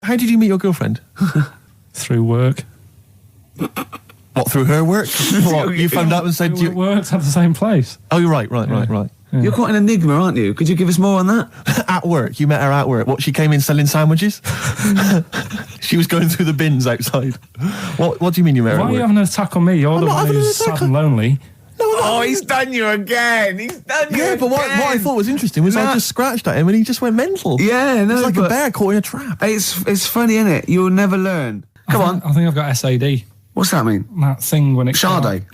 How did you meet your girlfriend? Through work. What, through her work? What, you phoned up and said... We worked at the same place. Oh, you're right. Yeah. You're quite an enigma, aren't you? Could you give us more on that? At work. You met her at work. What, she came in selling sandwiches? She was going through the bins outside. What do you mean you met her at work? Why are you having an attack on me? You're the one who's sad and lonely. No, he's done you again. Yeah, but what I thought was interesting was I just scratched at him and he just went mental. Yeah, no, it's like a bear caught in a trap. It's funny, isn't it? You'll never learn. Come on. I think I've got SAD. What's that mean? That thing when it's Sade.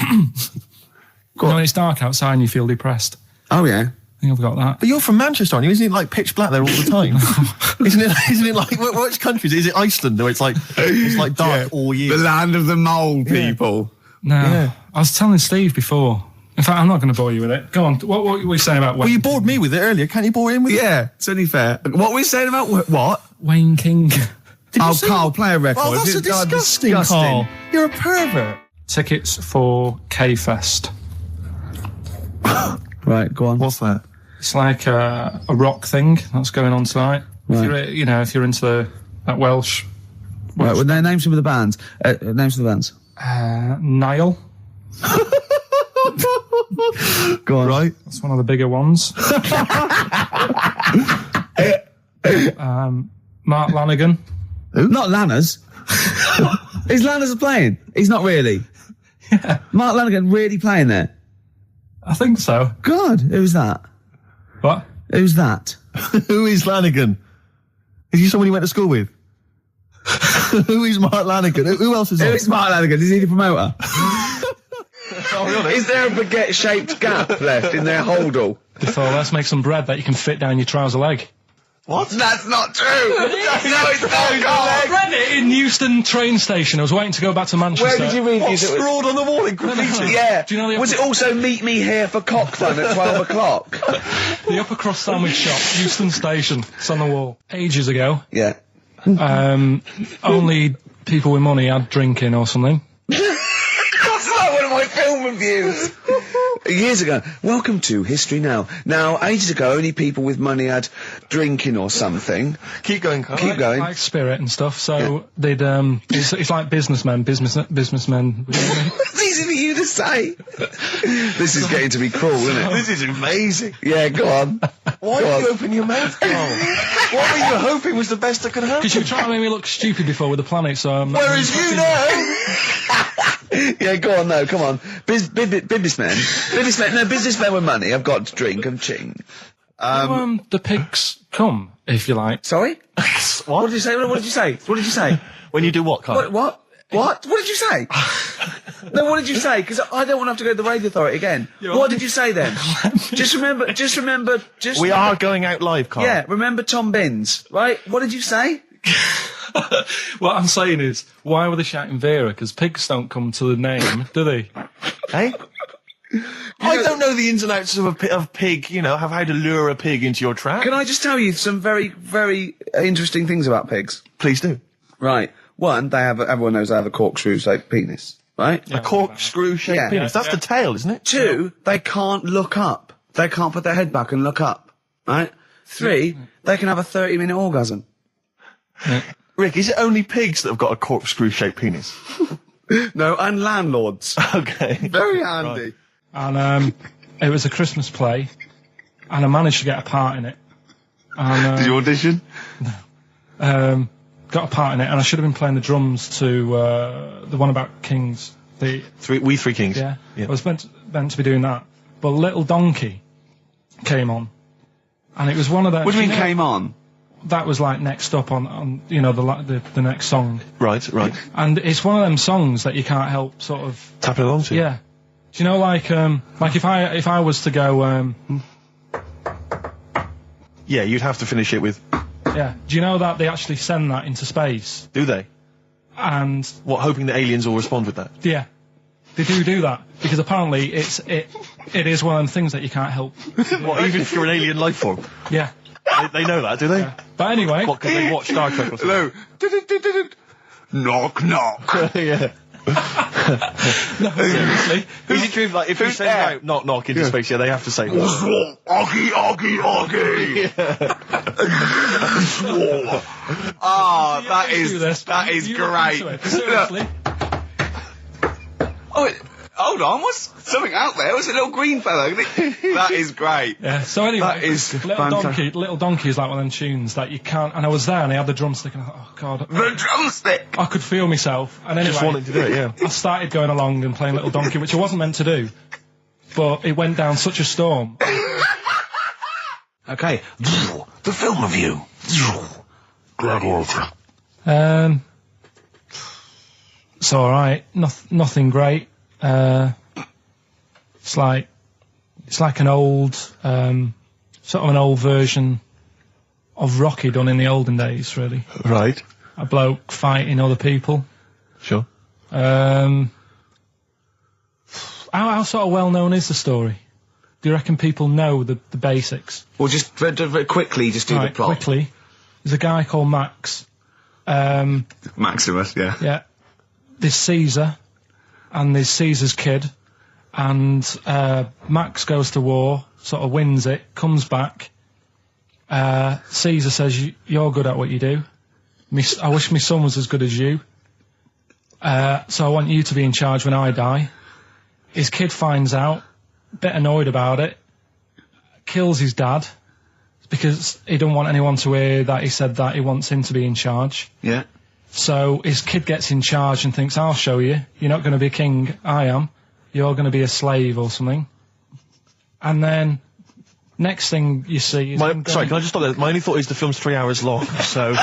When it's dark outside and you feel depressed. Oh yeah. I think I've got that. But you're from Manchester, aren't you? Isn't it like pitch black there all the time? Isn't it like which countries? Is it Iceland where it's like dark all year? The land of the mole people. No. Yeah. I was telling Steve before. In fact, I'm not going to bore you with it. Go on. What were you saying about Wayne? Well, you bored me with it earlier. Can't you bore him with it? Yeah, it's only fair. What were we saying about what? Wayne King. Carl, play a record. Oh, that's disgusting, Carl. You're a pervert. Tickets for K-Fest. Right, go on. What's that? It's like a rock thing that's going on tonight. Right. If you're into that Welsh. Right, well, name some of the bands. Names of the bands. Niall. Go on. Right. That's one of the bigger ones. Mark Lanigan. Who? Not Lanners. Is Lanners playing? He's not really. Yeah. Mark Lanigan really playing there? I think so. God, who's that? What? Who's that? Who is Lanigan? Is he someone you went to school with? Who is Mark Lanigan? Who else is on? Who is Mark Lanigan? Is he the promoter? Is there a baguette-shaped gap left in their holdall? Before, let's make some bread that you can fit down your trouser leg. What? That's not true! No, it's not, I read it in Euston train station. I was waiting to go back to Manchester. Where did you read this? Scrawled on the wall in graffiti? Yeah. Do you know was it also meet me here for cock fun at 12 o'clock? The upper crust sandwich shop, Euston Station. It's on the wall. Ages ago. Yeah. Only people with money had drinking or something. That's like one of my film reviews. Years ago. Welcome to History Now. Now, ages ago, only people with money had drinking or something. Keep going, Carl. Keep going. Like spirit and stuff. So they'd it's like businessmen. It's easy for you to say. This is getting to be cruel, isn't it? This is amazing. Yeah, go on. Why did you open your mouth, Carl? What were you hoping was the best that could happen? Because you were trying to make me look stupid before with the planet, so I'm not... Whereas you know... Yeah, go on, no, come on. Businessmen. Businessmen with money. I've got to drink and ching. The pigs come, if you like. Sorry? What did you say? What did you say? What did you say? When you do what, Carl? What? What did you say? No, what did you say? Because I don't want to have to go to the radio authority again. What did you say then? Just remember. We are going out live, Carl. Yeah, remember Tom Binns, right? What did you say? What I'm saying is, why were they shouting Vera? Because pigs don't come to the name, do they? Hey? I don't know the ins and outs of pig, how to lure a pig into your trap. Can I just tell you some very, very interesting things about pigs? Please do. Right. One, everyone knows they have a corkscrew-shaped penis, right? A corkscrew-shaped penis. That's the tail, isn't it? Two, they can't look up. They can't put their head back and look up, right? Three, they can have a 30-minute orgasm. Yeah. Rick, is it only pigs that have got a corkscrew-shaped penis? No, and landlords. Okay. Very handy. Right. And it was a Christmas play, and I managed to get a part in it. And, did you audition? No. Got a part in it, and I should have been playing the drums to the one about Kings. We Three Kings. Yeah. I was meant to be doing that, but Little Donkey came on, and it was one of those... What do you mean came on? That was like next up on the next song. Right. And it's one of them songs that you can't help sort of tapping along to. Yeah. Do you know like if I was to go yeah, you'd have to finish it with. Yeah. Do you know that they actually send that into space? Do they? And what, hoping that aliens will respond with that? Yeah. They do that because apparently it is one of them things that you can't help. What, even if you're an alien life form? Yeah. They know that, do they? Yeah. But anyway... What, because they watch Star Trek or something? Hello. Knock, knock. Yeah. No, seriously. Is it true, like, if you say there? knock, knock into space, they have to say, what's wrong? Oggy. Oh, that is great. Seriously. Oh, hold on, what's something out there? What's a little green fellow? That is great. Yeah, so anyway, That is Little Donkey is like one of them tunes that you can't, and I was there and I had the drumstick and I thought, oh God. The drumstick! I could feel myself. And anyway, just wanted to do it, yeah. I started going along and playing Little Donkey, which I wasn't meant to do, but it went down such a storm. Okay, the film review. It's alright, nothing great. It's like an old, sort of an old version of Rocky done in the olden days, really. Right. A bloke fighting other people. Sure. How sort of well known is the story? Do you reckon people know the basics? Well, just very quickly, just do the plot. Quickly. There's a guy called Max. Maximus, yeah. Yeah. There's Caesar, and there's Caesar's kid, and Max goes to war, sort of wins it, comes back. Caesar says, you're good at what you do. I wish my son was as good as you. So I want you to be in charge when I die. His kid finds out, a bit annoyed about it, kills his dad, because he don't want anyone to hear that he said that he wants him to be in charge. Yeah. So his kid gets in charge and thinks, I'll show you. You're not going to be king, I am. You're going to be a slave or something. And then, next thing you see is... Sorry, can I just stop there? My only thought is the film's 3 hours long, so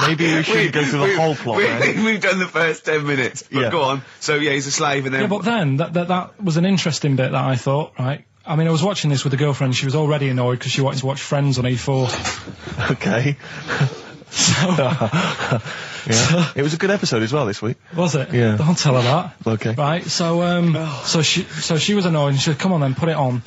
maybe we shouldn't go through the whole plot, We've done the first 10 minutes, but Yeah. go on. So, yeah, he's a slave and then... Yeah, but then, that was an interesting bit that I thought, right? I mean, I was watching this with a girlfriend, she was already annoyed because she wanted to watch Friends on E4. Okay. Yeah. It was a good episode as well this week. Was it? Yeah. Don't tell her that. Okay. Right, so she was annoyed and she said, come on then, put it on.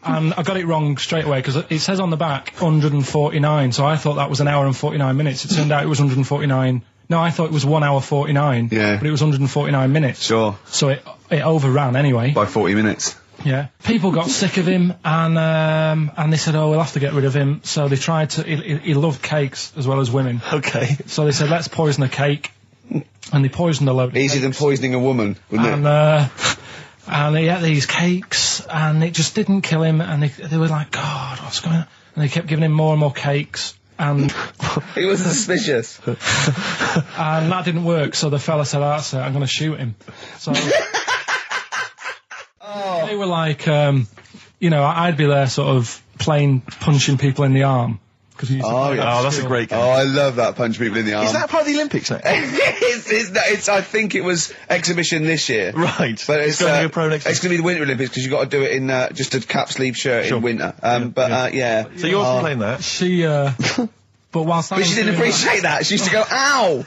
And I got it wrong straight away because it says on the back 149, so I thought that was an hour and 49 minutes. It turned out it was 149. No, I thought it was 1 hour 49. Yeah. But it was 149 minutes. Sure. So it overran anyway. By 40 minutes. Yeah. People got sick of him and they said, oh, we'll have to get rid of him. So they tried to, he loved cakes as well as women. Okay. So they said, let's poison a cake. And they poisoned a load of Easier than cakes. poisoning a woman, wouldn't it? And he ate these cakes and it just didn't kill him. And they were like, God, what's going on? And they kept giving him more and more cakes. And He was suspicious. and that didn't work. So the fella said, that's it, I'm going to shoot him. So they were like, I'd be there sort of punching people in the arm. Oh, yeah. Oh, that's a great game. Oh, I love that, punch people in the arm. Is that part of the Olympics now? it's, I think it was exhibition this year. Right. But it's going to be a pro next It's going to be the Winter Olympics because you've got to do it in just a cap sleeve shirt in winter. Yeah. So you're playing that? She, but whilst I But was she didn't doing appreciate that. She used to go, ow!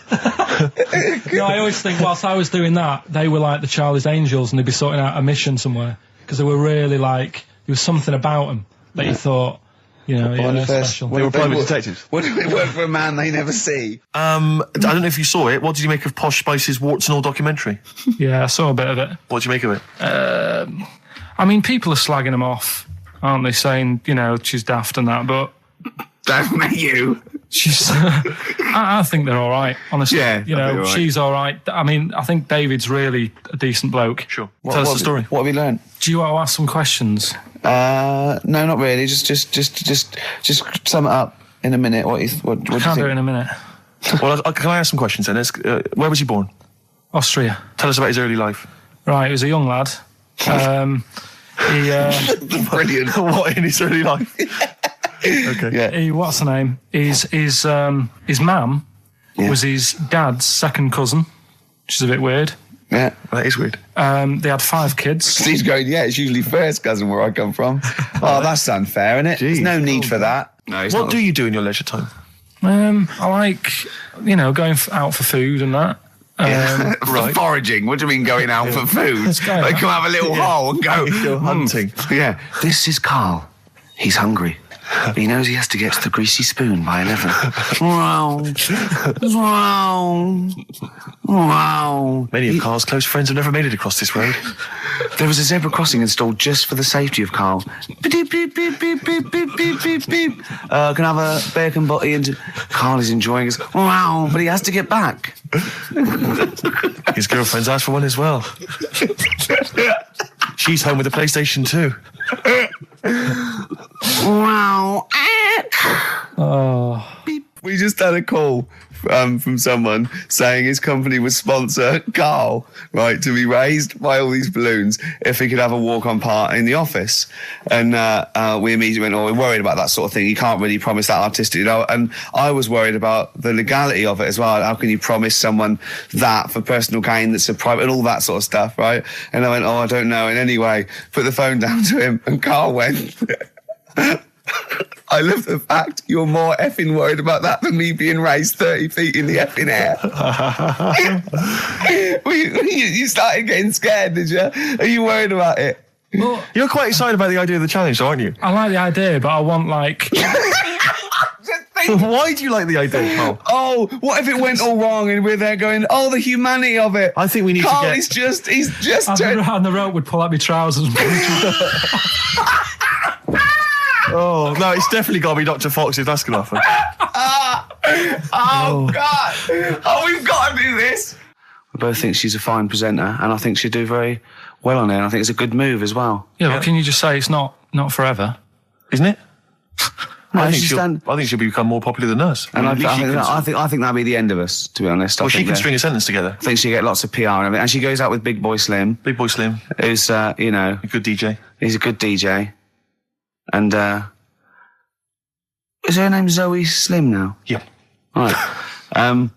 No, I always think whilst I was doing that, they were like the Charlie's Angels and they'd be sorting out a mission somewhere. Because they were really like, there was something about them that you thought, they're special. They were private detectives. What if it work for a man they never see? I don't know if you saw it. What did you make of Posh Spice's Warts and All documentary? Yeah, I saw a bit of it. What did you make of it? I mean, people are slagging them off, aren't they? Saying, she's daft and that, but... Don't you? She's... I think they're all right, honestly. Yeah, all right. She's all right. I mean, I think David's really a decent bloke. Sure. Tell us the story. What have you learned? Do you want to ask some questions? No, not really. Just sum it up in a minute. What do you Can't think? do it in a minute. Well, can I ask some questions then? Where was he born? Austria. Tell us about his early life. Right, he was a young lad. Brilliant. What in his early life? Okay. Yeah. What's the name? His mum was his dad's second cousin, which is a bit weird. Yeah. That is weird. They had 5 kids. He's going, it's usually first cousin where I come from. Oh, that's unfair, isn't it? There's no need for that. No, What do you do in your leisure time? I like, going out for food and that. For foraging. What do you mean going out for food? Let's go. They come have a little hole and go Hunting. Yeah. This is Karl. He's hungry. He knows he has to get to the greasy spoon by 11. Wow. Many of Carl's close friends have never made it across this road. There was a zebra crossing installed just for the safety of Carl. Beep, beep, beep, beep, beep, beep, beep, beep, beep. Can I have a bacon butty? And Carl is enjoying his... Wow, but he has to get back. His girlfriend's asked for one as well. She's home with a PlayStation 2. Wow. Oh. We just had a call from someone saying his company would sponsor Carl, right, to be raised by all these balloons if he could have a walk-on part in the office. And we immediately went, oh, we're worried about that sort of thing. You can't really promise that artistic, you know. And I was worried about the legality of it as well. How can you promise someone that for personal gain that's a private and all that sort of stuff, right? And I went, oh, I don't know. And anyway, put the phone down to him and Carl went... I love the fact you're more effing worried about that than me being raised 30 feet in the effing air. You started getting scared, did you? Are you worried about it? Well, You're quite excited about the idea of the challenge, aren't you? I like the idea, but I want, like... Why do you like the idea, Carl? Oh, what if it went all wrong and we're there going, oh, the humanity of it. I think we need Carl to get... he's just And the rope would pull out my trousers and Oh, no, it's definitely got to be Dr. Fox if that's going to happen. Oh, God. Oh, we've got to do this. I both think she's a fine presenter, and I think she'd do very well on it, and I think it's a good move as well. Yeah, but can you just say it's not forever? Isn't it? No, I think she'll become more popular than us. And I think that'll be the end of us, to be honest. Well, she can string a sentence together. I think she'll get lots of PR and everything. And she goes out with Big Boy Slim. Big Boy Slim. Who's, you know... A good DJ. He's a good DJ. And, is her name Zoe Slim now? Yeah. Right. And,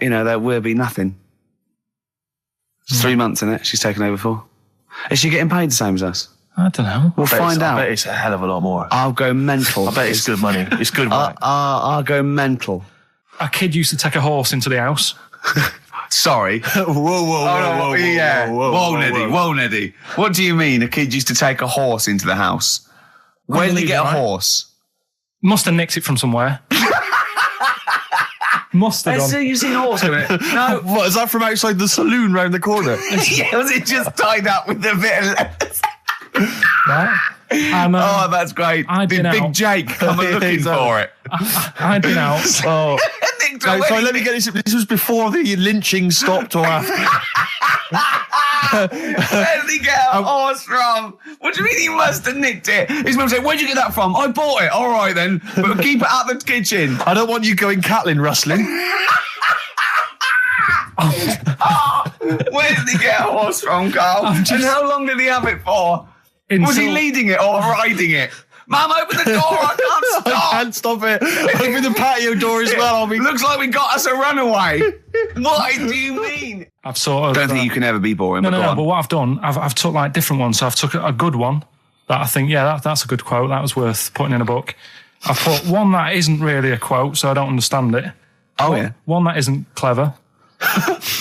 you know, there will be nothing. It's 3 months, isn't it? She's taken over for. Is she getting paid the same as us? I don't know. We'll find out. I bet it's a hell of a lot more. I'll go mental. I bet it's good money. It's good money. I'll go mental. A kid used to take a horse into the house. Sorry. Whoa, Neddy. What do you mean a kid used to take a horse into the house? Where did he get a horse? Must have nicked it from somewhere. Must have done. You've seen a horse in it? No. What, is that from outside the saloon round the corner? Yeah, was it just tied up with a bit of leather? Right? Oh, that's great. Big Jake coming looking for it. I'd been out. Oh. No, sorry, let me get this. This was before the lynching stopped or after. Where did he get a horse from? What do you mean he must have nicked it? His mum said, where'd you get that from? I bought it. All right then, but keep it out the kitchen. I don't want you going cattling rustling. Where did he get a horse from, Carl? And how long did he have it for? Was he leading it or riding it? Mum, open the door, I can't stop. I can't stop it. Open the patio door as well. Looks like we got us a runaway. What do you mean? I've sort of... Don't think you can ever be boring. No, but what I've done, I've took like different ones. So I've took a good one that I think, that's a good quote. That was worth putting in a book. I've put one that isn't really a quote, so I don't understand it. Oh, yeah. One that isn't clever.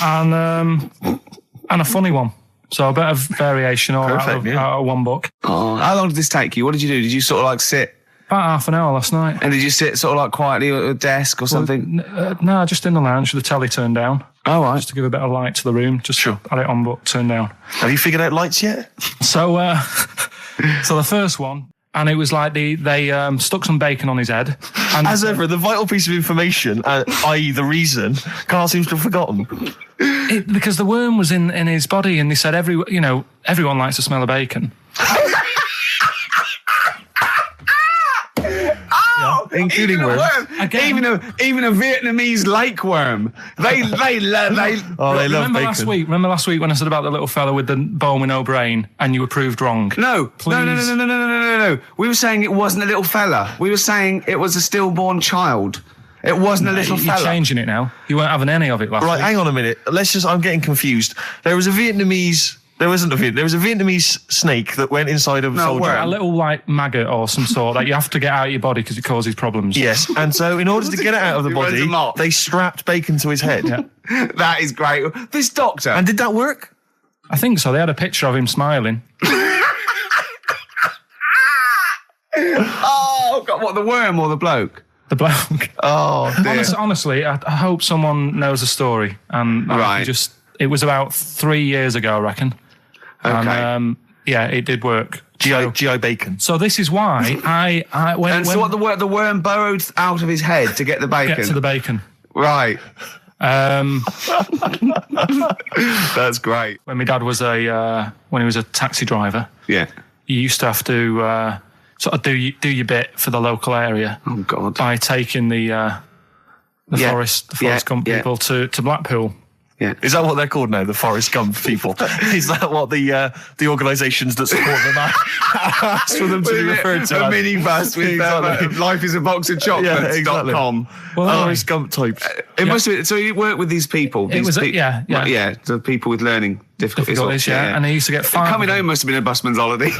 and a funny one. So a bit of variation out of one book. Oh, how long did this take you? What did you do? Did you sort of like sit? About half an hour last night. And did you sit sort of like quietly at a desk or something? No, just in the lounge with the telly turned down. Oh, right. Just to give a bit of light to the room. Just had it on, but turned down. Have you figured out lights yet? So, so the first one, and it was like they stuck some bacon on his head. And as ever, the vital piece of information, i.e. the reason, Carl seems to have forgotten. Because the worm was in his body, and they said everyone likes the smell of bacon. Including worms. Even a Vietnamese lake worm. They love bacon. Remember last week when I said about the little fella with the bone with no brain, and you were proved wrong? No. We were saying it wasn't a little fella. We were saying it was a stillborn child. It wasn't a little fella. You're changing it now. You weren't having any of it last week. Right, hang on a minute. I'm getting confused. There was a Vietnamese snake that went inside of a soldier. A little like maggot or some sort that you have to get out of your body because it causes problems. Yes, and so in order to get it out of the body, they strapped bacon to his head. Yeah. That is great. This doctor. And did that work? I think so. They had a picture of him smiling. God, what, the worm or the bloke? The bloke. Oh, dear. Honestly, I hope someone knows the story. And it was about 3 years ago, I reckon. Okay. And, it did work. G.I. Bacon. So this is why so what, the worm burrowed out of his head to get the bacon? Get to the bacon. Right. That's great. When my dad was when he was a taxi driver, Yeah. you used to have to sort of do your bit for the local area. Oh, God. By taking the Forest Gump people to Blackpool. Yeah. Is that what they're called now? The Forrest Gump people? Is that what the organisations that support them asked for them to be referred to? A minibus with Life is a Box of Chocolates.com. Well, Forrest Gump types. It must have been, so you worked with these people. The people with learning difficulties. And he used to get 5. Coming home must have been a busman's holiday.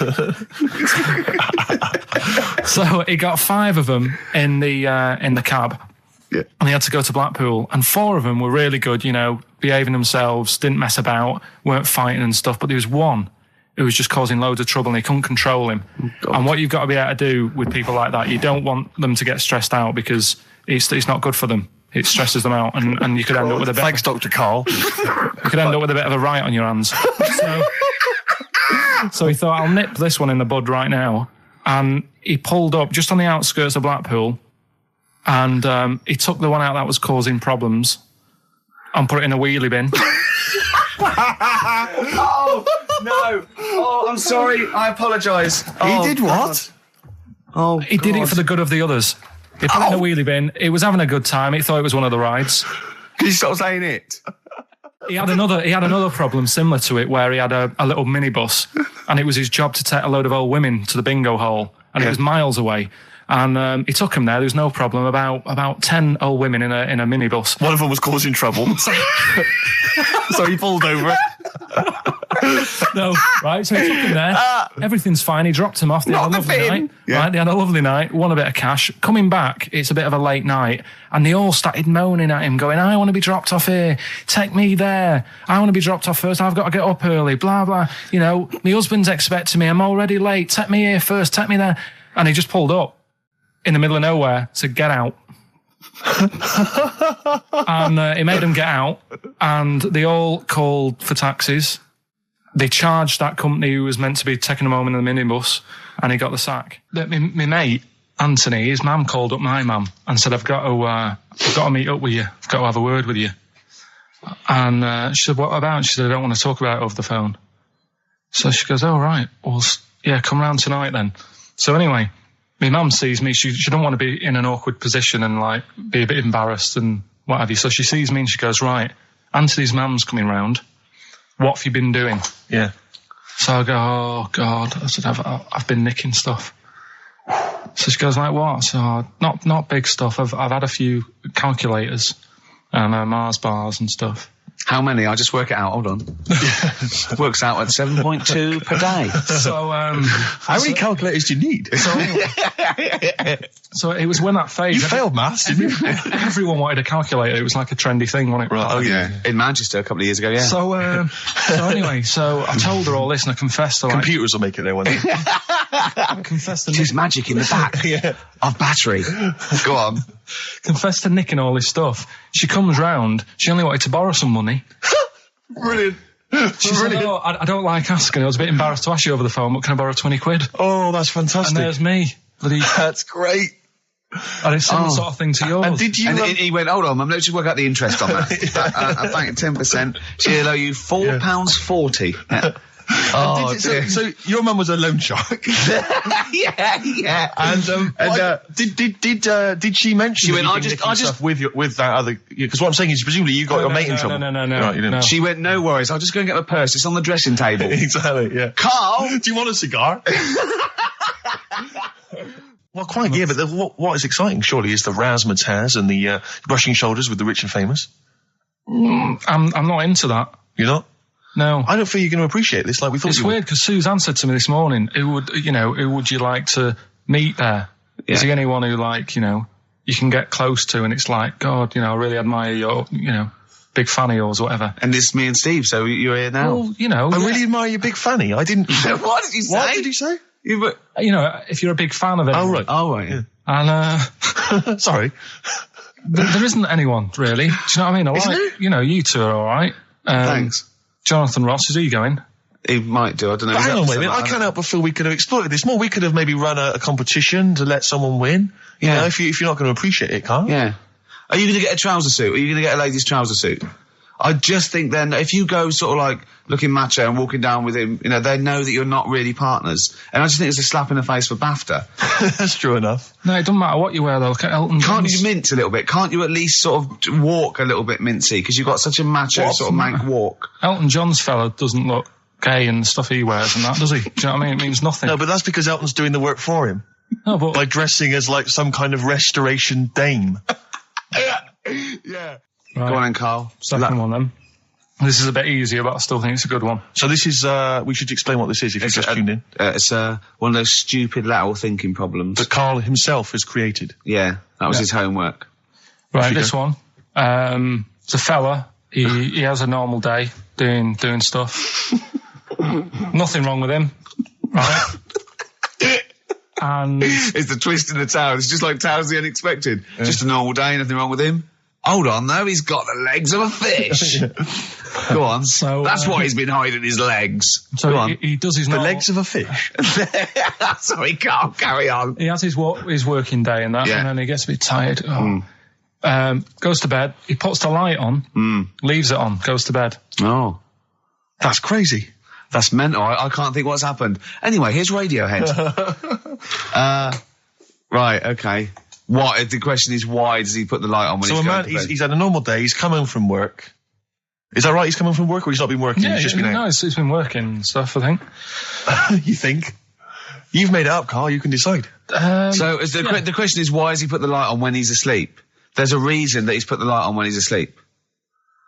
So he got 5 of them in the cab. Yeah. And he had to go to Blackpool, and 4 of them were really good, behaving themselves, didn't mess about, weren't fighting and stuff. But there was one who was just causing loads of trouble, and they couldn't control him. Oh, and what you've got to be able to do with people like that, you don't want them to get stressed out, because it's not good for them. It stresses them out, and you could end up with a bit. Thanks, Dr. Karl. You could end up with a bit of a riot on your hands. So he thought, I'll nip this one in the bud right now, and he pulled up just on the outskirts of Blackpool. And he took the one out that was causing problems and put it in a wheelie bin. Oh, no. Oh, I'm sorry. I apologise. He did what? Oh, he did it for the good of the others. He put it in a wheelie bin. He was having a good time. He thought it was one of the rides. Can you stop saying it? He had another problem similar to it, where he had a little minibus, and it was his job to take a load of old women to the bingo hole, and it was miles away. And he took him there. There was no problem. About 10 old women in a minibus. One of them was causing trouble, so he pulled over it. No, right. So he took him there. Everything's fine. He dropped him off. They had a lovely night. Yeah. Right. They had a lovely night. Won a bit of cash. Coming back, it's a bit of a late night, and they all started moaning at him, going, "I want to be dropped off here. Take me there. I want to be dropped off first. I've got to get up early. Blah blah. My husband's expecting me. I'm already late. Take me here first. Take me there." And he just pulled up in the middle of nowhere, said, "Get out." And he made them get out, and they all called for taxis. They charged that company who was meant to be taking him home in the minibus, and he got the sack. My mate, Anthony, his mum called up my mum and said, I've got to meet up with you. I've got to have a word with you. And she said, "What about?" She said, "I don't want to talk about it over the phone." So she goes, "Oh, right. Well, yeah, come round tonight then." So anyway, my mum sees me. She don't want to be in an awkward position and be a bit embarrassed and what have you. So she sees me and she goes, "Right, Anthony's mum's coming round. What have you been doing?" Yeah. So I go, "Oh God." I said, I've been nicking stuff. So she goes, "Like what?" So not big stuff. I've had a few calculators and Mars bars and stuff. How many? I'll just work it out. Hold on. Works out at 7.2 per day. So, how many calculators do you need? So it was when that phase. You failed maths, didn't you? Everyone wanted a calculator. It was like a trendy thing, wasn't it? Right. Oh yeah. In Manchester a couple of years ago. Yeah. So anyway, so I told her all this, and I confessed to computers will make it there one day. I confessed to There's magic in the back of battery. Go on. Confessed to nicking all this stuff. She comes round. She only wanted to borrow some money. Brilliant. She said, "Oh, I don't like asking. I was a bit embarrassed to ask you over the phone, but can I borrow 20 quid? Oh, that's fantastic. And there's me. That's great. And it's similar sort of thing to yours. And did you? And he went, "Hold on, Mum, let's just work out the interest on that. I bank at 10%. She'll owe you £4.40. Yeah. Oh, so your mum was a loan shark. yeah. And did she mention? She went, I just with that other, because what I'm saying is presumably you got your mate in trouble. No. Right, No. She went, "No worries, I'll just go and get my purse. It's on the dressing table." Exactly. Yeah. Karl, do you want a cigar? Well, quite. Yeah, but what is exciting surely is the razzmatazz and the brushing shoulders with the rich and famous. I'm not into that. You're not? No. I don't feel you're going to appreciate this like we thought. It's weird because Suzanne said to me this morning, who would you like to meet there? Yeah. Is there anyone who you can get close to and it's like, God, I really admire your, big fan of yours or whatever. And it's me and Steve, so you're here now. Well, I really admire your big fanny. I didn't. What did you say? What did you say? You know, if you're a big fan of it. Oh, right, yeah. And, Sorry. there isn't anyone, really. Do you know what I mean? Isn't there? You know, you two are all right. Thanks. Jonathan Ross, is he going? He might do, I don't know. But hang on, wait a minute. Like I can't help but feel we could have exploited this more. We could have maybe run a competition to let someone win. You know, if you're not going to appreciate it, Carl. Yeah. Are you going to get a trouser suit? Are you going to get a ladies' trouser suit? I just think then, if you go sort of like looking macho and walking down with him, you know, they know that you're not really partners. And I just think it's a slap in the face for BAFTA. That's true enough. No, it doesn't matter what you wear, though. Look at Elton John. Can't you mince a little bit? Can't you at least sort of walk a little bit mincy? Because you've got such a macho sort of mank walk. Elton John's fella doesn't look gay and stuff he wears and that, does he? Do you know what I mean? It means nothing. No, but that's because Elton's doing the work for him. No, but... By dressing as like some kind of restoration dame. Yeah. Right. Go on then, Carl. Second one, then. This is a bit easier, but I still think it's a good one. So this is, we should explain what this is if you've just tuned in. It's one of those stupid lateral thinking problems. That Carl himself has created. Yeah, that was his homework. Right, this one. It's a fella. He has a normal day doing stuff. Nothing wrong with him. Right? And it's the twist in the tale. It's just like Tales of the Unexpected. Yeah. Just a normal day, nothing wrong with him. Hold on, though, he's got the legs of a fish. Go on. So that's why he's been hiding his legs. So Go on. He does his normal... The legs of a fish. Sorry, Carl, carry on. He has his working day and that, and then he gets a bit tired. Goes to bed. He puts the light on, leaves it on, goes to bed. Oh. That's crazy. That's mental. I can't think what's happened. Anyway, here's Radiohead. Right, okay. What? The question is, why does he put the light on when he's going to bed? He's had a normal day. He's come home from work. Is that right? He's come home from work, or he's not been working? Yeah, he's just been out? No, he's been working and stuff, I think. You think? You've made it up, Carl. You can decide. So the question is, why has he put the light on when he's asleep? There's a reason that he's put the light on when he's asleep.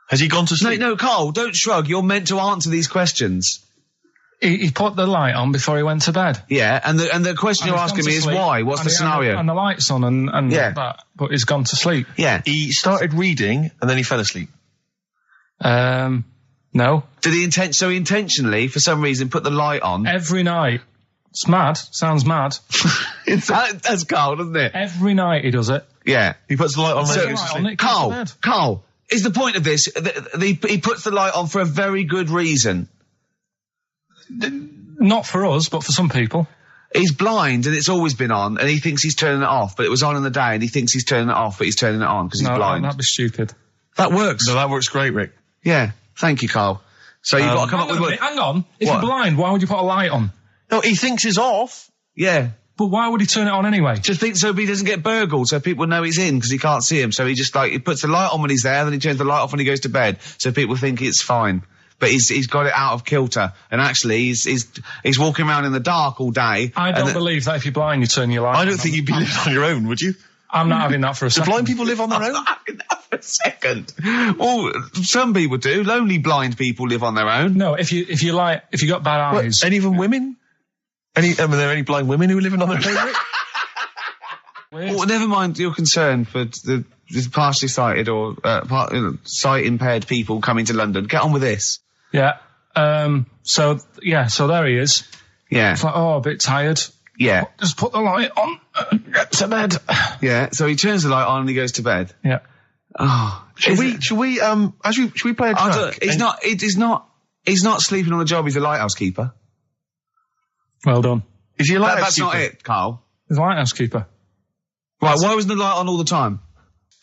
Has he gone to sleep? No, Carl, don't shrug. You're meant to answer these questions. He put the light on before he went to bed. Yeah, and the question you're asking me is why? What's the scenario? And the light's on and that, but he's gone to sleep. Yeah. He started reading and then he fell asleep. No. Did he intentionally, for some reason, put the light on? Every night. It's mad. Sounds mad. That's Carl, doesn't it? Every night he does it. Yeah. He puts the light on when he goes to sleep. Carl, is the point of this, he puts the light on for a very good reason. Not for us, but for some people. He's blind and it's always been on and he thinks he's turning it off, but it was on in the day and he thinks he's turning it off, but he's turning it on because he's blind. No, that'd be stupid. That works. No, that works great, Rick. Yeah. Thank you, Carl. So you've got to come up with... Hang on. If you're blind, why would you put a light on? No, he thinks it's off. Yeah. But why would he turn it on anyway? Just think so he doesn't get burgled, so people know he's in because he can't see him. So he just he puts the light on when he's there, then he turns the light off when he goes to bed, so people think it's fine. But he's got it out of kilter, and actually he's walking around in the dark all day. I don't believe that if you're blind, you turn your light on. I don't think you'd be living on your own, would you? I'm not having that for a second. Do blind people live on their own? I'm not having that for a second. Well, some people do. Lonely blind people live on their own. No, if you got bad eyes. Any even women? Are there any blind women who are living on their own? Well, never mind your concern for the partially sighted or sight impaired people coming to London. Get on with this. Yeah. So there he is. Yeah. It's like, a bit tired. Yeah. Just put the light on. Get to bed. Yeah. So he turns the light on and he goes to bed. Yeah. Oh. Should we play a track? He's not sleeping on the job. He's a lighthouse keeper. Well done. Is he a lighthouse keeper? That's not it, Carl. He's a lighthouse keeper. Right. Why wasn't the light on all the time?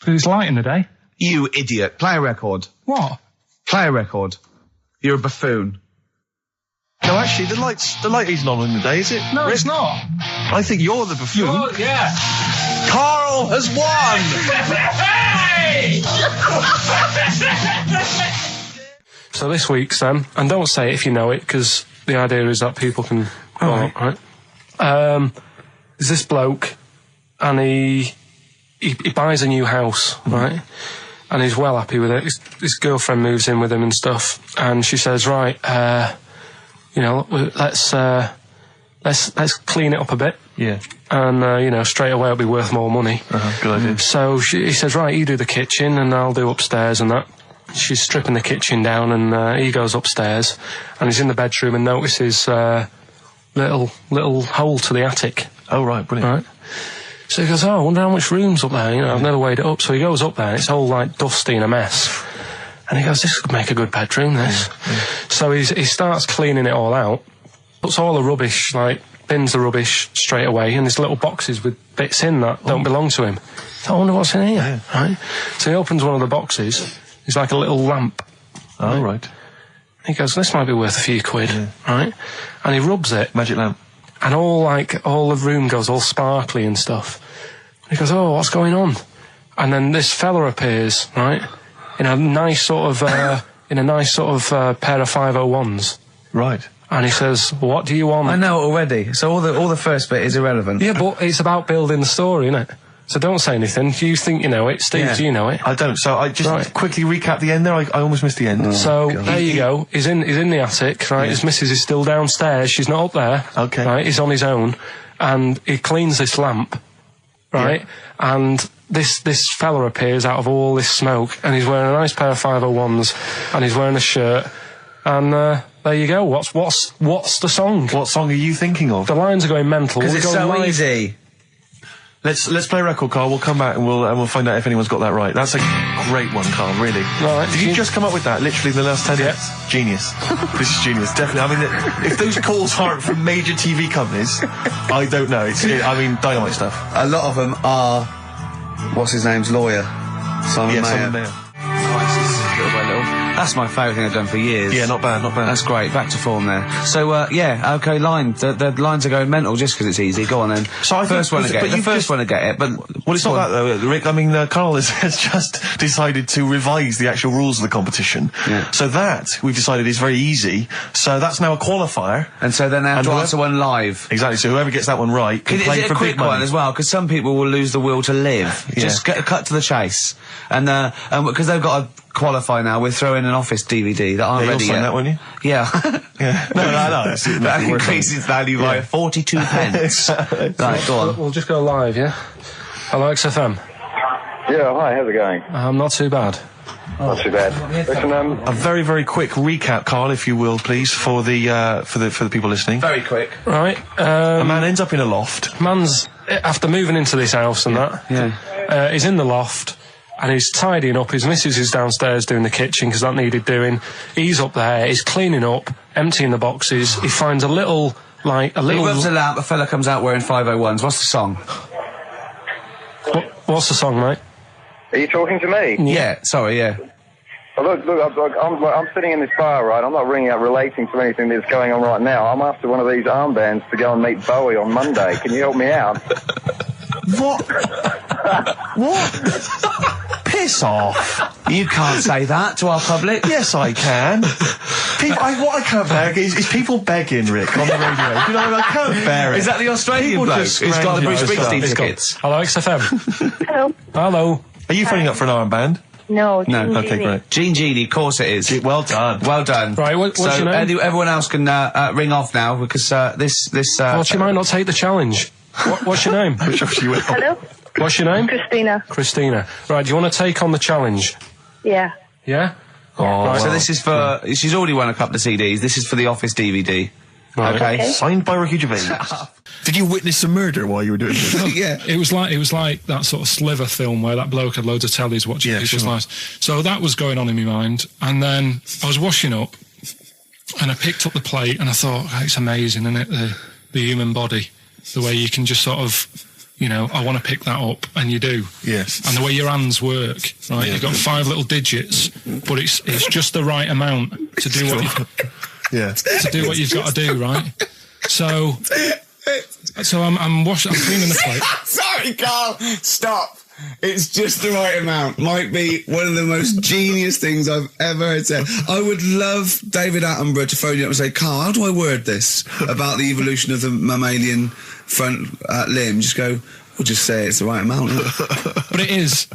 Because it's light in the day. You idiot. Play a record. What? Play a record. You're a buffoon. No, actually, the light isn't on in the day, is it? No, it's not. I think you're the buffoon. Yeah. Carl has won! So this week, Sam, and don't say it if you know it, because the idea is that people can... right. There's this bloke, and he buys a new house, right? And he's well happy with it. His girlfriend moves in with him and stuff, and she says, right, let's clean it up a bit. Yeah. And, straight away it'll be worth more money. Good idea. So he says, right, you do the kitchen and I'll do upstairs and that. She's stripping the kitchen down and he goes upstairs and he's in the bedroom and notices little hole to the attic. Oh, right, brilliant. Right. So he goes, I wonder how much room's up there. I've never weighed it up. So he goes up there, and it's all like dusty and a mess. And he goes, this could make a good bedroom, this. So he starts cleaning it all out, puts all the rubbish, like, bins the rubbish straight away, and there's little boxes with bits in that don't belong to him. So I wonder what's in here, right? So he opens one of the boxes. It's like a little lamp. Oh, right. He goes, this might be worth a few quid, right? And he rubs it. Magic lamp. And all the room goes all sparkly and stuff. And he goes, oh, what's going on? And then this fella appears, right? In a nice sort of pair of 501s. Right. And he says, what do you want? I know already. So all the first bit is irrelevant. Yeah, but it's about building the story, isn't it? So don't say anything. You think you know it. Steve, do you know it? I don't. So I just quickly recap the end there. I almost missed the end. So there you go. He's in the attic, right? His missus is still downstairs. She's not up there. Okay. Right? He's on his own. And he cleans this lamp, right? Yeah. And this fella appears out of all this smoke, and he's wearing a nice pair of 501s, and he's wearing a shirt, and there you go. What's the song? What song are you thinking of? The lines are going mental. Because it's so easy. Let's play a record, Carl. We'll come back and we'll find out if anyone's got that right. That's a great one, Carl. Really. Right. Did you just come up with that? Literally in the last 10 minutes. Genius. This is genius. Definitely. I mean, if those calls aren't from major TV companies, I don't know. Dynamite stuff. A lot of them are. What's his name's lawyer? Simon Mayer. Simon Mayer. That's my favourite thing I've done for years. Yeah, not bad, not bad. That's great. Back to form there. So, okay, line. The lines are going mental just because it's easy. Go on then. So the first one to get it. But well, it's not that though, Rick. I mean, Carl has just decided to revise the actual rules of the competition. Yeah. So that we've decided is very easy. So that's now a qualifier. And so then they have to answer one live. Exactly. So whoever gets that one right can play for big money. Is it a quick one as well? Because some people will lose the will to live. Yeah. Just cut to the chase. And because they've got to qualify now, we're throwing an Office DVD that aren't ready yet. That, won't you? Yeah. Yeah. No. That increases value by 42 pence. Right, go on. We'll just go live, yeah? Hello, XFM. Yeah, hi, how's it going? Not too bad. Not too bad. Listen, a very, very quick recap, Carl, if you will, please, for the people listening. Very quick. Right. A man ends up in a loft. Man's, after moving into this house and he's in the loft. And he's tidying up. His missus is downstairs doing the kitchen because that needed doing. He's up there. He's cleaning up, emptying the boxes. He finds a little. He rubs a lamp. A fella comes out wearing 501s. What's the song? What's the song, mate? are you talking to me? Yeah. Sorry. Yeah. Well, look, I'm sitting in this bar, right? I'm not ringing up relating to anything that's going on right now. I'm after one of these armbands to go and meet Bowie on Monday. Can you help me out? What? What? Piss off. You can't say that to our public. Yes, I can. What I can't bear is people begging, Rick, on the radio. You know, I can't bear it. Is that the Australian bloke who's got the Bruce Springsteen tickets? Hello, XFM. Hello. Hello. Are you phoning up for an armband? No. Okay, great. Gene Genie, of course it is. Well done. Well done. Right, what's your name? Everyone else can ring off now because this. Well, she might not take the challenge. What's your name? Hello. What's your name? Christina. Christina. Right, do you want to take on the challenge? Yeah. Yeah? Oh, right. So this is for... She's already won a couple of CDs. This is for the Office DVD. Right. Okay. Signed by Ricky Gervais. Did you witness some murder while you were doing this? Yeah. It was like that sort of Sliver film where that bloke had loads of tellies watching. Yeah, Just nice. So that was going on in my mind. And then I was washing up and I picked up the plate and I thought, oh, it's amazing, isn't it? The human body. The way you can just sort of... You know, I want to pick that up, and you do. Yes. And the way your hands work, right? Yeah. You've got 5 little digits, but it's just the right amount to do what you've got to do, right? So I'm cleaning the plate. Sorry, Carl. Stop. It's just the right amount. Might be one of the most genius things I've ever heard said. I would love David Attenborough to phone you up and say, Carl, how do I word this about the evolution of the mammalian front limb? Just go, we'll just say it's the right amount. But it is.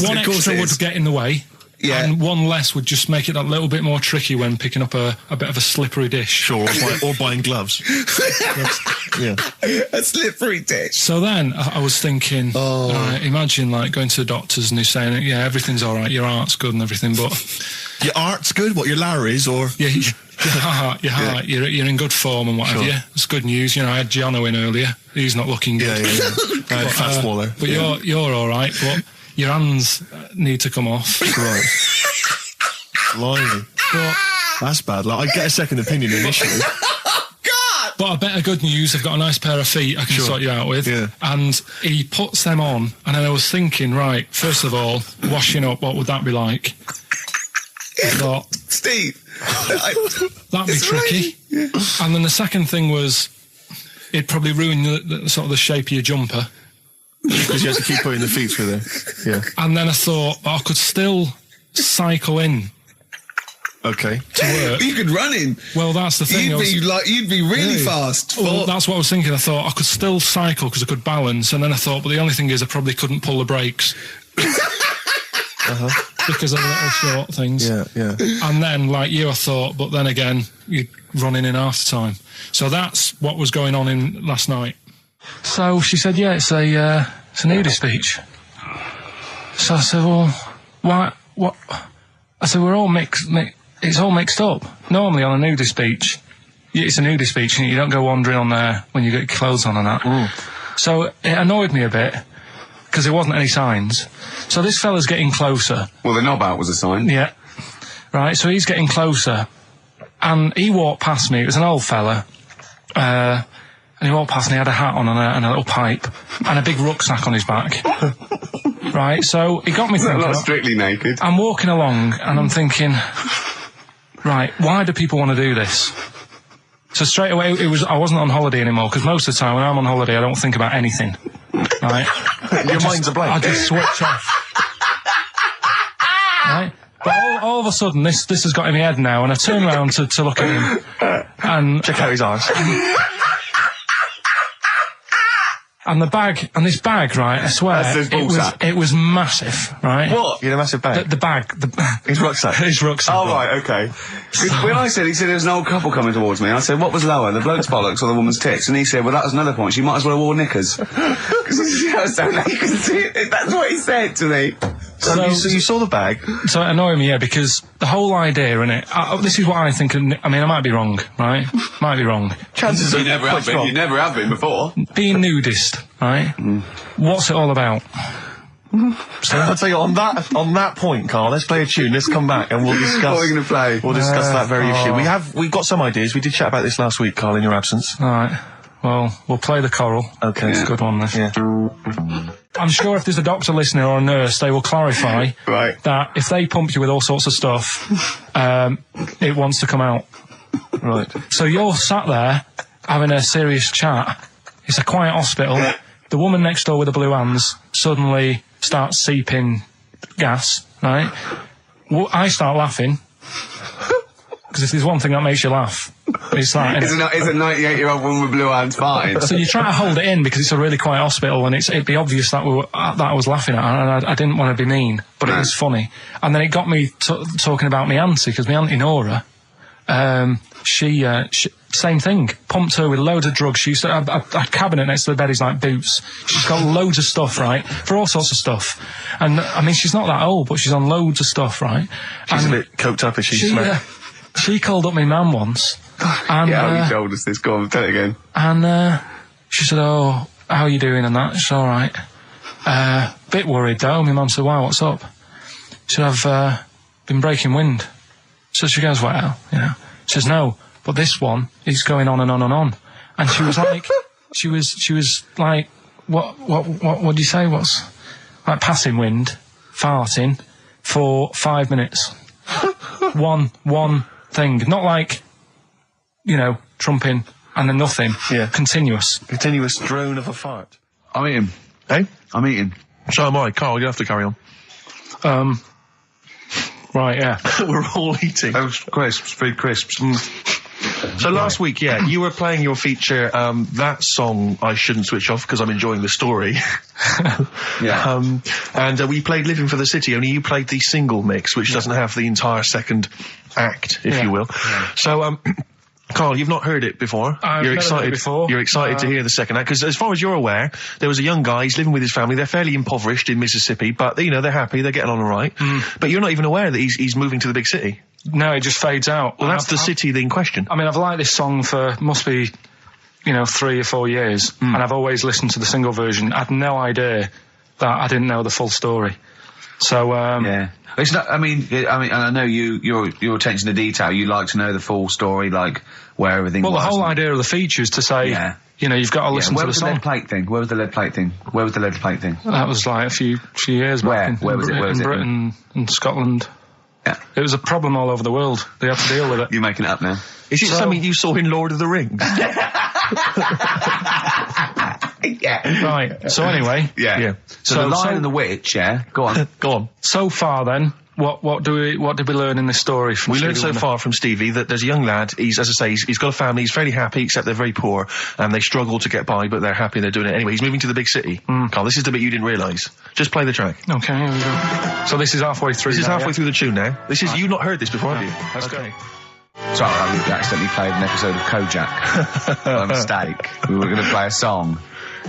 One extra would get in the way. Yeah. And one less would just make it that little bit more tricky when picking up a bit of a slippery dish. Sure, or buying gloves. Yeah. A slippery dish. So then I was thinking, imagine like going to the doctors and he's saying, yeah, everything's all right, your art's good and everything, but... Your art's good? What, your Larry's, or...? Yeah, Your heart. You're in good form and whatever. Sure. It's good news. You know, I had Giano in earlier. He's not looking good. I had Fat Swallow. But you're all right. But your hands need to come off. Right. Blimey. But That's bad. Like, I get a second opinion initially. But I better good news, I've got a nice pair of feet I can sort you out with. Yeah. And he puts them on, and then I was thinking, right, first of all, washing up, what would that be like? I thought, Steve, that'd be tricky. Yeah. And then the second thing was, it'd probably ruin the sort of the shape of your jumper. Because you have to keep putting the feet through there. Yeah. And then I thought, I could still cycle in Okay. to work. You could run in. Well, that's the thing. You'd be really fast. Well, that's what I was thinking. I thought I could still cycle because I could balance, and then I thought, but the only thing is I probably couldn't pull the brakes. Because of the little short things. Yeah. And then, like you, I thought, but then again, you're running in half the time. So that's what was going on in last night. So she said, yeah, it's a nudist beach. So I said, well, why, what? I said, we're all it's all mixed up. Normally on a nudist beach, it's a nudist beach and you don't go wandering on there when you get your clothes on and that. So it annoyed me a bit because there wasn't any signs. So this fella's getting closer. Well, the knob out was a sign. Yeah. Right, so he's getting closer. And he walked past me. It was an old fella. And he walked past and he had a hat on and a little pipe and a big rucksack on his back. Right, so he got me thinking. Not strictly naked. I'm walking along and I'm thinking, right, why do people want to do this? So straight away, I wasn't on holiday anymore, because most of the time when I'm on holiday, I don't think about anything. Right? Your mind's a blank. I just switch off. Right? But all of a sudden, this has got in my head now, and I turn around to look at him, and Check out his arse. and this bag, right, I swear, That's his ballsack. it was massive, right? What? You had a massive bag. The bag. His rucksack. His rucksack. Oh, right, okay. 'Cause when he said there was an old couple coming towards me, I said, what was lower, the bloke's bollocks or the woman's tits? And he said, well, that was another point. She might as well have wore knickers. Because I was so naked to see it. That's what he said to me. So you saw the bag. So it annoyed me, yeah, because the whole idea in it, this is what I think, I mean, I might be wrong, right? Might be wrong. Chances You are never have been. You never have been before. Being nudist, right? What's it all about? So I'll tell you, on that point, Carl, let's play a tune. Let's come back and we'll discuss. What are we going to play? We'll discuss that very issue. We've got some ideas. We did chat about this last week, Carl, in your absence. All right. Well, we'll play the choral. Okay. It's a good one, this. Yeah. I'm sure if there's a doctor listening or a nurse, they will clarify Right. that if they pump you with all sorts of stuff, it wants to come out. Right. So you're sat there having a serious chat. It's a quiet hospital. The woman next door with the blue hands suddenly starts seeping gas, right? Well, I start laughing. Because if there's one thing that makes you laugh, it's that. It's a 98-year-old woman with blue hands farting. So you try to hold it in because it's a really quiet hospital, and it'd be obvious that that I was laughing at her, and I didn't want to be mean, but it was funny. And then it got me talking about my auntie, because my auntie Nora, she same thing, pumped her with loads of drugs. She used to have a cabinet next to the bed is like boots. She's got loads of stuff, right, for all sorts of stuff. And I mean, she's not that old, but she's on loads of stuff, right? She's a bit coked up, as she smelled. She called up my mum once. And, Yeah, you told us this. Go on, tell it again. And she said, oh, how are you doing and that? She's all right. Bit worried though. My mum said, wow, what's up? She said, I've been breaking wind. So she goes, well, you know. She says, no, but this one is going on and on and on. And she was like, she was like, what do you say? What's like passing wind, farting for 5 minutes. One thing, not like, you know, trumping and then nothing. Yeah. Continuous drone of a fart. I'm eating. Hey? I'm eating. So am I. Carl, you have to carry on. Right, yeah. We're all eating. Crisps, food crisps. So last week, yeah, you were playing your feature, that song, I Shouldn't Switch Off, because I'm enjoying the story. Yeah. And we played Living for the City, only you played the single mix, which doesn't have the entire second act, if you will. Yeah. So, Carl, you've not heard it before. You're excited. Before. You're excited to hear the second act, because as far as you're aware, there was a young guy, he's living with his family, they're fairly impoverished in Mississippi, but, you know, they're happy, they're getting on all right. But you're not even aware that he's moving to the big city. No, it just fades out. Well, that's the city in question. I mean, I've liked this song for, must be, 3 or 4 years, and I've always listened to the single version. I had no idea that I didn't know the full story. So, yeah. It's not, I mean, I know your attention to detail, you like to know the full story, like, where everything was. Well, the whole idea of the feature is to say, you've got to listen to the song. Where was the lead plate thing? Where was the lead plate thing? That was like a few years back. Where was it? In Britain and Scotland. Yeah. It was a problem all over the world. They had to deal with it. You're making it up now. Is it something you saw in Lord of the Rings? Yeah. Right. So anyway. Yeah. So the Lion and the Witch, go on. Go on. So far then, what did we learn in this story from We Stevie learned so Wonder? far from Stevie that there's a young lad, he's got a family, he's fairly happy, except they're very poor, and they struggle to get by, but they're happy and they're doing it anyway. He's moving to the big city. Carl, this is the bit you didn't realise. Just play the track. Okay, here we go. So this is halfway through. This is now, halfway through the tune now. You've not heard this before, have you? Let's go. Sorry, I accidentally played an episode of Kojak. By mistake. We were going to play a song.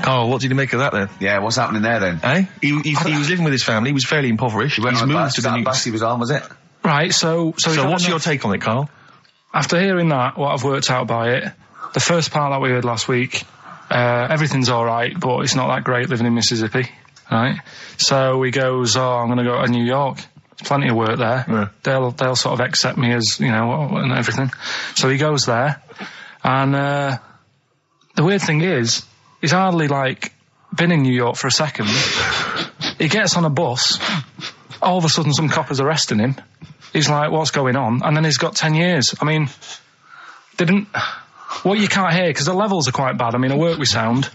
Carl, what did you make of that then? Yeah, what's happening there then? Eh? He was living with his family, he was fairly impoverished. He went He's on a moved bus, to the new... bus he was on, was it? Right, so what's your take on it, Carl? After hearing that, what I've worked out by it, the first part that we heard last week, everything's alright, but it's not that great living in Mississippi, right? So he goes, I'm gonna go to New York. There's plenty of work there. Yeah. They'll sort of accept me as, and everything. So he goes there, and the weird thing is, he's hardly, been in New York for a second. He gets on a bus, all of a sudden some copper's arresting him. He's like, what's going on? And then he's got 10 years. I mean, what you can't hear, because the levels are quite bad. I mean, I work with sound.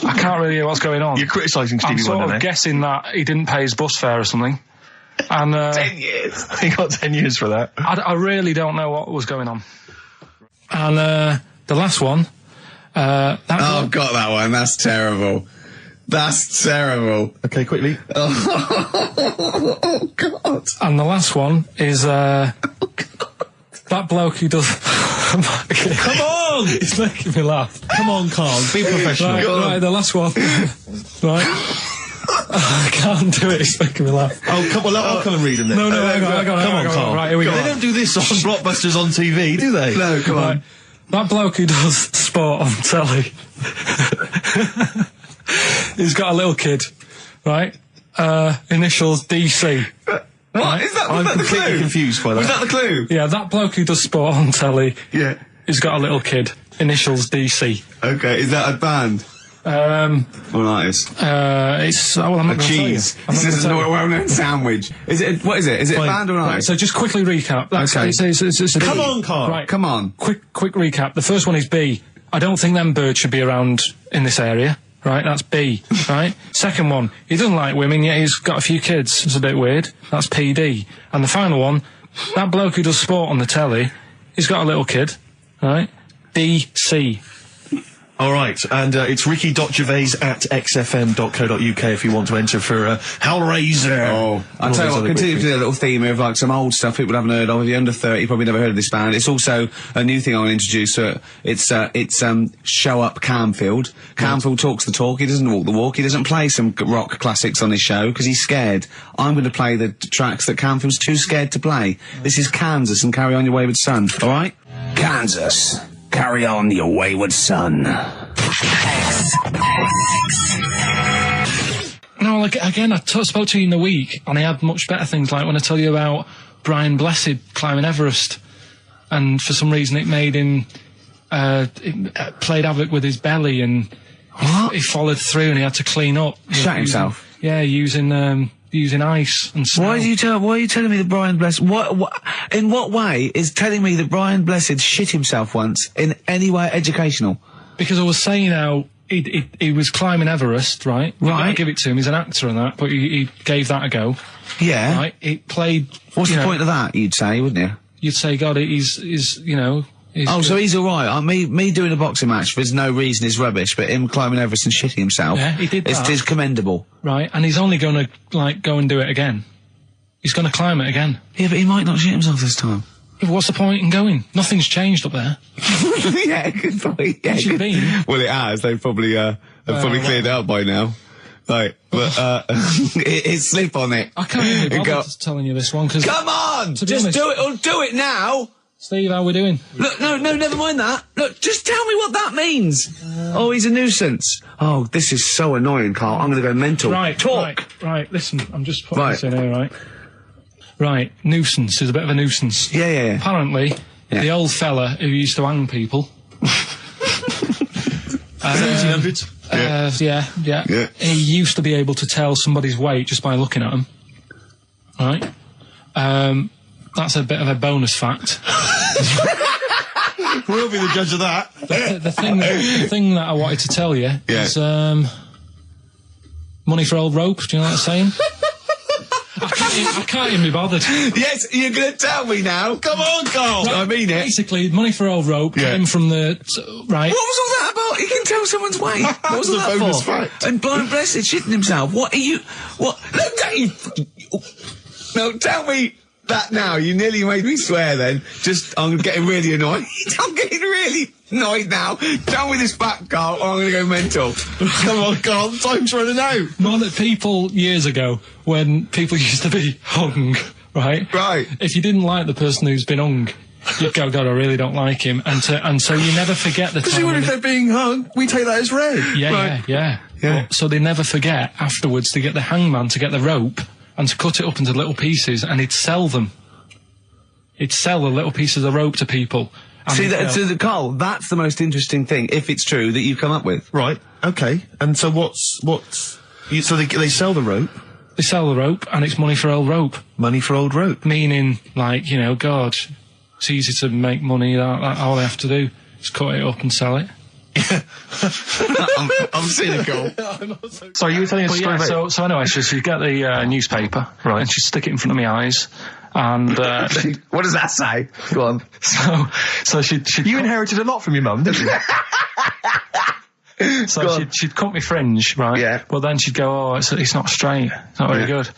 I can't really hear what's going on. You're criticising Stevie Wonder, I'm sort of guessing that he didn't pay his bus fare or something. And 10 years. He got 10 years for that. I really don't know what was going on. And the last one... I've got that one. That's terrible. That's terrible. Okay, quickly. Oh, God. And the last one is that bloke who does... Come on! It's making me laugh. Come on, Carl, be professional. Right, the last one. Right. I can't do it, it's making me laugh. Oh, come on, I'll come and read them then. No, hang on, Come on, Carl. Right, here we go. They don't do this on Blockbusters on TV, do they? No, come on. That bloke who does sport on telly. He's got a little kid, right? Initials DC. What? Is that, I'm was that the completely clue? confused by that. Was that the clue? Yeah, that bloke who does sport on telly. Yeah. He's got a little kid. Initials DC. Okay, is that a band? Or an artist? It's I'm not A gonna tell you. cheese. I'm not This is gonna a tell you. well-known sandwich. Is it? What is it? Is it a band or an Right, artist? so just quickly recap. That's, Okay. it's a Come B. on, Carl. Right, Come on. quick recap. The first one is B. I don't think them birds should be around in this area. Right, that's B. Right. Second one, he doesn't like women, yet he's got a few kids. It's a bit weird. That's PD. And the final one, that bloke who does sport on the telly, he's got a little kid. Right. DC. All right, and it's ricky.gervais@xfm.co.uk if you want to enter for Hellraiser. Oh, I'll tell you what, continue to do a little theme of some old stuff people haven't heard of. If you're under 30, you probably never heard of this band. It's also a new thing I want to introduce. It's Show Up Camfield. Camfield talks the talk, he doesn't walk the walk. He doesn't play some rock classics on his show because he's scared. I'm going to play the tracks that Camfield's too scared to play. This is Kansas and Carry On Your Wayward Son, alright? Kansas. Carry on your wayward son. No, again, I spoke to you in the week, and I had much better things, like when I tell you about Brian Blessed climbing Everest, and for some reason it made him, it played havoc with his belly, and he followed through, and he had to clean up. Shut himself? Yeah, using ice and snow. Why are you telling me that Brian Blessed, in what way is telling me that Brian Blessed shit himself once in any way educational? Because I was saying how he was climbing Everest, right? Right. I give it to him, he's an actor and that, but he gave that a go. Yeah. Right? It played... What's the point of that, you'd say, wouldn't you? You'd say, God, he's he's Oh, so he's alright. Me doing a boxing match for no reason is rubbish, but him climbing Everest and shitting himself, Yeah, he did that. is commendable. Right, and he's only going to, go and do it again. He's going to climb it again. Yeah, but he might not shit himself this time. Yeah, what's the point in going? Nothing's changed up there. Yeah, good point. Yeah, It should be. Well, it has. They've probably cleared it up by now. Right, but it's slip on it. I can't even be Go- bothered telling you this one because. Come on, To be just honest- do it. Or do it now. Steve, how we doing? Look, no, never mind that. Look, just tell me what that means. Oh, he's a nuisance. Oh, this is so annoying, Carl. I'm going to go mental. Right, talk. Right. Listen, I'm just putting Right. this in here, right? Right, nuisance is a bit of a nuisance. Yeah. Apparently, Yeah. the old fella who used to hang people. 1800s. Yeah. Yeah. He used to be able to tell somebody's weight just by looking at them. Right? That's a bit of a bonus fact. We'll be the judge of that. The thing that I wanted to tell you is money for old rope. Do you know what I'm saying? I can't even be bothered. Yes, you're going to tell me now. Come on, Carl. I mean it. Basically, money for old rope came from the right. What was all that about? He can tell someone's weight. What was all The that bonus for? fact. And blind blessed shitting himself. What are you? What? Look, no, tell me that now. You nearly made me swear. Then, I'm getting really annoyed. I'm getting really annoyed now. Tell me this back, Carl, or I'm going to go mental. Come on, Carl, time's running out. More that people years ago, when people used to be hung, right? Right. If you didn't like the person who's been hung, you'd go, God, I really don't like him, and so you never forget the Because time. even if when they're being hung, we take that as read. Yeah. So they never forget afterwards to get the hangman to get the rope and to cut it up into little pieces, and he'd sell them. He'd sell the little pieces of rope to people. and See, they'd go, Carl, that's the most interesting thing, if it's true, that you've come up with. Right, okay. And so so they sell the rope, they sell the rope, and it's money for old rope. money for old rope. Meaning, like, God, it's easy to make money. That all they have to do is cut it up and sell it. I'm cynical. Sorry, you were telling us a story about... So anyway, she'd get the newspaper, right, and she'd stick it in front of my eyes, and What does that say? Go on. so she'd You inherited a lot from your mum, didn't you? So she'd cut me fringe, right? Yeah. Well, then she'd go, it's not straight. It's not very good.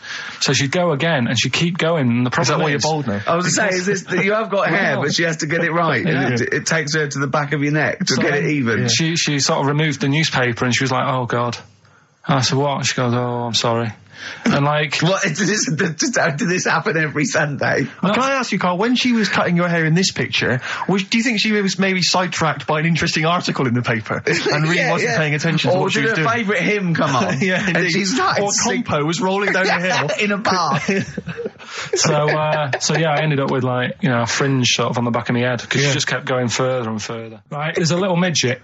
So she'd go again, and she'd keep going. And the problem Is that why you're bald now? I was going to say, is this that you have got hair, Well, but she has to get it right. Yeah. And it takes her to the back of your neck to get it even. She sort of removed the newspaper, and she was like, oh, God. And I said, what? And she goes, oh, I'm sorry. And like... What, did this happen every Sunday? Can I ask you, Carl, when she was cutting your hair in this picture, do you think she was maybe sidetracked by an interesting article in the paper and really wasn't paying attention to or what she was did her doing? favourite hymn come on? Yeah, and indeed. she started Or Compo was rolling down the hill. in a bath. So I ended up with a fringe sort of on the back of my head because she just kept going further and further. Right, there's a little midget.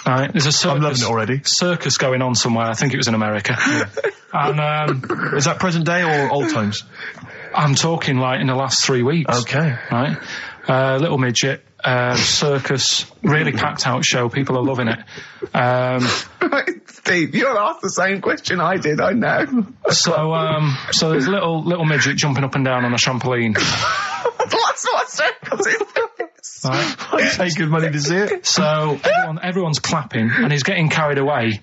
Right, there's a circus. I'm loving it already. Circus going on somewhere. I think it was in America. And Is that present day or old times? I'm talking like in the last 3 weeks. Okay. Right, little midget. Circus, really packed out show. People are loving it. Steve, you'll ask the same question I did, I know. So there's a little midget jumping up and down on a trampoline. What circus is this? Right. I'd pay good money to see it. So everyone's clapping, and he's getting carried away.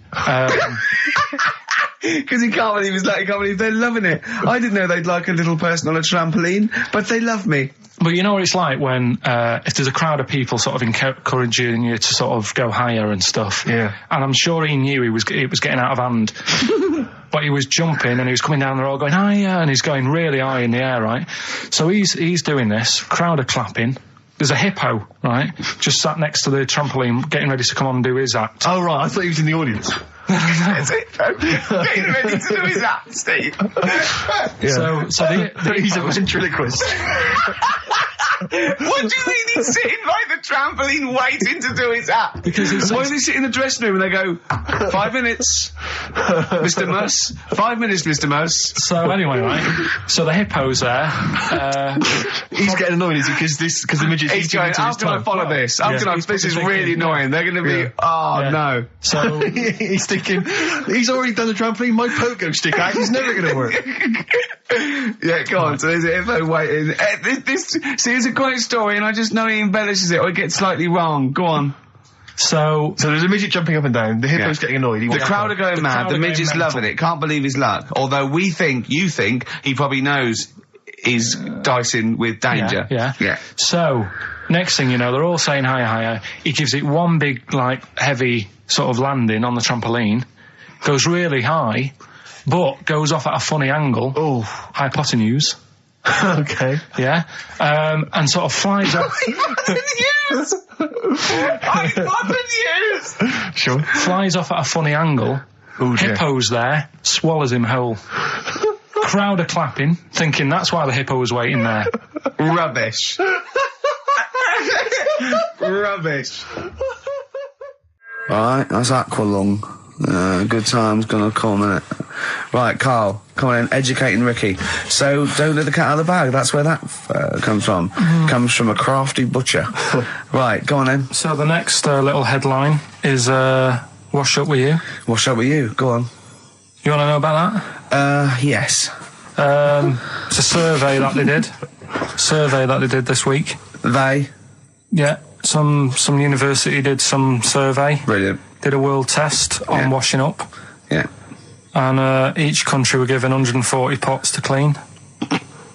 Because he can't believe they're loving it. I didn't know they'd like a little person on a trampoline, but they love me. But you know what it's like when if there's a crowd of people sort of encouraging you to sort of go higher and stuff. Yeah. And I'm sure he knew it was getting out of hand. But he was jumping and he was coming down the road going higher, and he's going really high in the air, right? So he's doing this. Crowd are clapping. There's a hippo, right, just sat next to the trampoline, getting ready to come on and do his act. Oh, right, I thought he was in the audience. Getting ready to do his act, Steve. So the He's a hippo's- ventriloquist. What do you mean he's sitting by the trampoline waiting to do his act? Because it's Why does he sit in the dressing room and they go, 5 minutes, Mr. Muss, 5 minutes, Mr. Muss. So anyway, right, so the hippo's there. He's getting annoyed, is he? Because the midget's He's going, how can I follow this? This is really annoying. They're going to be, no. So He's thinking, he's already done the trampoline, my pogo stick act is never going to work. Yeah, go on. So there's a hippo waiting. See, it's a great story, and I just know he embellishes it or it gets slightly wrong. Go on. So there's a midget jumping up and down, the hippo's getting annoyed. The crowd are going mad, the midget's loving it, can't believe his luck. Although you think, he probably knows he's dicing with danger. Yeah. So, next thing you know, they're all saying higher, higher. He gives it one big, heavy sort of landing on the trampoline. goes really high, but goes off at a funny angle. Oh. Hypotenuse. Okay. Yeah. And sort of flies up. Sure. Flies off at a funny angle. Oh, dear. Hippo's there, swallows him whole. Crowd are clapping, thinking that's why the hippo was waiting there. Rubbish. Rubbish. Right, that's Aqualung. Good time's gonna come, innit? Right, Carl, come on in, educating Ricky. So, don't let the cat out of the bag, that's where that comes from. Comes from a crafty butcher. Right, go on then. So the next little headline is, Wash Up With You. Wash up with you, go on. You want to know about that? Yes. It's a survey that they did. This week. They? Yeah, some university did some survey. Brilliant. Did a world test on washing up. Yeah. And each country were given 140 pots to clean.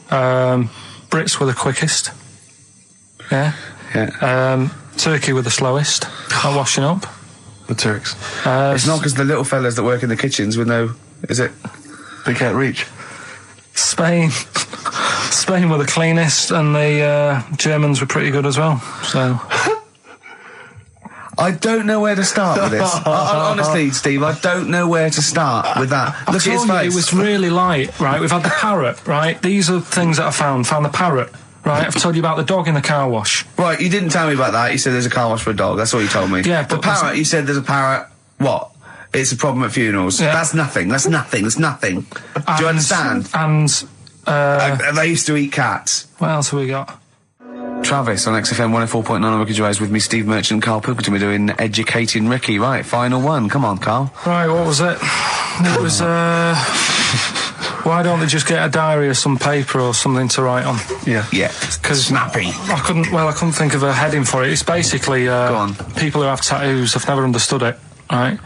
Brits were the quickest. Yeah. Yeah. Turkey were the slowest at washing up. The Turks. It's not because the little fellas that work in the kitchens with no... Is it? They can't reach. Spain were the cleanest, and the Germans were pretty good as well. So I don't know where to start with this. Honestly, Steve, I don't know where to start with that. Look at his face. It was really light, right? We've had the parrot, right? These are things that I found. Found the parrot, right? I've told you about the dog in the car wash. Right, you didn't tell me about that. You said there's a car wash for a dog. That's all you told me. Yeah, the but parrot, you said there's a parrot. What? It's a problem at funerals. Yeah. That's nothing. That's nothing. That's nothing. Do you understand? And they used to eat cats. what else have we got? Travis on XFM 104.9 on Ricky Gervais with me, Steve Merchant and Karl Pilkington. We're doing Educating Ricky. Right, final one. Come on, Karl. Right, what was it? It was, why don't they just get a diary or some paper or something to write on? Yeah. Because snappy. I couldn't think of a heading for it. It's basically, Go on. people who have tattoos, I've never understood it, right?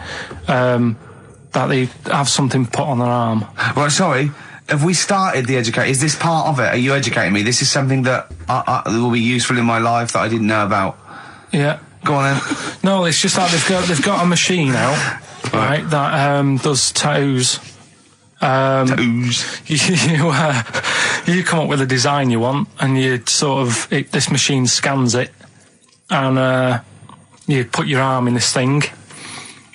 That they have something put on their arm. Right, sorry. Have we started the educate? Is this part of it? Are you educating me? This is something that will be useful in my life that I didn't know about. Yeah. Go on then. No, it's just that they've got a machine out, right, that does tattoos. Tattoos. You come up with a design you want, and you sort of this machine scans it, and you put your arm in this thing,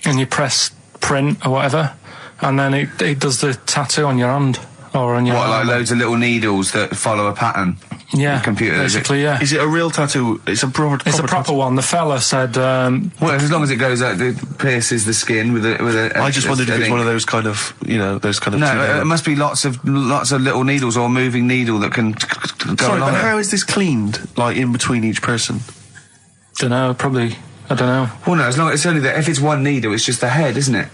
and you press print or whatever, and then it does the tattoo on your hand or on your What, arm. like loads of little needles that follow a pattern? Yeah, The computer, is it? basically, yeah. Is it a real tattoo? It's a proper It's a proper one. The fella said, Well, as long as it goes out, it pierces the skin with a. I just wondered if it's one of those kind of, those kind of... No, it must be lots of little needles or a moving needle that can go Sorry, along but it. how is this cleaned, like, in between each person? dunno, probably, I don't know. Well, no, as long it's only that if it's one needle, it's just the head, isn't it?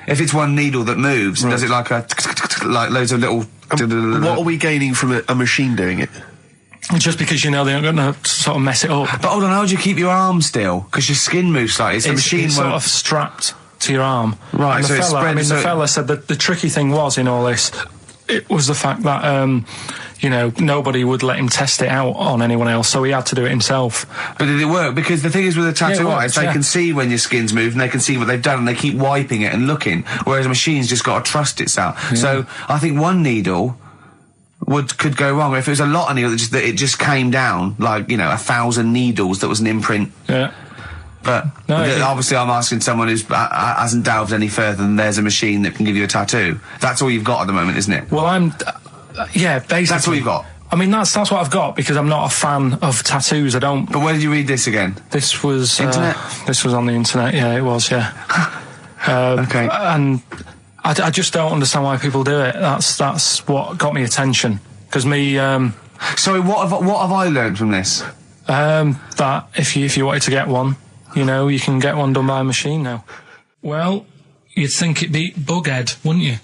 If it's one needle that moves, does it like like loads of little? What are we gaining from a machine doing it? Just because they're not going to sort of mess it up. But hold on, how do you keep your arm still? Because your skin moves slightly. So the machine it's won't. sort of strapped to your arm. Right, And so the it's fella, spread- the so- fella said that the tricky thing was in all this, it was the fact that, nobody would let him test it out on anyone else, so he had to do it himself. But did it work? Because the thing is with a tattoo worked, artist, they yeah. can see when your skin's moved and they can see what they've done and they keep wiping it and looking. Whereas a machine's just got to trust itself. Yeah. So I think one needle could go wrong. If it was a lot of needles that it just came down, like, 1,000 needles that was an imprint. Yeah. But No, obviously I'm asking someone who hasn't delved any further than there's a machine that can give you a tattoo. That's all you've got at the moment, isn't it? Well, yeah, basically. That's all you've got. I mean, that's what I've got, because I'm not a fan of tattoos. I don't... But where did you read this again? This was... Internet? This was on the internet, yeah, it was, yeah. Okay. And I just don't understand why people do it. That's what got me attention. Because me... Sorry, what have I learned from this? that if you wanted to get one, you can get one done by a machine now. Well, you'd think it beat Bughead, wouldn't you?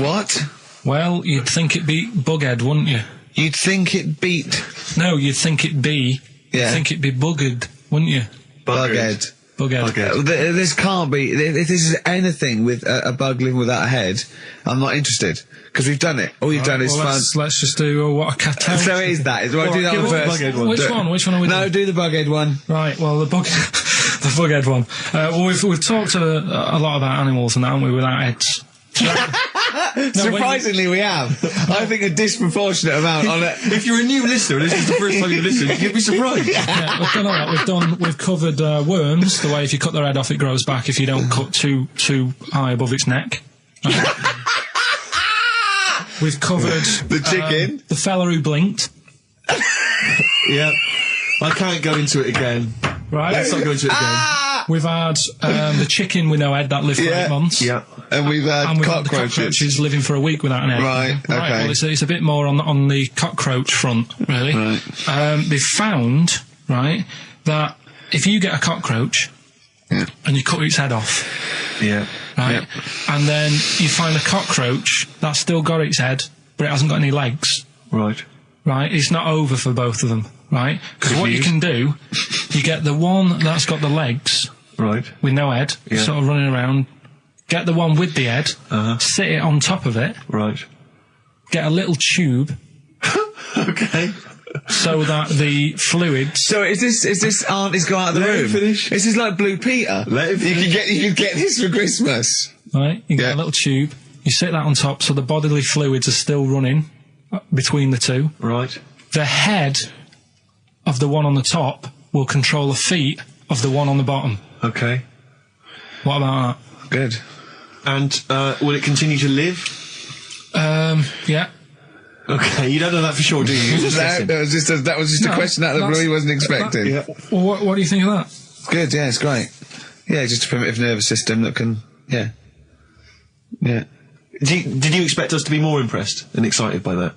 What? Well, you'd think it beat Bughead, wouldn't you? You'd think it beat No, you'd think it be. Yeah. You'd think it'd be Buggered, wouldn't you? Bughead. Bughead. This can't be. If this is anything with a bug living without a head, I'm not interested. Because we've done it. All you've done is Well, fun. let's just do what a cat out. So it is that. Is what I do that give one us the first. Bughead one. Which one are we No, doing? do the Bughead one. Right, well, the The bughead one. Well, we've talked a lot about animals and that, haven't we, without heads. Surprisingly, we have. I think a disproportionate amount on it. If you're a new listener and this is the first time you've listened, you'd be surprised. Yeah, we've done all that. We've covered worms, the way if you cut their head off it grows back if you don't cut too high above its neck. We've covered The chicken. the fella who blinked. Yeah. I can't go into it again. Right. Let's not go into it again. We've had the chicken with no head that lived for 8 months. Yeah. And we've had And we've had the cockroaches. cockroaches living for a week without an egg. Right, okay. Well, it's a bit more on the cockroach front, really. Right. They've found, right, that if you get a cockroach and you cut its head off, right, and then you find a cockroach that's still got its head, but it hasn't got any legs, Right. right, it's not over for both of them, right? Because what you can do, you get the one that's got the legs Right. with no head, sort of running around, get the one with the head, sit it on top of it, Right. get a little tube Okay. so that the fluids... So is this auntie's go out of the Let him room? finish. This is like Blue Peter. Let him You could get this for Christmas. Right, you get Yeah. a little tube, you sit that on top so the bodily fluids are still running between the two. Right. The head of the one on the top will control the feet of the one on the bottom. Okay. What about Good. And will it continue to live? that? Yeah. Okay, you don't know that for sure, do you? You're just guessing. That was just a No, question out of the blue he wasn't expecting. Well, what do you think of that? Good, yeah, it's great. Yeah, just a primitive nervous system that can, yeah. Did you expect us to be more impressed and excited by that?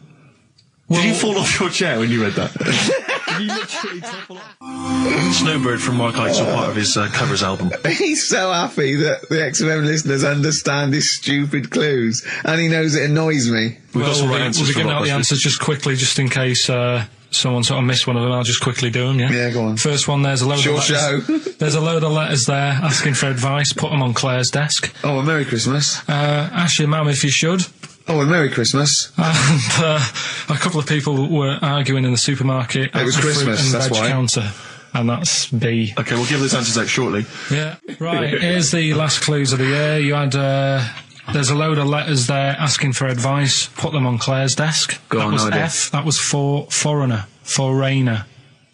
Did you fall off your chair when you read that? Did you literally topple off? Snowbird from Mark Eitzel, part of his covers album. He's so happy that the XFM listeners understand his stupid clues, and he knows it annoys me. We've got some right We'll answers be from giving out the Rockbusters. answers just quickly, just in case someone sort of missed one of them. I'll just quickly do them, yeah? Yeah, go on. First one, there's a load Short of letters. show. There's a load of letters there asking for advice. Put them on Claire's desk. Oh, well, Merry Christmas. Ask your mum if you should. Oh, well, Merry Christmas. And a couple of people were arguing in the supermarket. It was at the Christmas, fruit and that's veg why. counter. And that's B. Okay, we'll give those answers out shortly. Yeah. Right, here's the last clues of the year. You had, there's a load of letters there asking for advice. Put them on Claire's desk. Go that on, was no idea. F. That was for foreigner. For Rayner.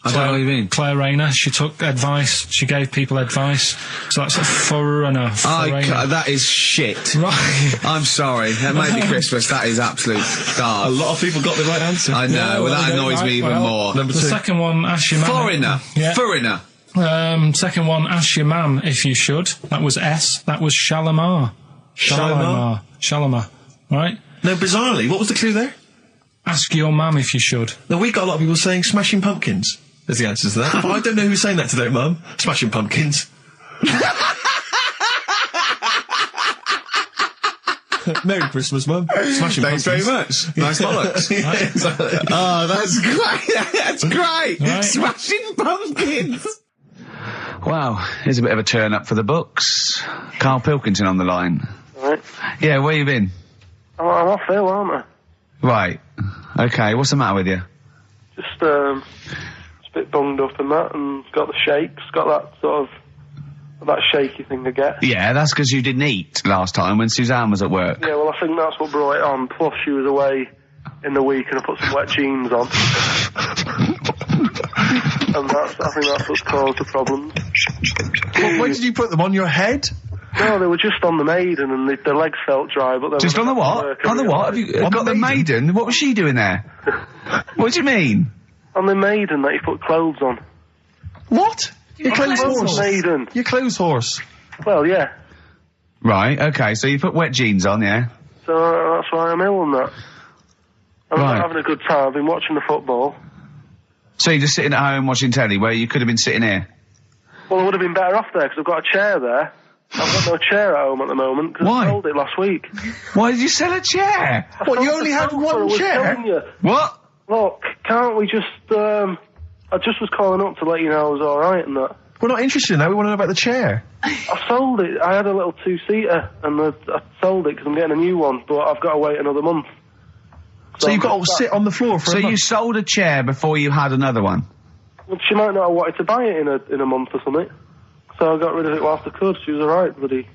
I don't know what you mean. Claire Rayner. She took advice. She gave people advice. So that's a foreigner. That is shit. Right. I'm sorry. That might be Christmas. That is absolute A garbage. lot of people got the right answer. I know, well, that annoys me even more. Number The two. second one, ask your mum. Foreigner. Yeah. Foreigner. Second one, ask your mum if you should. That was S. That was Shalimar. Shalimar? Shalimar. Right? No, bizarrely, what was the clue there? Ask your mum if you should. No, we got a lot of people saying Smashing Pumpkins as the answer to that. But I don't know who's saying that today, Mum. Smashing Pumpkins. Merry Christmas, Mum. Smashing Thanks very Pumpkins. much. Nice bollocks. Yeah, exactly. Oh, that's great. That's great. Right. Smashing Pumpkins. Wow, here's a bit of a turn up for the books. Karl Pilkington on the line. Right. Yeah, where you been? I'm off ill, aren't I? Right. Okay, what's the matter with you? Just a bit bunged up and that, and got the shakes, got that sort of, that shaky thing to get. Yeah, that's because you didn't eat last time when Suzanne was at work. Yeah, well, I think that's what brought it on. Plus, she was away in the week, and I put some wet jeans on. And I think that's what's caused the problems. When did you put them on your head? No, they were just on the Maiden, and the legs felt dry, but they Just were on the what? On the what? Have you got the maiden? What was she doing there? What do you mean? On the Maiden that you put clothes on. What? Your clothes horse. Maiden. Your clothes horse. Well, yeah. Right, okay, so you put wet jeans on, yeah? So that's why I'm ill and that. I'm Right. not having a good time. I've been watching the football. So you're just sitting at home watching telly where you could have been sitting here? Well, I would have been better off there because I've got a chair there. I've got no chair at home at the moment because Why? I sold it last week. Why did you sell a chair? What, you sold only the had sofa, one I was chair? telling you. What? Look, can't we just, I just was calling up to let you know I was alright and that. We're not interested in that. We want to know about the chair. I sold it. I had a little two-seater and I sold it because I'm getting a new one, but I've got to wait another month. So you've got to sit on the floor for So a you month. sold a chair before you had another one? Well, she might not have wanted to buy it in a month or something. so I got rid of it whilst I could. She was alright, buddy.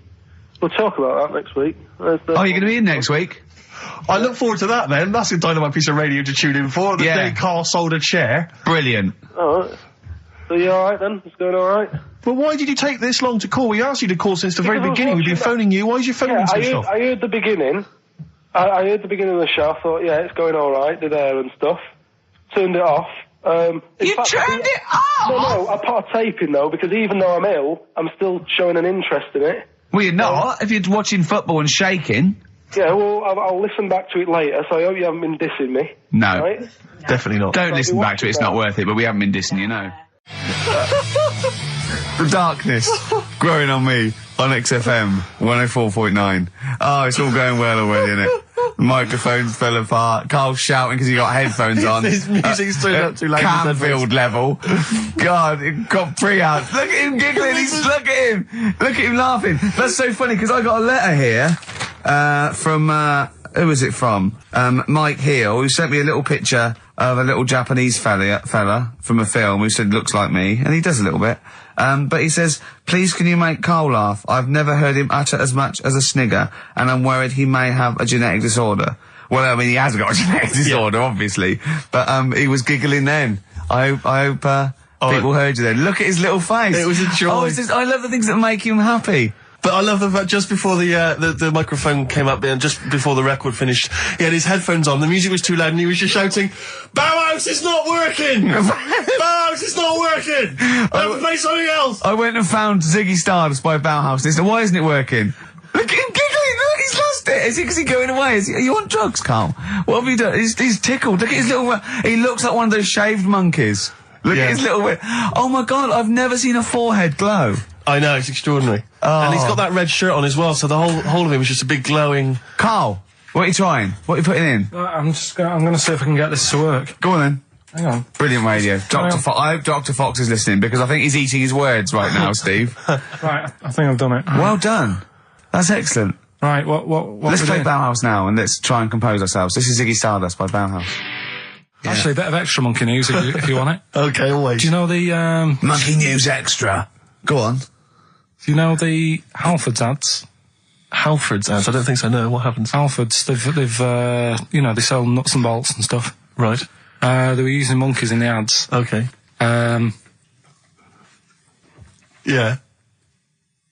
We'll talk about that next week. Oh, you're going to be in next week? I look forward to that then. That's a dynamite piece of radio to tune in for. The Yeah. day Carl sold a chair. Brilliant. Alright. So you alright then? It's going alright? Well, why did you take this long to call? We asked you to call since the very Because I was beginning. We've been watching phoning you. Why is your phone Yeah, switched off? I heard the beginning. I heard the beginning of the show. I thought, yeah, it's going alright, did air and stuff. Turned it off. In You fact, turned it off? No, I put a tape in though, because even though I'm ill, I'm still showing an interest in it. Well, you're not. If you're watching football and shaking. Yeah, well, I'll listen back to it later, so I hope you haven't been dissing me. No. Right? Definitely not. Don't I'll listen be back to it, it's not watching worth it, but we haven't been dissing you, no. The darkness growing on me on XFM 104.9. Oh, it's all going well already, isn't it? The microphones fell apart. Carl's shouting because he got headphones on. His music's turned up too loud. Canfield level. God, it got pre-out. Look at him giggling. Look at him laughing. That's so funny because I got a letter here from who was it from? Mike Heel, who sent me a little picture of a little Japanese fella from a film who said looks like me, and he does a little bit. But he says, please can you make Carl laugh? I've never heard him utter as much as a snigger, and I'm worried he may have a genetic disorder. Well, I mean, he has got a genetic disorder, obviously. But, he was giggling then. I hope people heard you then. Look at his little face. It was a joy. Oh, I love the things that make him happy. But I love the fact just before the microphone came up and just before the record finished, he had his headphones on, the music was too loud and he was just shouting, Bauhaus is not working! Bauhaus is not working! Play something else! I went and found Ziggy Stardust by Bauhaus and he said, why isn't it working? Look at him giggling, look, he's lost it! Is he going away? Are you on drugs, Carl? What have you done? He's tickled, look at his little, he looks like one of those shaved monkeys. Look at his little, oh my god, I've never seen a forehead glow. I know, it's extraordinary. Oh. And he's got that red shirt on as well, so the whole of him is just a big glowing... Carl, what are you trying? What are you putting in? I'm going to see if I can get this to work. Go on then. Hang on. Brilliant radio. I hope Dr. Fox is listening because I think he's eating his words right now, Steve. Right, I think I've done it. Well done. That's excellent. Right, what Let's play Bauhaus now and let's try and compose ourselves. This is Ziggy Stardust by Bauhaus. Yeah. Actually, a bit of extra monkey news if you want it. Okay, always. Do you know the Monkey News Extra. Go on. Do you know the Halfords ads? Halfords ads? I don't think so, no. What happens? Halfords, they've you know, they sell nuts and bolts and stuff. Right. They were using monkeys in the ads. Okay. Yeah.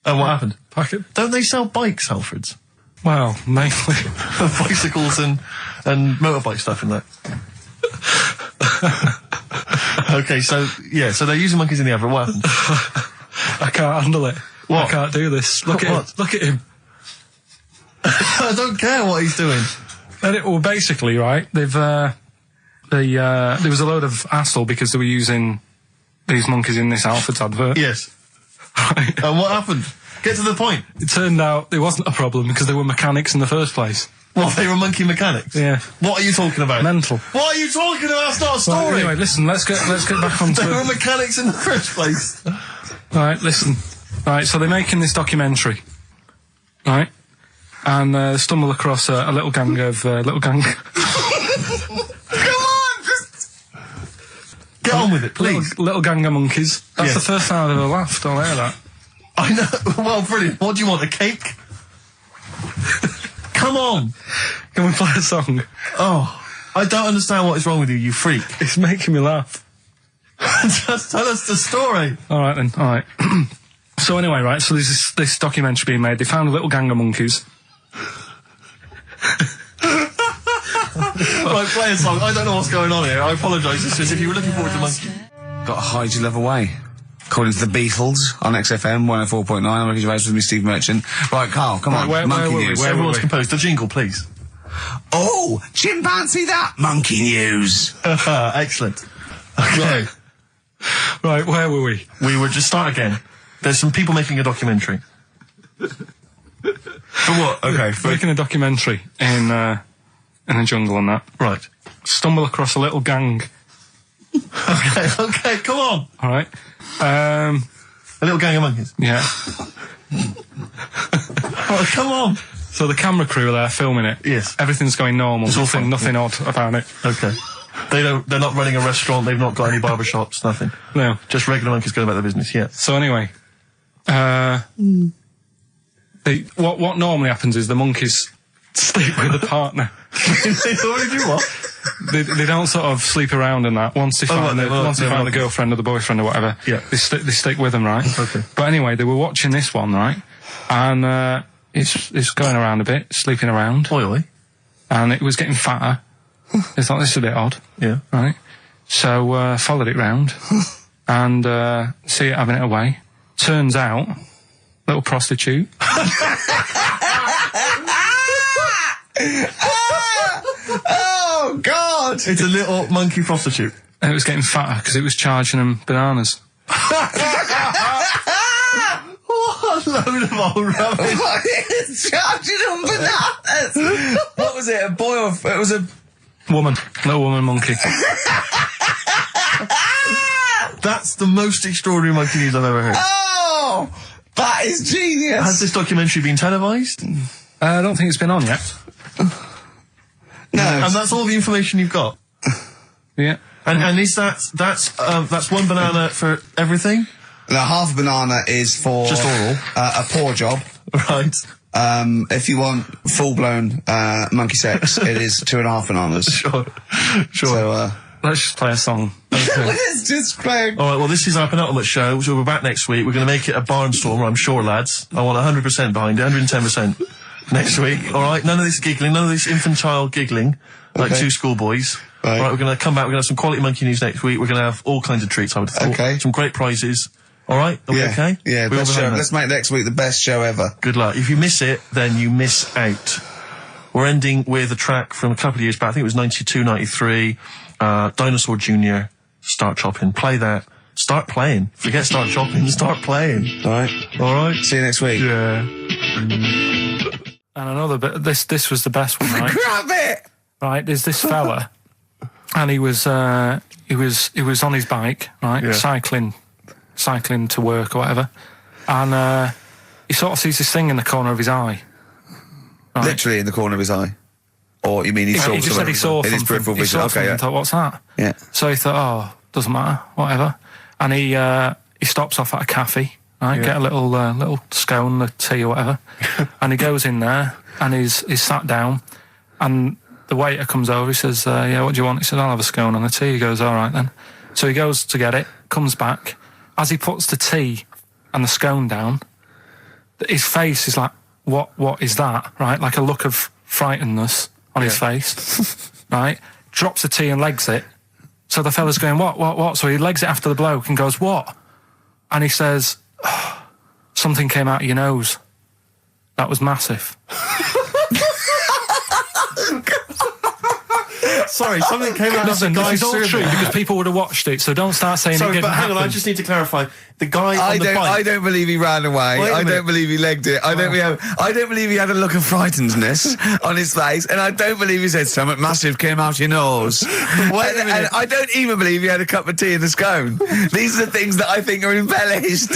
And what happened? Don't they sell bikes, Halfords? Well, mainly. Bicycles and motorbike stuff in that. Okay, so they're using monkeys in the advert. What happened? I can't handle it. What? I can't do this. Look at him. Look at him. I don't care what he's doing. Well, basically, right, there was a load of hassle because they were using these monkeys in this Halfords advert. Yes. Right. And what happened? Get to the point. It turned out there wasn't a problem because they were mechanics in the first place. Well, they were monkey mechanics? Yeah. What are you talking about? Mental. What are you talking about? That's not a story. Right, anyway, listen, let's get back onto They were mechanics in the first place. Right, listen. Right, so they're making this documentary. Right? And stumble across a little gang of... Come on! Get on with it, please. Little gang of monkeys. That's the first time I've ever laughed. I'll hear that. I know. Well, brilliant. What do you want, a cake? Come on. Can we play a song? Oh, I don't understand what is wrong with you, you freak. It's making me laugh. Just tell us the story. All right, then. All right. So anyway, right, so there's this documentary being made. They found a little gang of monkeys. Right, play a song. I don't know what's going on here. I apologise. It's just if you were looking forward to monkey. Got to hide your love away. According to the Beatles on XFM 104.9. I'm Ricky Gervais with me, Steve Merchant. Right, Carl, come on. Monkey News. Where everyone's composed. The jingle, please. Oh, chimpanzee that monkey news. Excellent. Okay. Right, where were we? We were just start again. There's some people making a documentary. For what? Okay. Making a documentary in the jungle and that. Right. Stumble across a little gang. Okay, come on. All right. A little gang of monkeys. Yeah. Oh, come on. So the camera crew are there filming it. Yes. Everything's going normal. It's all fine. Nothing odd about it. Okay. They're not running a restaurant. They've not got any barber shops. Nothing. No. Just regular monkeys going about their business. Yeah. So anyway, What normally happens is the monkeys sleep with the partner. They already do what? They don't sort of sleep around in that. Once they find a girlfriend or the boyfriend or whatever, they stick with them, right? Okay. But anyway, they were watching this one, right? And it's going around a bit, sleeping around. Oily. And it was getting fatter. They thought, this is a bit odd. Yeah. Right? So, followed it round. And, see it having it away. Turns out, little prostitute. Oh, God! It's a little monkey prostitute. And it was getting fatter because it was charging them bananas. What a load of old rubbish. It's charging them bananas! What was it, a boy or... It was a... Woman. Little woman monkey. That's the most extraordinary monkey news I've ever heard. Oh! That is genius! Has this documentary been televised? I don't think it's been on yet. No. And that's all the information you've got? Yeah. And is that's one banana for everything? Now, half a banana is for... Just oral. A paw job. Right. If you want full-blown monkey sex, it is 2.5 bananas. Sure. So, Let's just play a song. let's just play... All right, well, this is our penultimate show, so we're back next week. We're going to make it a barnstormer, I'm sure, lads. I want 100% behind it, 110% next week. All right, none of this giggling, none of this infantile giggling, like two schoolboys. Right. All right, we're going to come back, we're going to have some quality monkey news next week. We're going to have all kinds of treats, I would have thought. Okay. Some great prizes. All right, are we okay? Yeah, We all best show. behind that? Let's make next week the best show ever. Good luck. If you miss it, then you miss out. We're ending with a track from a couple of years back. I think it was 92, 93. Dinosaur Jr. Start Chopping. Play that. Start playing. Forget Start Chopping. Start playing. All right. All right. See you next week. Yeah. And another bit, this was the best one, right? Grab it! Right, there's this fella, and he was on his bike, right, Yeah. cycling to work or whatever, and he sort of sees this thing in the corner of his eye. Right? Literally in the corner of his eye. Or you mean he saw He just said he saw in his something. peripheral He vision? saw Okay, something yeah. and thought, what's that? Yeah. So he thought, oh, doesn't matter, whatever. And he stops off at a cafe, right, get a little scone, a tea or whatever, and he goes in there and he's sat down, and the waiter comes over, he says, yeah, what do you want? He says, I'll have a scone and a tea. He goes, all right then. So he goes to get it, comes back. As he puts the tea and the scone down, his face is like, what is that, right? Like a look of frightenedness on his face, right? Drops the tea and legs it. So the fella's going, what? So he legs it after the bloke and goes, what? And he says, oh, something came out of your nose. That was massive. Sorry, something came out of the Listen, guy this is all serving. true because people would have watched it, so don't start saying it Sorry, didn't but hang on, I happen. just need to clarify. The guy on the bike... I don't believe he ran away. Wait a I minute. don't believe he legged it. I don't believe he had a look of frightenedness on his face, and I don't believe he said something massive came out your nose. Wait a minute. And I don't even believe he had a cup of tea in the scone. These are the things that I think are embellished.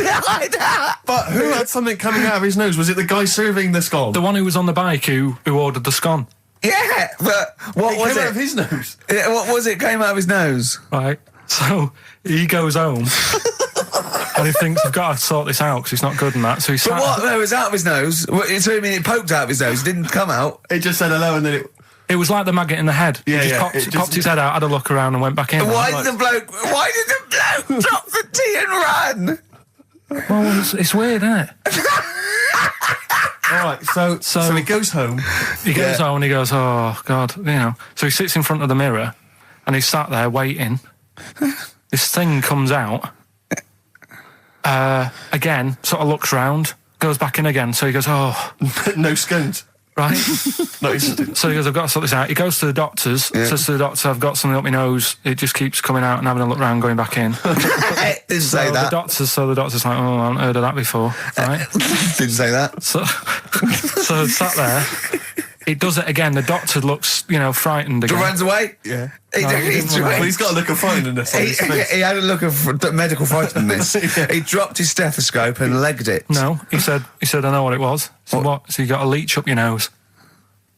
But who had something coming out of his nose? Was it the guy serving the scone? The one who was on the bike who ordered the scone, Yeah, but what It was came out it? of his nose. Yeah, what was it? Came out of his nose. right? So he goes home and he thinks, I've got to sort this out because he's not good in that. So he But sat. what? No, it was out of his nose. So I mean, it poked out of his nose. It didn't come out. It just said hello and then it... It was like the maggot in the head. Yeah, he just yeah, popped, it just- popped his head out, had a look around, and went back in. Why did the bloke drop the tea and run? Well, it's weird, isn't it? All right, so he goes home. He goes Yeah. home and he goes, oh, God, you know. So he sits in front of the mirror and he's sat there waiting. This thing comes out. Again, sort of looks round, goes back in again. So he goes, oh, No scones. right. No, he just... So he goes, I've got to sort this out. He goes to the doctors, says to the doctor, I've got something up my nose. It just keeps coming out and having a look round, going back in. Didn't say that. The doctor's like, oh, I haven't heard of that before, right? Didn't say that. So sat there. It does it again. The doctor looks, frightened again. Runs away. Yeah. He Well, he's got a look of frightenedness on his face. he had a look of medical frightenedness. He dropped his stethoscope and legged it. No, he said, I know what it was. He said, what? So you got a leech up your nose.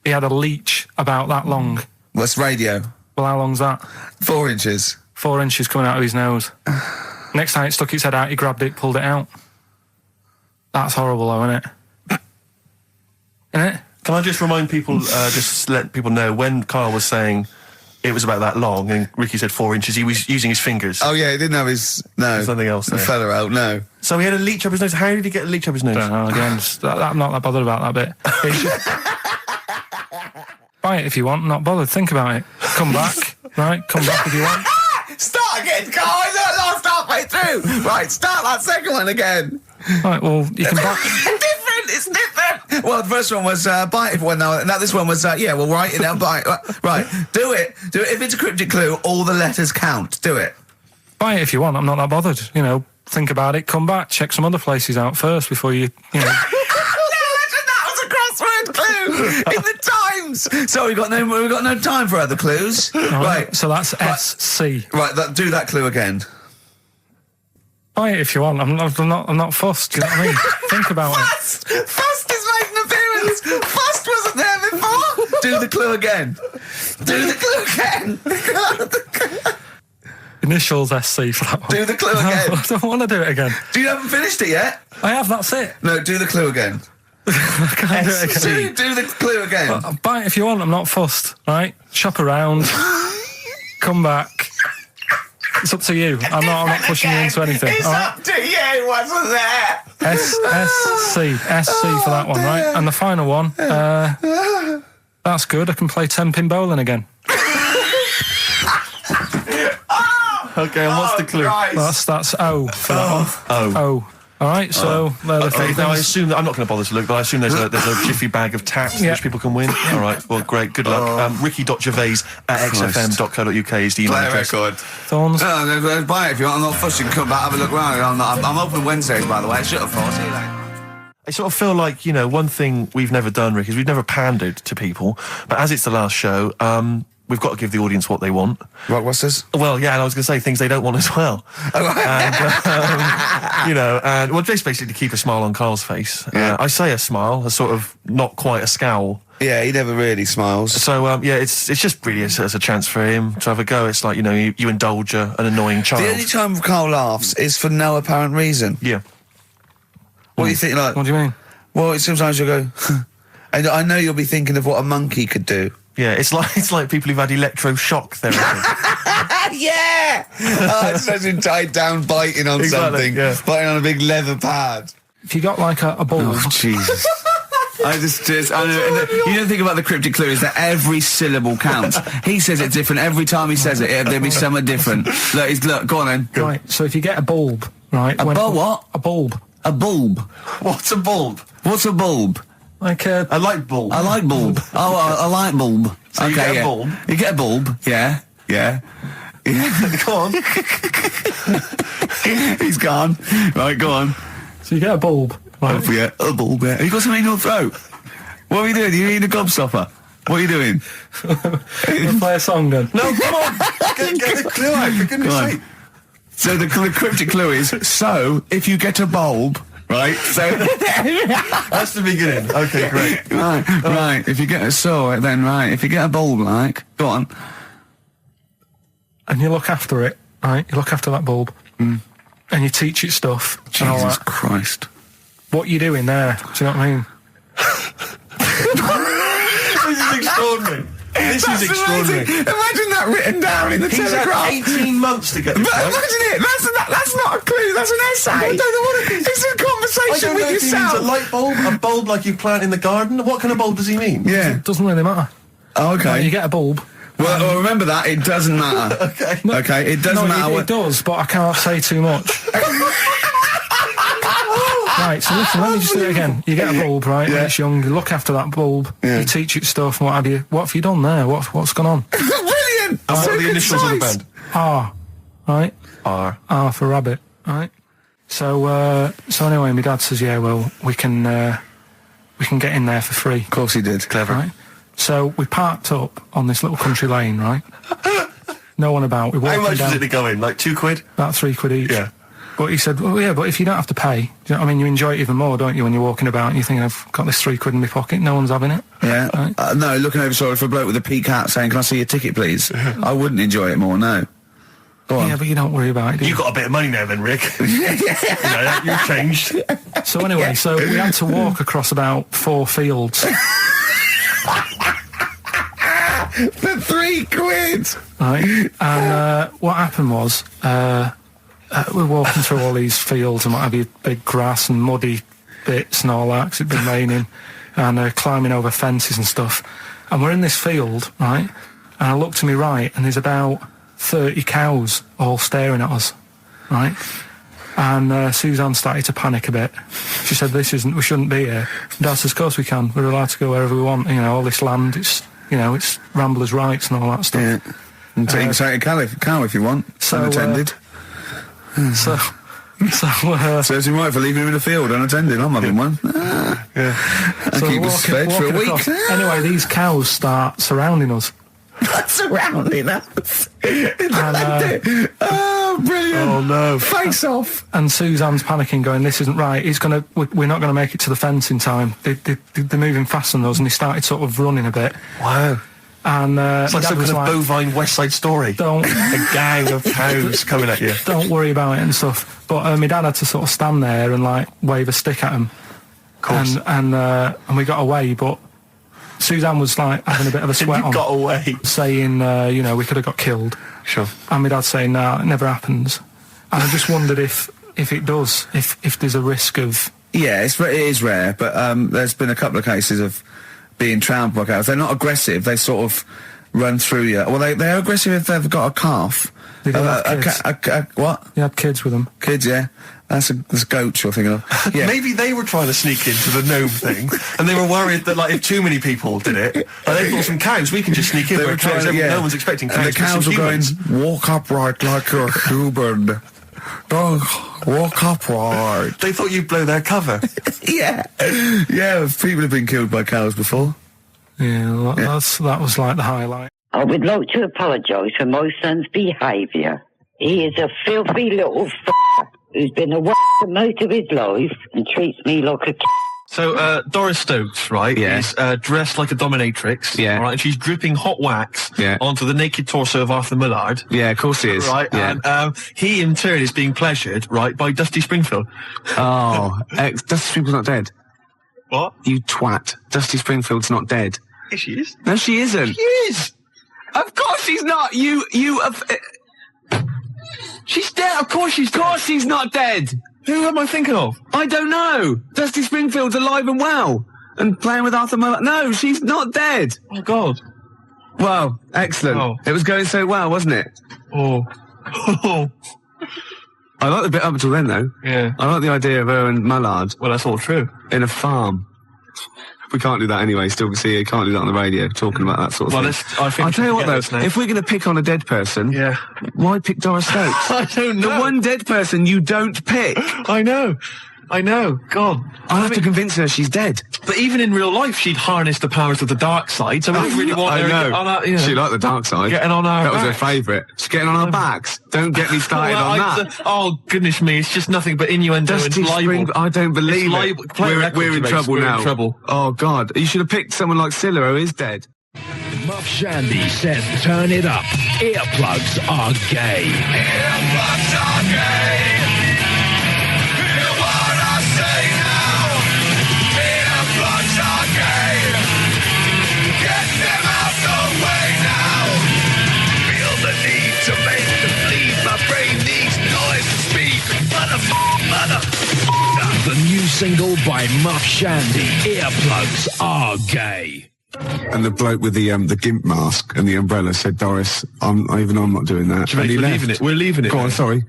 He had a leech about that long. What's radio? Well, how long's that? 4 inches. 4 inches coming out of his nose. Next time it stuck its head out, he grabbed it, pulled it out. That's horrible, though, isn't it? Isn't it? Can I just remind people, just let people know, when Karl was saying it was about that long and Ricky said 4 inches, he was using his fingers. Oh yeah, he didn't have his There's nothing else there. feather out. No. So he had a leech up his nose. How did he get a leech up his nose? Don't know, again, I'm not that bothered about that bit. It's just- buy it if you want, not bothered. Think about it. Come back, right? Come back if you want. Start again, Karl. I lost halfway through. Right, start that second one again. Right, well, you can buy... It's different. Well, the first one was buy it. Well, no, this one was yeah. Well, write it down. Buy it. Right, do it. Do it. If it's a cryptic clue, all the letters count. Do it. Buy it if you want, I'm not that bothered. You know, think about it, come back, check some other places out first before you know... That was a crossword clue in the Times. So we've got no time for other clues. Right. So that's SC. Right. Do that clue again. Buy it if you want. I'm not fussed. Do you know what I mean? Think about it. Fust is making an appearance. Fust wasn't there before. Do the clue again. Do the clue again. Initials SC for that one. Do the clue again. No, I don't want to do it again. You haven't finished it yet? I have. That's it. No. Do the clue again. I can't do it again. Do the clue again. Buy it if you want. I'm not fussed. Right? Shop around. Come back. It's up to you. I'm not pushing you into anything. It's up to you. Wasn't there? SC for that one, right? And the final one. That's good. I can play 10-pin bowling again. Okay, and what's the clue? Christ. That's O for that one. O. All right, so they're the three Now I things. assume that I'm not going to bother to look, but I assume there's a jiffy bag of tacks Yeah. which people can win. All right, well, great, good luck. Ricky.gervais@xfm.co.uk is the email Play a address. record. Thorns. No, buy it if you want. I'm not fussing. Come back, have a look round. I'm open Wednesdays, by the way. Shut up, for. See you later. I sort of feel like, you know, one thing we've never done, Rick, is we've never pandered to people, but as it's the last show, we've got to give the audience what they want. Right, what's this? Well, yeah, and I was going to say things they don't want as well. And, you know, and well, just basically to keep a smile on Karl's face. Yeah. I say a smile, a sort of not quite a scowl. Yeah, he never really smiles. So, yeah, it's just really as a chance for him to have a go. It's like, you know, you indulge an annoying child. The only time Karl laughs is for no apparent reason. Yeah. What do you think? Like, What do you mean? well, sometimes you'll go, and I know you'll be thinking of what a monkey could do. Yeah, it's like people who've had electroshock therapy. Yeah! Oh, it's such a tied down biting on Exactly, something. yeah. Biting on a big leather pad. If you got like a ball, Oh, Jesus. I know, you don't think about the cryptic clue is that every syllable counts. He says it different every time he says it. There'll be something different. Look, go on then. right? So if you get a bulb, right? A bulb what? A bulb. A bulb. What's a bulb? What's a bulb? Like a... A light bulb. A light bulb. Oh, a light bulb. So you get a bulb? You get a bulb. Yeah. Go on. He's gone. Right, go on. So you get a bulb, right? Oh, yeah, a bulb. Yeah. Have you got something in your throat? What are you doing? Are you eating a gobstopper? What are you doing? We'll play a song then. No, come on. Get the clue out, for goodness Go on. sake. So the cryptic clue is, so if you get a bulb, right? So That's the beginning. Okay, great. right. If you get a if you get a bulb, like, go on. And you look after it, right? You look after that bulb. And you teach it stuff. And all Jesus that. Christ. What you doing there? Do you know what I mean? This is extraordinary. This is extraordinary. Imagine that written down in the He's Telegraph. had 18 months to get this But right. imagine it. That's not a clue. That's an essay. I don't know what it is. It's a I conversation don't know with if he means yourself. a light bulb, a bulb like you plant in the garden. What kind of bulb does he mean? Yeah. Doesn't really matter. Oh, Right, okay. you get a bulb. Well, remember that. It doesn't matter. Okay. Okay. It doesn't matter. It does, but I can't say too much. Right, so listen, let me just do it again. You get a bulb, right, when it's young, you look after that bulb, Yeah. you teach it stuff and what have you. What have you done there? What's gone on? Brilliant. And what are the initials of the band? R, right? R. R for rabbit, right? So anyway, my dad says, yeah, well, we can get in there for free. Of course he did. Clever. Right? So we parked up on this little country lane, right? No one about. We walked How much down, did it go in? Like £2? about £3 each. Yeah. But he said, well, yeah, but if you don't have to pay, do you know what I mean? You enjoy it even more, don't you, when you're walking about and you think, I've got this £3 in my pocket, no one's having it. Yeah. Right? No, looking over shoulder for a bloke with a peak hat saying, can I see your ticket, please? I wouldn't enjoy it more, no. Go on. Yeah, but you don't worry about it, do you? You got a bit of money now then, Rick. You've changed. So anyway, so we had to walk across about 4 fields. For £3. Right, and what happened was we're walking through all these fields and what have you, big grass and muddy bits and all that, 'cause it'd been raining, and climbing over fences and stuff. And we're in this field, right, and I look to my right and there's about 30 cows all staring at us, right? And Suzanne started to panic a bit. She said, we shouldn't be here. Dad says, of course we can, we're allowed to go wherever we want, you know, all this land, it's it's Ramblers' rights and all that stuff. Yeah. And so you can take a cow if you want, unattended. So Serves him right for leaving him in the field unattended. I'm having one. I keep us fed for a week. across. Anyway, these cows start surrounding us. Surrounding us. And, brilliant. Oh no. Face off. and Suzanne's panicking, going, this isn't right. We're not going to make it to the fence in time. They're moving faster than us, and they started sort of running a bit. Wow. And It's like Dad some was kind of bovine West Side Story. don't A gang of cows coming at you. don't worry about it and stuff. But my dad had to sort of stand there and like wave a stick at him. Of course. And we got away, but Suzanne was like having a bit of a sweat You on, got away. saying, we could have got killed. Sure. And my dad saying, nah, it never happens. And I just wondered if it does, if there's a risk of... Yeah, it is rare, but there's been a couple of cases of being trampled by cows. They're not aggressive. They sort of run through you. Well, they're aggressive if they've got a calf. They don't have kids. What? They had kids with them. Kids, yeah. That's goats you're thinking of. Yeah. Maybe they were trying to sneak into the gnome thing, and they were worried that, like, if too many people did it, like, they thought some cows, we can just sneak in. They were trying, No one's expecting cows. And the cows were going, walk upright like you're human. Don't walk upright. They thought you'd blow their cover. Yeah. Yeah, people have been killed by cows before. Yeah, that was like the highlight. I would like to apologise for my son's behaviour. He is a filthy little who's been a for most of his life and treats me like a So, Doris Stokes, right, is dressed like a dominatrix, Yeah. right, and she's dripping hot wax Yeah. onto the naked torso of Arthur Millard. Yeah, of course he is. Right, Yeah. and he in turn is being pleasured, right, by Dusty Springfield. Oh, Dusty Springfield's not dead. What? You twat. Dusty Springfield's not dead. Yes, she is. No, she isn't. She is! Of course she's not. She's dead, of course she's dead. Of course she's not dead. Who am I thinking of? I don't know. Dusty Springfield's alive and well and playing with Arthur Millard. No, she's not dead. Oh, God. Well, excellent. Oh. It was going so well, wasn't it? Oh. I like the bit up until then, though. Yeah. I like the idea of her and Mullard Well, that's all true. in a farm. We can't do that anyway. Still, see, you can't do that on the radio, talking about that sort of Well, thing. I think I'll we tell you should what, forget though. this now. If we're going to pick on a dead person, Yeah. why pick Doris Stokes? I don't know. The one dead person you don't pick. I know. God. I'll have to convince her she's dead. But even in real life, she'd harness the powers of the dark side, so we don't really want her I know. to get on our, She liked the dark side. Getting on our That was her backs. favourite. She's getting on our backs. Don't get me started Well, on that. Oh, goodness me, it's just nothing but innuendo and Dusty libel. Spring, I don't believe It's it. libel. Play a record, We're in James. trouble We're in now. trouble. Oh, God. You should have picked someone like Scylla, who is dead. Muff Shandy said, turn it up. Earplugs are gay. Earplugs are gay. Hear what I say now. Earplugs are gay. Get them out the way now. Feel the need to make them bleed. My brain needs noise to speak. Mother. The new single by Muff Shandy, Earplugs are gay. And the bloke with the gimp mask and the umbrella said, Doris, I'm not doing that. We're And he leaving left. it. We're leaving it. Go on, sorry.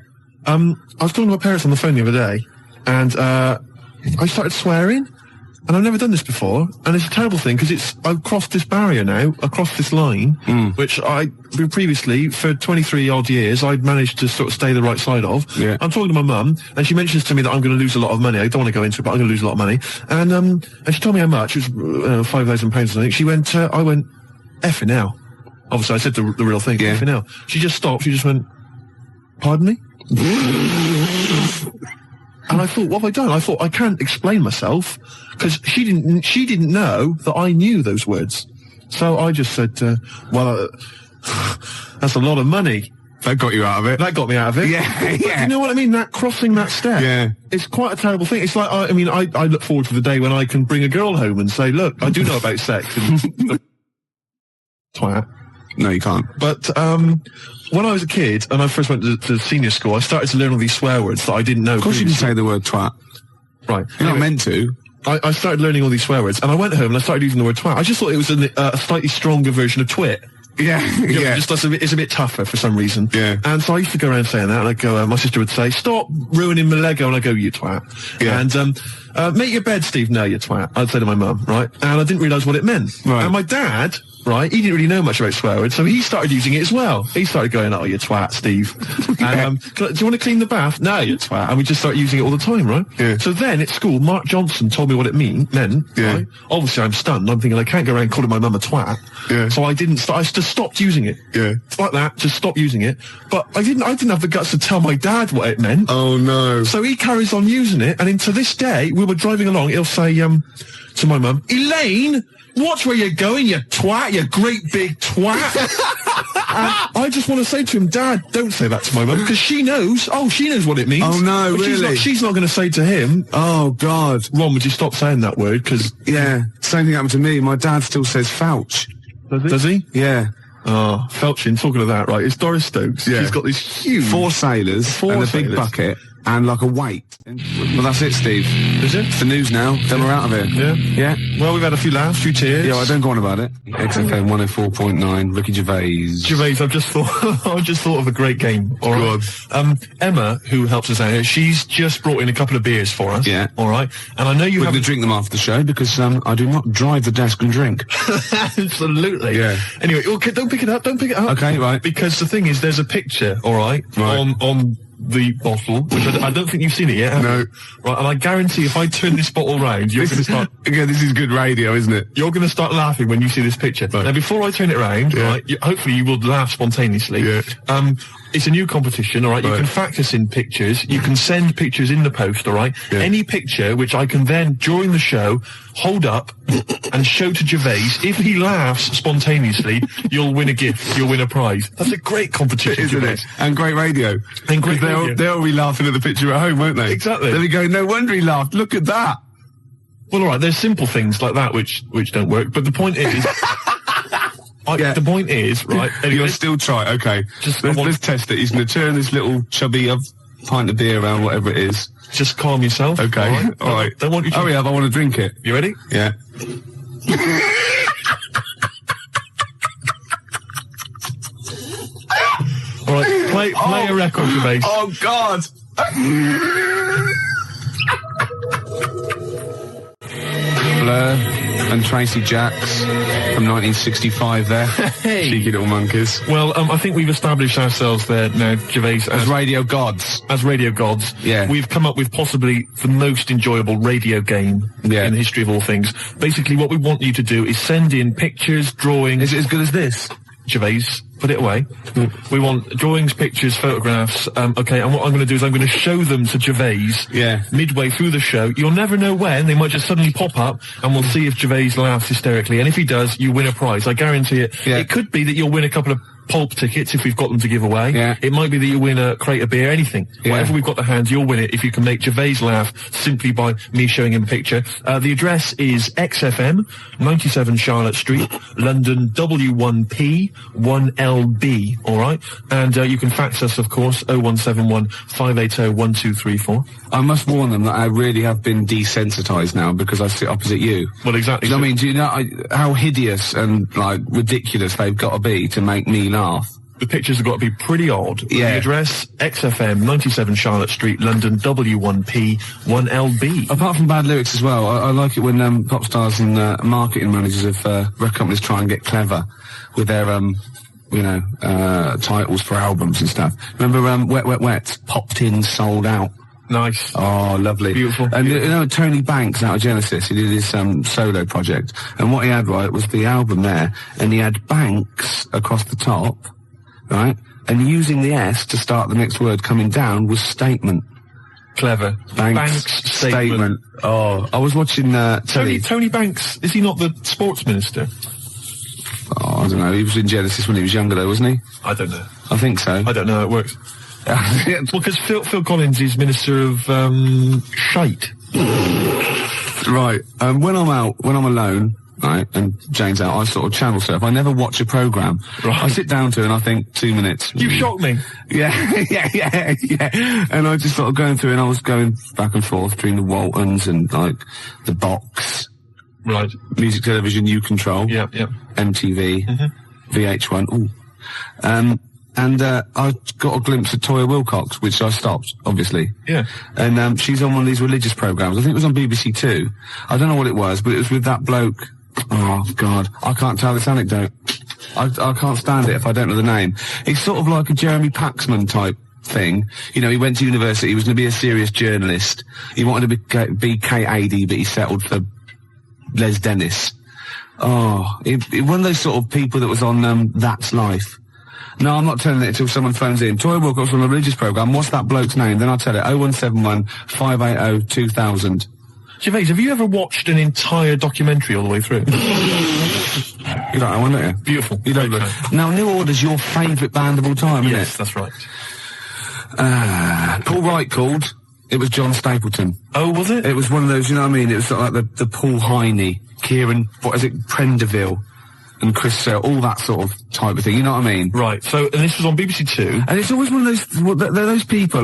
I was talking to my parents on the phone the other day, and I started swearing, and I've never done this before, and it's a terrible thing because I've crossed this barrier now, across this line, which I previously for 23 odd years I'd managed to sort of stay the right side of. Yeah. I'm talking to my mum, and she mentions to me that I'm going to lose a lot of money. I don't want to go into it, but I'm going to lose a lot of money, and she told me how much. It was £5,000 or something. She went, I went, effing hell. Obviously, I said the real thing. Yeah. Effing hell. She just stopped. She just went, pardon me. And I thought, what have I done? I thought, I can't explain myself, because she didn't know that I knew those words. So I just said, well, that's a lot of money That got you out of it. That got me out of it. Yeah, But yeah. you know what I mean? That crossing that step. Yeah. It's quite a terrible thing. It's like, I look forward to the day when I can bring a girl home and say, look, I do know about sex. And twat. No, you can't. But when I was a kid and I first went to senior school, I started to learn all these swear words that I didn't know. Of course you can say the word twat. Right. You're not meant to. I started learning all these swear words, and I went home and I started using the word twat. I just thought it was a slightly stronger version of twit. Yeah, You know, yeah. just it's a bit tougher for some reason. Yeah. And so I used to go around saying that, and I'd go, my sister would say, stop ruining my Lego, and I'd go, you twat. Yeah. And, make your bed, Steve. No, you twat. I'd say to my mum, right? And I didn't realise what it meant. Right. And my dad, right, he didn't really know much about swear words, so he started using it as well. He started going, oh, you twat, Steve. And, do you want to clean the bath? No, you twat. And we just started using it all the time, right? Yeah. So then at school, Mark Johnson told me what it meant. Yeah. Right? Obviously, I'm stunned. I'm thinking I can't go around calling my mum a twat. Yeah. So I didn't. I just stopped using it. Yeah. Like that. Just stopped using it. But I didn't have the guts to tell my dad what it meant. Oh, no. So he carries on using it, and to this day, we were driving along. He'll say to my mum, Elaine, watch where you're going, you twat, you great big twat. And I just want to say to him, Dad, don't say that to my mum, because she knows. Oh, she knows what it means. Oh, no, But really? She's not going to say to him, Oh, God. Ron, would you stop saying that word? Because Yeah. Same thing happened to me. My dad still says fouch. does he? Yeah. Oh, Felchin, talking of that, right, it's Doris Stokes. Yeah. She's got this huge... 4 sailors Four and a sailors. big bucket and like a weight. Well, that's it, Steve. Is it? It's the news now. Then we're out of here. Yeah. Yeah. Well, we've had a few laughs, few tears. Yeah, well, don't go on about it. XFM 104.9, Ricky Gervais. Gervais, I've just thought of a great game. All right. Emma, who helps us out here, she's just brought in a couple of beers for us. Yeah. All right. And I know you We're have going to drink them after the show because I do not drive the desk and drink. Absolutely. Yeah. Anyway, okay, don't pick it up. Don't pick it up. Okay, right. Because the thing is, there's a picture. All right. Right. On the bottle, which I don't think you've seen it yet. Have No. you? Right. And I guarantee, if I turn this bottle round, you're going to start. Yeah, this is good radio, isn't it? You're going to start laughing when you see this picture. Right. Now, before I turn it around, Yeah. right, hopefully you will laugh spontaneously. Yeah. It's a new competition, all right? You Right. can fax us in pictures. You can send pictures in the post, all right? Yeah. Any picture which I can then, during the show, hold up and show to Gervais. If he laughs spontaneously, you'll win a gift. You'll win a prize. That's a great competition, Isn't Gervais. it? And great radio. And great 'Cause radio. They'll be laughing at the picture at home, won't they? Exactly. They'll be going, no wonder he laughed. Look at that. Well, all right, there's simple things like that which don't work, but the point is... Yeah. The point is, right... Anyway, You'll still try. Okay. Just- Let's test it. He's going to turn this little chubby pint of beer around, whatever it is. just calm yourself. Okay. All right. Don't want you to... Hurry up. I want to drink it. You ready? Yeah. All right, play a record, Gervais. Oh, God. Blur and Tracy Jacks from 1965 there. Cheeky little monkeys. Well, I think we've established ourselves there now, Gervais, As radio gods. as radio gods. Yeah. We've come up with possibly the most enjoyable radio game Yeah. in the history of all things. Basically, what we want you to do is send in pictures, drawings... Is it as good as this? Gervais, put it away. We want drawings, pictures, photographs. Okay, and what I'm going to do is I'm going to show them to Gervais Yeah. midway through the show. You'll never know when. They might just suddenly pop up, and we'll see if Gervais laughs hysterically. And if he does, you win a prize. I guarantee it. Yeah. It could be that you'll win a couple of pulp tickets if we've got them to give away. Yeah. It might be that you win a crate of beer, anything. Yeah. Whatever we've got to hand, you'll win it if you can make Gervais laugh simply by me showing him a picture. The address is XFM, 97 Charlotte Street, London W1P 1LB, alright? And you can fax us, of course, 0171 580 1234. I must warn them that I really have been desensitised now because I sit opposite you. Well, exactly. Do you know what I mean? Do you know how hideous and, like, ridiculous they've got to be to make me laugh? The pictures have got to be pretty odd. Yeah. The address, XFM, 97 Charlotte Street, London W1P 1LB. Apart from bad lyrics as well, I like it when pop stars and marketing managers of record companies try and get clever with their, titles for albums and stuff. Remember Wet, Wet, Wet? Popped in, sold out. Nice. Oh, lovely. Beautiful. And you know, Tony Banks out of Genesis, he did his solo project. And what he had, right, was the album there, and he had Banks across the top, right? And using the S to start the next word coming down was statement. Clever. Banks statement. Oh, I was watching telly. Tony Banks, is he not the sports minister? I don't know. He was in Genesis when he was younger, though, wasn't he? I don't know. I think so. I don't know how it works. Well, because Phil Collins is Minister of Shite. Right. When I'm alone, right, and Jane's out, I sort of channel surf. I never watch a programme. Right. I sit down to it and I think 2 minutes. You shocked me. Yeah, yeah. And I just sort of going through, and I was going back and forth between the Waltons and, like, the Box. Right. Music Television, You Control. Yeah. MTV. VH1. Ooh. And I got a glimpse of Toya Wilcox, which I stopped, obviously. Yeah. And she's on one of these religious programmes. I think it was on BBC Two. I don't know what it was, but it was with that bloke. Oh, God. I can't tell this anecdote. I can't stand it if I don't know the name. It's sort of like a Jeremy Paxman type thing. You know, he went to university, he was going to be a serious journalist. He wanted to be K80, but he settled for Les Dennis. Oh, one of those sort of people that was on That's Life. No, I'm not telling it until someone phones in. Toya Wilcox on a religious programme. What's that bloke's name? Then I'll tell it. 0171 580 2000. Gervais, have you ever watched an entire documentary all the way through? You don't know one, don't you? Beautiful. You don't know. Now, New Order's your favourite band of all time, isn't it? Yes, that's right. Paul Wright called. It was John Stapleton. Oh, was it? It was one of those, you know what I mean? It was sort of like the Paul Heine, Kieran, what is it, Prenderville, and Chris Searle, all that sort of type of thing, you know what I mean? Right, so, and this was on BBC Two. And it's always one of those, those people,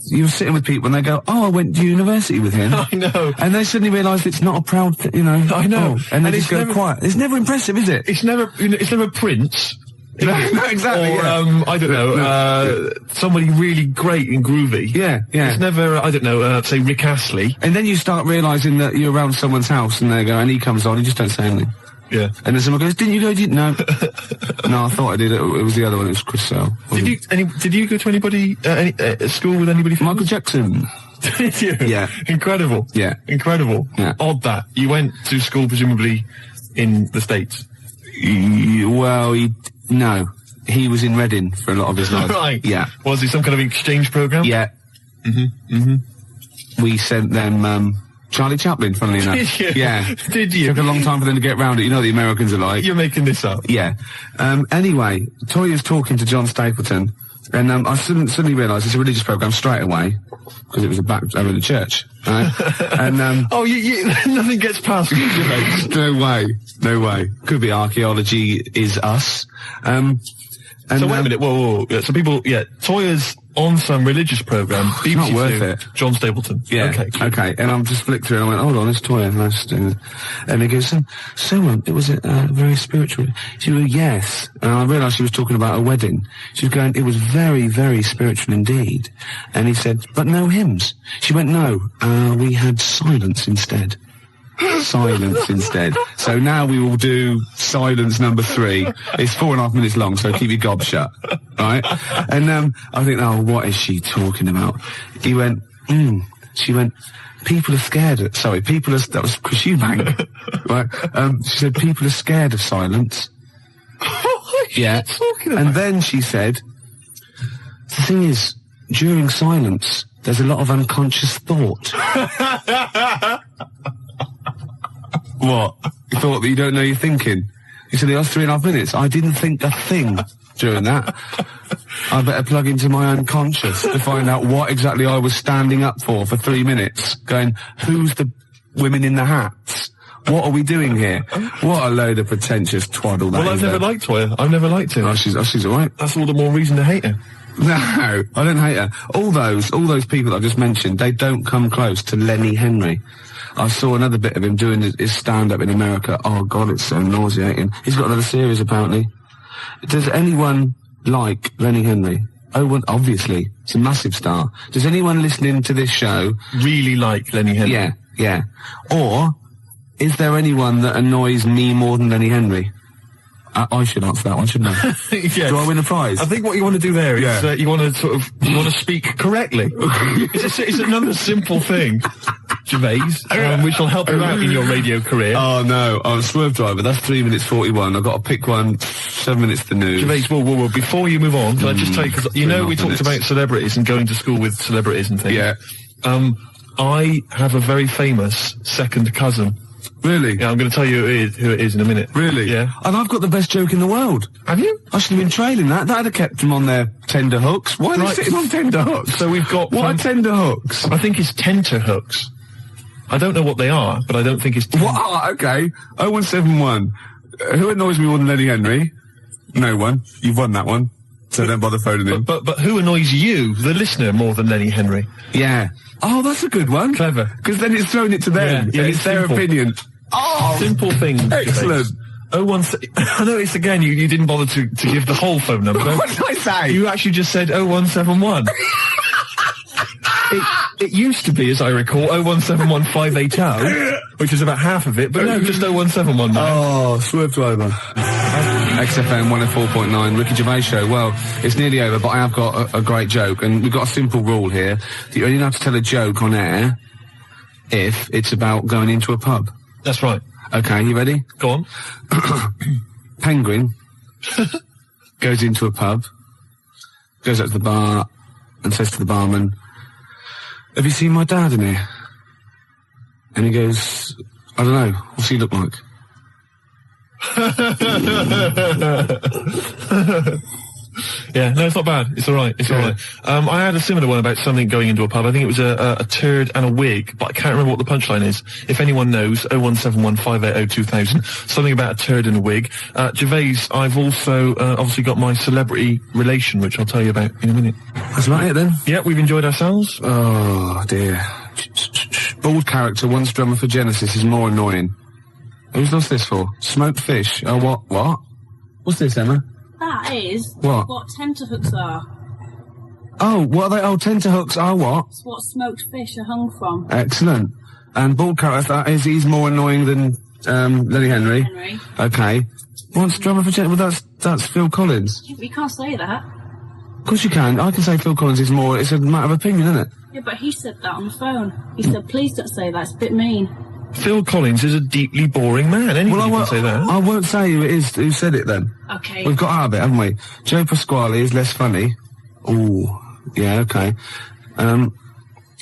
you're sitting with people and they go, oh, I went to university with him. I know. And they suddenly realise it's not a proud you know. I know. Oh, and they just go quiet. It's never impressive, is it? It's never Prince. No, exactly. Or, I don't know, somebody really great and groovy. Yeah. It's never, I don't know, say Rick Astley. And then you start realising that you're around someone's house and they go, and he comes on, you just don't say anything. Yeah. And then someone goes, didn't you go? No. No, I thought I did. It was the other one. It was Chris Searle. Did you go to anybody, school with anybody famous? Michael Jackson. Did you? Yeah. Incredible. Yeah. Incredible. Yeah. Odd that. You went to school presumably in the States. No. He was in Reading for a lot of his life. Right. Yeah. Was he some kind of exchange program? Yeah. We sent them, Charlie Chaplin, funnily enough. Did you? Yeah. Did you? Took a long time for them to get round it. You know what the Americans are like. You're making this up. Yeah. Anyway, Toya's talking to John Stapleton, and I suddenly realised it's a religious programme straight away, because it was over in the church. Right? And nothing gets past you, mate. No way. Could be archaeology is us. So wait a minute, whoa. So people, Toya's on some religious programme. BBC not worth Two, it. John Stapleton. Yeah. Okay. And I'm just flicked through and I went, hold on, it's Toya. And he goes, it was very spiritual. She went, yes. And I realised she was talking about a wedding. She was going, it was very, very spiritual indeed. And he said, but no hymns. She went, no, we had silence instead. Silence instead. So now we will do silence number 3. It's 4.5 minutes long, so keep your gob shut. Right? And I think, oh, what is she talking about? He went, She went, people are scared of, that was Chris Eubank. Right? She said, people are scared of silence. What is yeah. she talking about? And then she said, the thing is, during silence, there's a lot of unconscious thought. What? You thought that you don't know you're thinking? He said, it was 3.5 minutes. I didn't think a thing during that. I better plug into my unconscious to find out what exactly I was standing up for 3 minutes. Going, who's the women in the hats? What are we doing here? What a load of pretentious twaddle that is. Well, I've never liked Toya. I've never liked her. Oh, she's alright. That's all the more reason to hate her. No, I don't hate her. All those people that I just mentioned, they don't come close to Lenny Henry. I saw another bit of him doing his stand-up in America. Oh, God, it's so nauseating. He's got another series, apparently. Does anyone like Lenny Henry? Oh, well, obviously. It's a massive star. Does anyone listening to this show really like Lenny Henry? Yeah. Or, is there anyone that annoys me more than Lenny Henry? I should answer that one, shouldn't I? Yes. Do I win a prize? I think what you want to do there is you want to speak correctly. It's another simple thing, Gervais, which will help you out in your radio career. Oh no, I'm a Swerve Driver. That's 3 minutes 41. I've got to pick one. 7 minutes to news. Gervais, whoa. Before you move on, can I just tell you, because you know we talked about celebrities and going to school with celebrities and things. Yeah. I have a very famous second cousin. Really? Yeah, I'm going to tell you who it is in a minute. Really? Yeah. And I've got the best joke in the world. Have you? I should have been trailing that. That'd have kept them on their tender hooks. Why are they sitting on tender hooks? So we've got... What are tender hooks? I think it's tenter hooks. I don't know what they are, but I don't think it's... What? Oh, okay. 0171. Who annoys me more than Lenny Henry? No one. You've won that one. So don't bother phoning in. But who annoys you, the listener, more than Lenny Henry? Yeah. Oh, that's a good one. Clever. Because then it's thrown it to them. Yeah, it's their simple. opinion. Oh! Simple thing. Excellent. I noticed again, you didn't bother to give the whole phone number. What did I say? You actually just said 0171. It used to be, as I recall, 0171580, which is about half of it, but no, just 0171 now. Oh, swerved over. XFM 104.9, Ricky Gervais Show. Well, it's nearly over, but I have got a great joke, and we've got a simple rule here. That you only have to tell a joke on air if it's about going into a pub. That's right. Okay, you ready? Go on. Penguin goes into a pub, goes up to the bar, and says to the barman, "Have you seen my dad in here?" And he goes, "I don't know. What's he look like?" Yeah, no, it's not bad. It's alright. It's alright. I had a similar one about something going into a pub. I think it was a turd and a wig, but I can't remember what the punchline is. If anyone knows, 01715802000, something about a turd and a wig. Gervais, I've also obviously got my celebrity relation, which I'll tell you about in a minute. That's about it then? Yeah, we've enjoyed ourselves. Oh, dear. Bald character, once drummer for Genesis, is more annoying. Who's lost this for? Smoked fish. Oh, what? What's this, Emma? That is What? tenterhooks are. Oh, what are they? Oh, tenterhooks are what? It's what smoked fish are hung from. Excellent. And bald character, that is, he's more annoying than, Lenny Henry. Okay. Once drummer for Genesis, well, that's Phil Collins. Yeah, but you can't say that. Of course you can. I can say Phil Collins is more, it's a matter of opinion, isn't it? Yeah, but he said that on the phone. He said, please don't say that, it's a bit mean. Phil Collins is a deeply boring man. Anybody can say that. I won't say who it is who said it then. Okay. We've got out of it, haven't we? Joe Pasquale is less funny. Ooh, yeah, okay.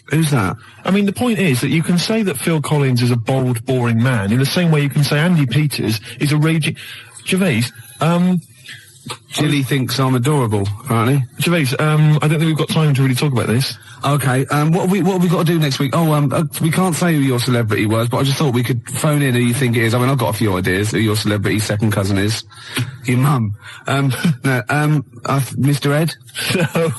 Who's that? I mean, the point is that you can say that Phil Collins is a bold, boring man in the same way you can say Andy Peters is a raging... Gervais, Jilly thinks I'm adorable, apparently. Gervais, I don't think we've got time to really talk about this. Okay, what have we got to do next week? Oh, we can't say who your celebrity was, but I just thought we could phone in who you think it is. I mean, I've got a few ideas who your celebrity second cousin is. Your mum. Mr. Ed? No.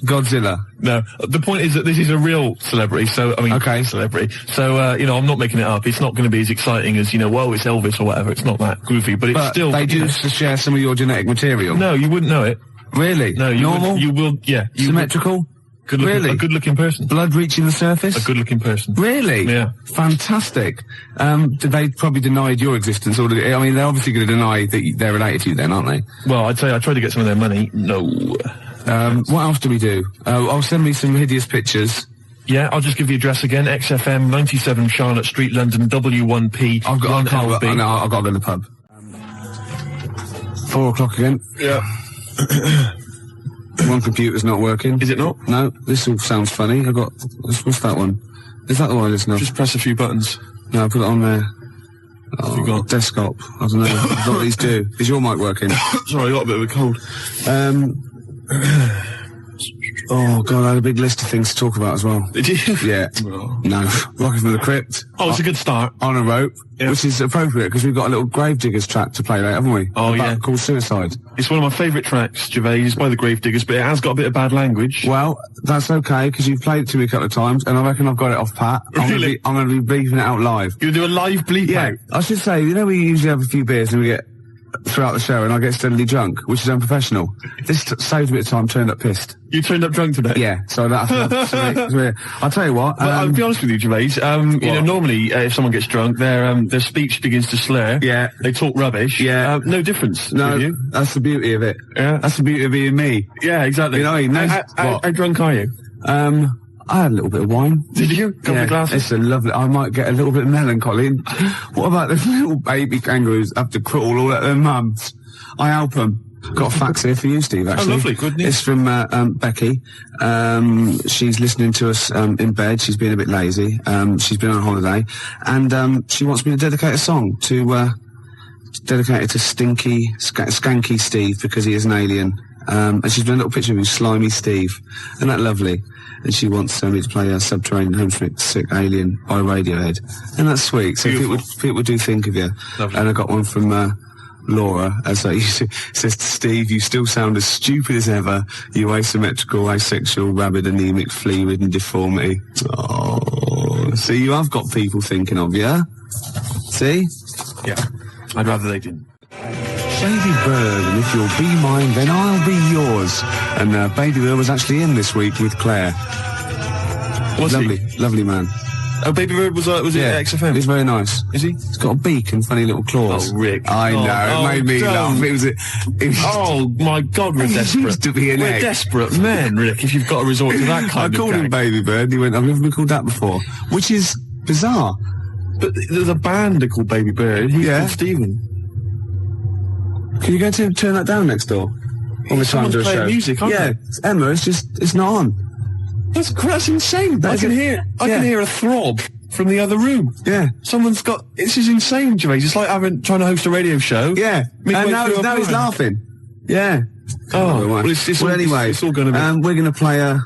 Godzilla? No. The point is that this is a real celebrity, so, I mean, celebrity. So, I'm not making it up. It's not going to be as exciting as, whoa, it's Elvis or whatever. It's not that goofy, but it's still... they do share some of your genetic material? No, you wouldn't know it. Really? No, Normal? You will, yeah. Symmetrical? Really? A good-looking person. Blood reaching the surface? A good-looking person. Really? Yeah. Fantastic. They probably denied your existence, or I mean, they're obviously going to deny that they're related to you then, aren't they? Well, I'd say I tried to get some of their money. No. What else do we do? Send me some hideous pictures. Yeah, I'll just give the address again. XFM, 97 Charlotte Street, London, W1P, I've got to go to the pub. 4 o'clock again. Yeah. One computer's not working. Is it not? No, this all sounds funny. What's that one? Is that the one I listen to? Just press a few buttons. No, put it on there. What have you got? Desktop. I don't know. I don't know what these do. Is your mic working? Sorry, I got a bit of a cold. Oh, God, I had a big list of things to talk about as well. Did you? Yeah. Oh. No. Rocking from the Crypt. Oh, it's a good start. On a rope, yeah. Which is appropriate because we've got a little Gravediggers track to play later, haven't we? Oh, yeah. Called Suicide. It's one of my favourite tracks, Gervais, by the Gravediggers, but it has got a bit of bad language. Well, that's okay because you've played it to me a couple of times and I reckon I've got it off pat. Really? I'm going to be bleeping it out live. You're going to do a live bleep out? I should say, we usually have a few beers and we get throughout the show and I get steadily drunk, which is unprofessional. This saved a bit of time, turned up pissed. You turned up drunk today? Yeah, so that's weird. I'll tell you what. Well, I'll be honest with you, Gervais. Normally, if someone gets drunk, their speech begins to slur. Yeah. They talk rubbish. Yeah. No difference. No, with you. That's the beauty of it. Yeah. That's the beauty of being me. Yeah, exactly. You know what I mean? How drunk are you? I had a little bit of wine. Did you? Couple of glasses? It's a lovely... I might get a little bit melancholy. What about the little baby kangaroos have to crawl all at their mums? I help them. Got a fax here for you, Steve, actually. lovely. Good news. It's from Becky. She's listening to us in bed. She's been a bit lazy. She's been on holiday. And she wants me to dedicate a song to dedicate it to Skanky Steve, because he is an alien. And she's done a little picture of him, Slimy Steve. Isn't that lovely? And she wants me to play a Subterranean Homesick Alien by Radiohead. And that's sweet. So people do think of you. Lovely. And I got one from Laura, as I says to Steve, you still sound as stupid as ever, you asymmetrical, asexual, rabid, anemic, flea-ridden deformity. Oh, see, you have got people thinking of you. See? Yeah. I'd rather they didn't. Baby Bird, and if you'll be mine, then I'll be yours. And Baby Bird was actually in this week with Claire. Was lovely, he? Lovely man. Oh, Baby Bird was it at XFM? He's very nice. Is he? He's got a beak and funny little claws. Oh, Rick. I know, it made me laugh. It was oh, my God, we're desperate. Used to be an we're egg. Desperate men, Rick, if you've got to resort to that kind of I called him Baby Bird, and he went, I've never been called that before. Which is bizarre. But there's a band called Baby Bird. He's called Stephen. Can you go to turn that down next door? When we're trying to do a show. Music, aren't they? It's Emma, it's not on. That's insane. I can hear a throb from the other room. Yeah. Someone's got... This is insane, Gervais. It's like trying to host a radio show. Yeah. And now he's laughing. Yeah. Oh, well, anyway, it's all going to be... we're going to play a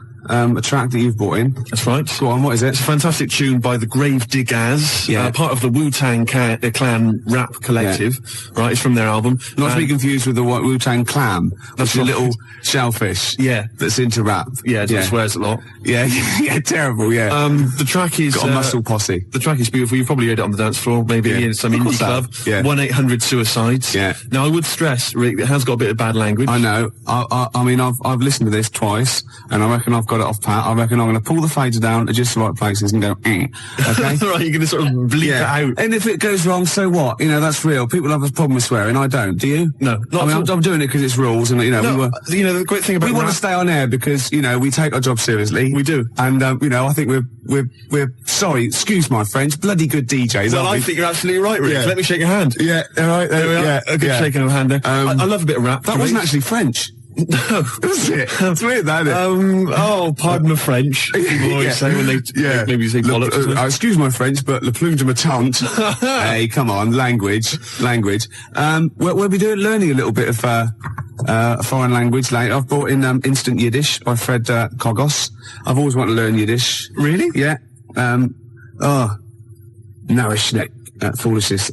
track that you've brought in. That's right. Go on, what is it? It's a fantastic tune by the Gravediggers, part of the Wu-Tang Clan rap collective. Yeah. Right, it's from their album. Not to be confused with the Wu-Tang Clan. That's a little shellfish. Yeah. That's into rap. Yeah, it swears a lot. Yeah, yeah, terrible, yeah. The track is... Got a muscle posse. The track is beautiful. You've probably heard it on the dance floor, maybe in some indie club. Yeah. 1-800-SUICIDES. Yeah. Now, I would stress, Rick, it has got a bit of bad language. I know. I mean, I've listened to this twice, and I reckon I've got it off pat. I reckon I'm going to pull the fader down to just the right places and go, okay? Right, you're going to sort of bleep it out. And if it goes wrong, so what? You know, that's real. People have a problem with swearing. I don't. Do you? No. I'm doing it because it's rules, and, you know, the great thing about we want to stay on air because, you know, we take our job seriously. We do. And, you know, I think we're sorry, excuse my French, bloody good DJs. Well, I think you're absolutely right, Rick. Yeah. Let me shake your hand. Yeah, all right. There we are. Yeah, a good shaking of hand there. I love a bit of rap. That wasn't actually French. No. Was it? That's weird, that, isn't it? Pardon the French. People always say when they maybe say bollocks. Excuse my French, but le plume de ma tante. Hey, come on, language. We'll be learning a little bit of foreign language later. I've brought in Instant Yiddish by Fred Kogos. I've always wanted to learn Yiddish. Really? Yeah. No, foolishness.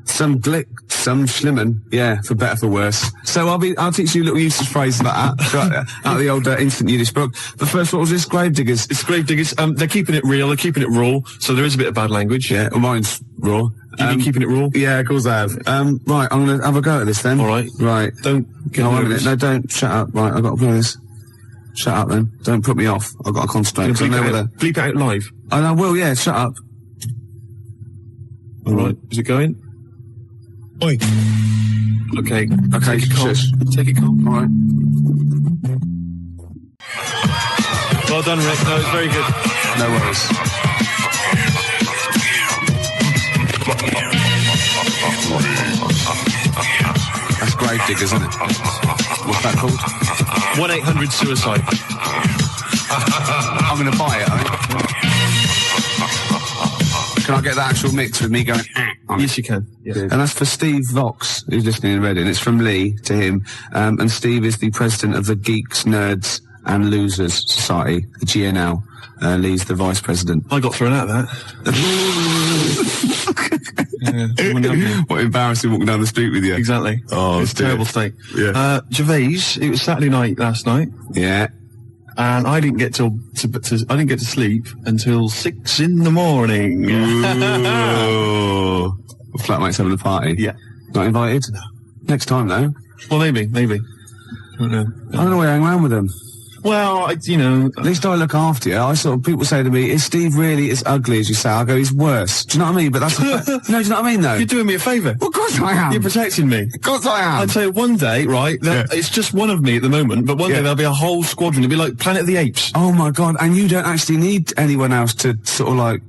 Some glick, some schlimmen, yeah, for better, for worse. So I'll teach you little usage phrases like that, out of the old Instant Yiddish book. But first, what was this? Gravediggers. It's Gravediggers. They're keeping it real, they're keeping it raw, so there is a bit of bad language. Yeah, well, mine's raw. You've been keeping it raw? Yeah, of course I have. Right, I'm gonna have a go at this then. Alright. Right. Don't get nervous. No, don't, shut up. Right, I've got to play this. Shut up then. Don't put me off. I've got to concentrate. Bleep it out live. I will, yeah, shut up. Alright, is it going? Oi. Okay. Take it calm. All right. Well done, Rick. No, it's very good. No worries. That's Gravediggers, isn't it? What's that called? 1-800-SUICIDE. I'm going to buy it, I think. Can I get the actual mix with me going Yes, you can. Yeah. And that's for Steve Vox, who's listening in Reading. It's from Lee to him. And Steve is the president of the Geeks, Nerds and Losers Society, the GNL. Lee's the vice president. I got thrown out of that. What embarrassing walking down the street with you. Exactly. Oh, it's a terrible state. Yeah. Gervais, it was Saturday night last night. Yeah. And I didn't get to sleep until 6 in the morning. Ooh. Flatmates having a party. Yeah. Not invited? No. Next time though. Well, maybe. I don't know. I don't know why I hang around with them. Well, at least I look after you. People say to me, is Steve really as ugly as you say? I go, he's worse. Do you know what I mean? But that's no, do you know what I mean though? You're doing me a favour. Well, of course I am. You're protecting me. Of course I am. I'd say one day, right, it's just one of me at the moment, but one day there'll be a whole squadron. It'll be like Planet of the Apes. Oh my God, and you don't actually need anyone else to sort of like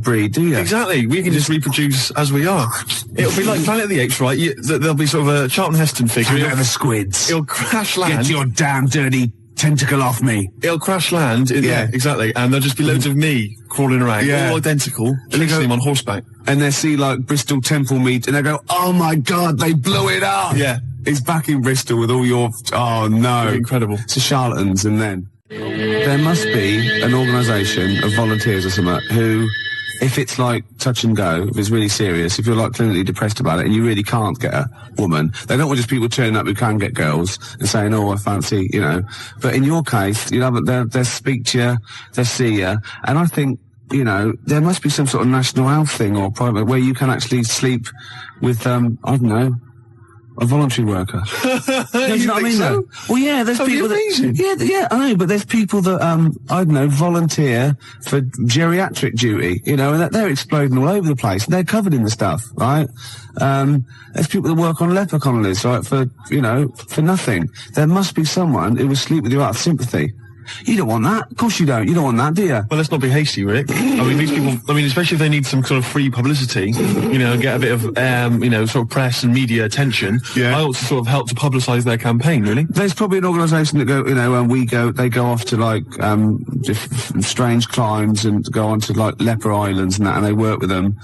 breed, do you? Exactly. We can just reproduce as we are. It'll be like Planet of the Apes, right? There'll be sort of a Charlton Heston figure. Planet of the Squids. It'll crash land. Get your damn dirty tentacle off me. It'll crash land. Yeah, exactly. And there'll just be loads of me crawling around, all identical, chasing him on horseback. And they see, like, Bristol Temple meet, and they go, oh my God, they blew it up. Yeah. It's back in Bristol with all your... Oh, no. Incredible. It's the charlatans, and then... There must be an organisation of volunteers or something who, if it's like touch and go, if it's really serious, if you're like clinically depressed about it and you really can't get a woman, they don't want just people turning up who can get girls and saying, oh, I fancy, you know. But in your case, you know, they'll speak to you, they'll see you, and I think, you know, there must be some sort of national health thing or private where you can actually sleep with, I don't know, a voluntary worker. You know what I mean? So? Well, yeah, there's people that... Yeah, I know, but there's people that, I don't know, volunteer for geriatric duty, you know, and they're exploding all over the place. They're covered in the stuff, right? There's people that work on leper colonies, right, for, you know, for nothing. There must be someone who will sleep with you out of sympathy. You don't want that. Of course you don't. You don't want that, do you? Well, let's not be hasty, Rick. I mean, these people, especially if they need some sort of free publicity, you know, get a bit of, you know, sort of press and media attention. Yeah. I ought to sort of help to publicise their campaign, really. There's probably an organisation that go, you know, when they go off to, like, just strange climes and go on to, like, leper islands and that, and they work with them.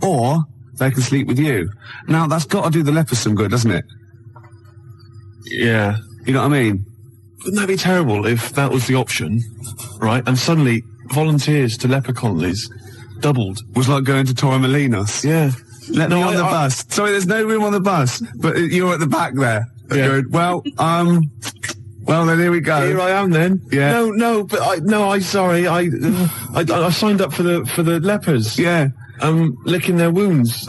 Or they can sleep with you. Now, that's got to do the lepers some good, doesn't it? Yeah. You know what I mean? Wouldn't that be terrible if that was the option, right? And suddenly volunteers to leper colonies doubled. Was like going to Torremolinos. Yeah. Let me on the bus. Sorry, there's no room on the bus, but you're at the back there. Yeah. Going, well, then here we go. Here I am then. Yeah. No, but I signed up for the lepers. Yeah. Licking their wounds.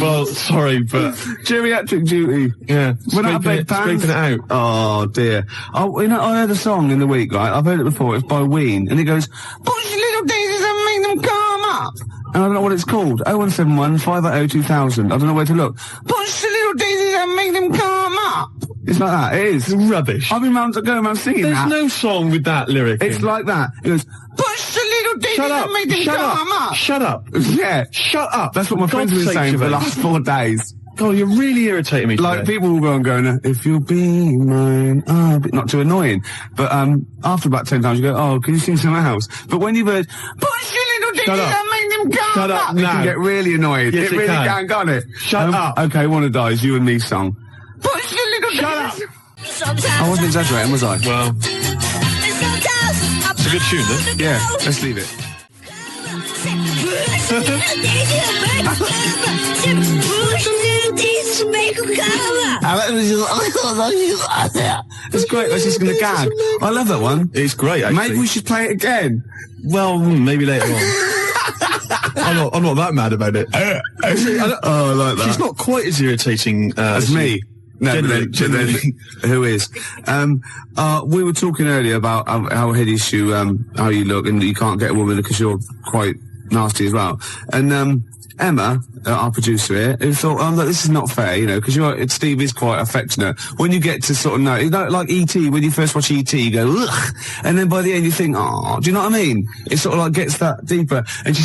Well, sorry, but... Geriatric duty. Yeah. Scraping it out. Oh, dear. Oh, you know, I heard a song in the week, right? I've heard it before. It's by Ween. And it goes, push your little daisies and make them come up. And I don't know what it's called. 0171 580 2000. I don't know where to look. Push your little daisies and make them come up. It's like that. It is. It's rubbish. I've been going around singing that. There's no song with that lyric. It's like that. It goes, push your little daisies and make them come up. Shut up. Yeah. Shut up. That's what my friends have been saying for the last 4 days. God, you're really irritating me today. Like, people will go and go, if you'll be mine, not too annoying. But, after about 10 times you go, oh, can you sing something else? But when you've heard, push your little daisies and make them come Shut up it now. can get really annoying. Yes, it really can, can't it? Shut up. Okay, one of those, you and me song. Push your little Shut up. I wasn't exaggerating, was I? Well, it's a good tune, isn't it? Yeah, let's leave it. It's great. That's just going to gag. I love that one. It's great, actually. Maybe we should play it again. Well, maybe later on. I'm not that mad about it. I like that. She's not quite as irritating as me. No, but then who is? We were talking earlier about how hideous how you look, and you can't get a woman because you're quite nasty as well. And Emma, our producer here, who thought, look, this is not fair, you know, because Steve is quite affectionate. When you get to sort of know, like E.T., when you first watch E.T., you go, ugh, and then by the end you think, oh, do you know what I mean? It sort of like gets that deeper. And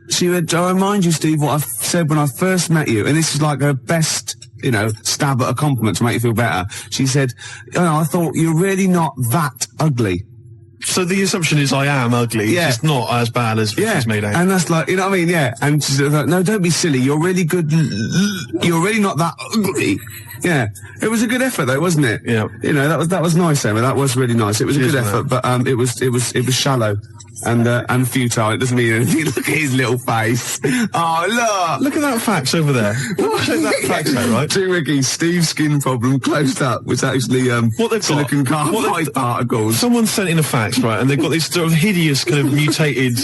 she went, I remind you, Steve, what I said when I first met you, and this is like her best, you know, stab at a compliment to make you feel better. She said, I thought you're really not that ugly. So the assumption is I am ugly. Yeah. It's just not as bad as she's made out. And that's like, you know what I mean? Yeah. And she's like, no, don't be silly. You're really good. You're really not that ugly. Yeah. It was a good effort though, wasn't it? Yeah. You know, that was nice, Emma. That was really nice. It was a good effort, but it was shallow and futile. It doesn't mean anything. Look at his little face. Oh, look at that fax over there. Check that fax out, right? To Ricky, Steve's skin problem closed up was actually silicon carbide particles. Someone sent in a fax, right, and they've got these sort of hideous kind of mutated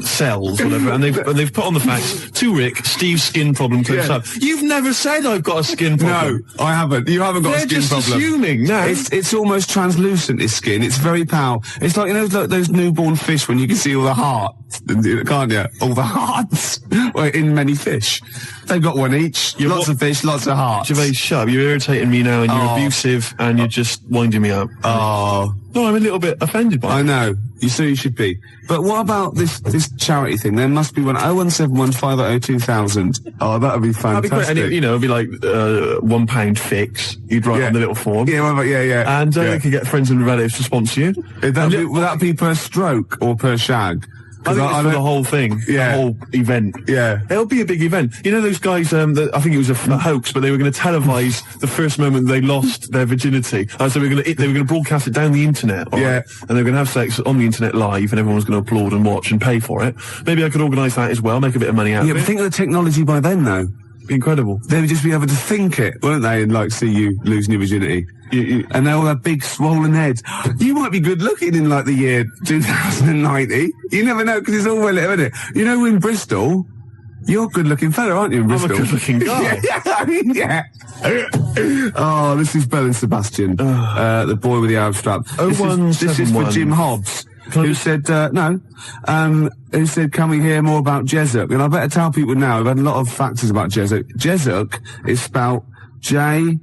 cells, whatever, and they've put on the fax, to Rick, Steve's skin problem closed up. You've never said I've got a skin problem. No, I haven't. You haven't got a skin problem. They're just assuming, no. It's almost translucent, this skin. It's very pale. It's like, you know, those newborn fish when you can see all the hearts, can't you? All the hearts. Well, in many fish. They've got one each. Lots of fish, lots of hearts. Gervais, shut up. You're irritating me now, and you're abusive, and you're just winding me up. Oh. No, I'm a little bit offended by it. I know. You should be. But what about this charity thing? There must be one. 0171 580 2000. Oh, that would be fantastic. That'd be great. And it'd be like £1 fix. You'd write on the little form. Yeah, well, yeah. And you could get friends and relatives to sponsor you. Would that be per stroke or per shag? I think it's for the whole thing, the whole event. Yeah. It'll be a big event. You know those guys, I think it was a hoax, but they were going to televise the first moment they lost their virginity. So they were going to broadcast it down the internet. Right? And they were going to have sex on the internet live, and everyone was going to applaud and watch and pay for it. Maybe I could organise that as well, make a bit of money out of it. Yeah, but think of the technology by then, though. Incredible. They would just be able to think it, won't they, and like see you losing your virginity. And they all have big swollen heads. You might be good looking in like the year 2090. You never know, because it's all relative, isn't it? You know, in Bristol, you're a good looking fella, aren't you, in Bristol? I'm a good looking guy. Yeah. Oh, this is Bell and Sebastian, the boy with the Arab strap. This is for Jim Hobbs. Who said, who said, can we hear more about Jezuk? And I better tell people now, I've had a lot of factors about Jezuk. Jezuk is spelled J-E-Z-O-C.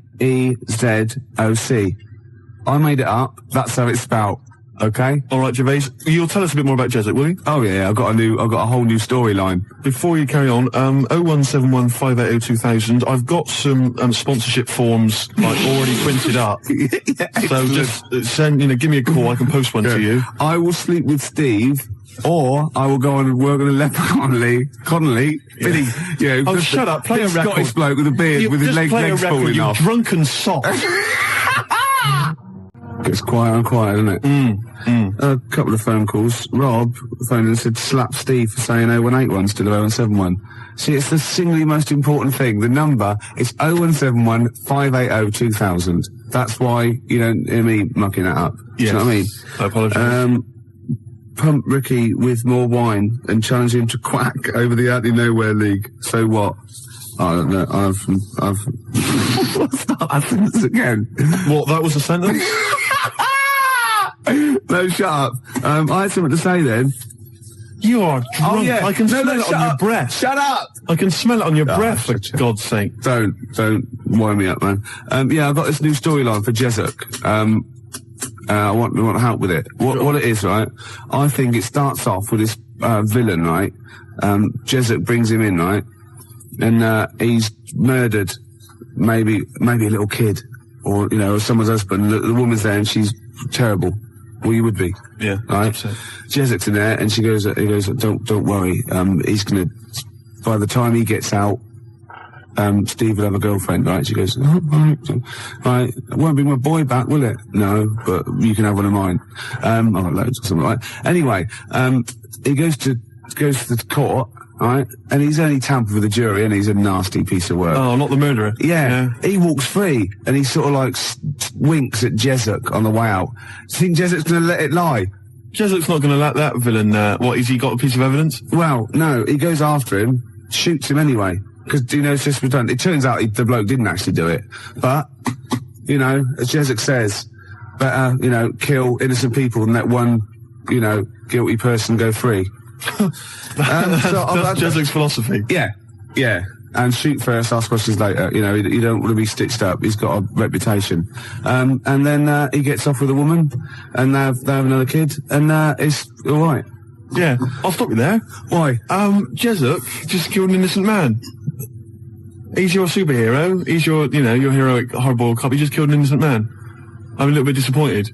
I made it up. That's how it's spelled. Okay? All right, Gervais. You'll tell us a bit more about Jezuk, will you? Oh, yeah. I've got a whole new storyline. Before you carry on, 0171 580 2000. I've got some sponsorship forms already printed up. So just send, give me a call. I can post one to you. I will sleep with Steve, or I will go on and work on a leper Connolly. Billy, oh, shut up. Play a record. Scottish bloke with a beard with his legs falling off. You drunken sock. It's quiet, isn't it? A couple of phone calls. Rob phoned and said, slap Steve for saying 0181 instead of 0171. See, it's the single most important thing. The number is 0171 580 2000. That's why you don't hear me mucking that up. Yes. Do you know what I mean? I apologise. Pump Ricky with more wine and challenge him to quack over the Out of Nowhere League. So what? I don't know. I've start that sentence again. What? That was a sentence? No, shut up. I had something to say then. You are drunk. Oh, yeah. I can smell it on your breath. Shut up! I can smell it on your breath, for God's sake. Don't wind me up, man. I've got this new storyline for Jezuk. I want help with it. What it is, right? I think it starts off with this villain, right? Jezuk brings him in, right? And he's murdered maybe a little kid, or someone's husband. The woman's there and she's terrible. Well, you would be. Yeah. Right? Jezuk's in there and he goes, don't worry. He's gonna, by the time he gets out, Steve will have a girlfriend, right? She goes, oh, right, it won't bring my boy back, will it? No, but you can have one of mine. I've got loads or something like that. Anyway, he goes to the court, right? And he's only tampered with the jury, and he's a nasty piece of work. Oh, not the murderer. Yeah. He walks free, and he sort of like winks at Jezuk on the way out. Do you think Jezuk's going to let it lie? Jezuk's not going to let that villain, what, has he got a piece of evidence? Well, no, he goes after him, shoots him anyway. Because, it's just redundant. It turns out the bloke didn't actually do it. But, as Jezuk says, better, kill innocent people than let one, guilty person go free. That's Jezuk's philosophy. Yeah. And shoot first, ask questions later. You don't want to be stitched up. He's got a reputation. And then he gets off with a woman, and they have another kid, and it's all right. Yeah, I'll stop you there. Why? Jezuk just killed an innocent man. He's your superhero. He's your heroic hardboiled cop. He just killed an innocent man. I'm a little bit disappointed.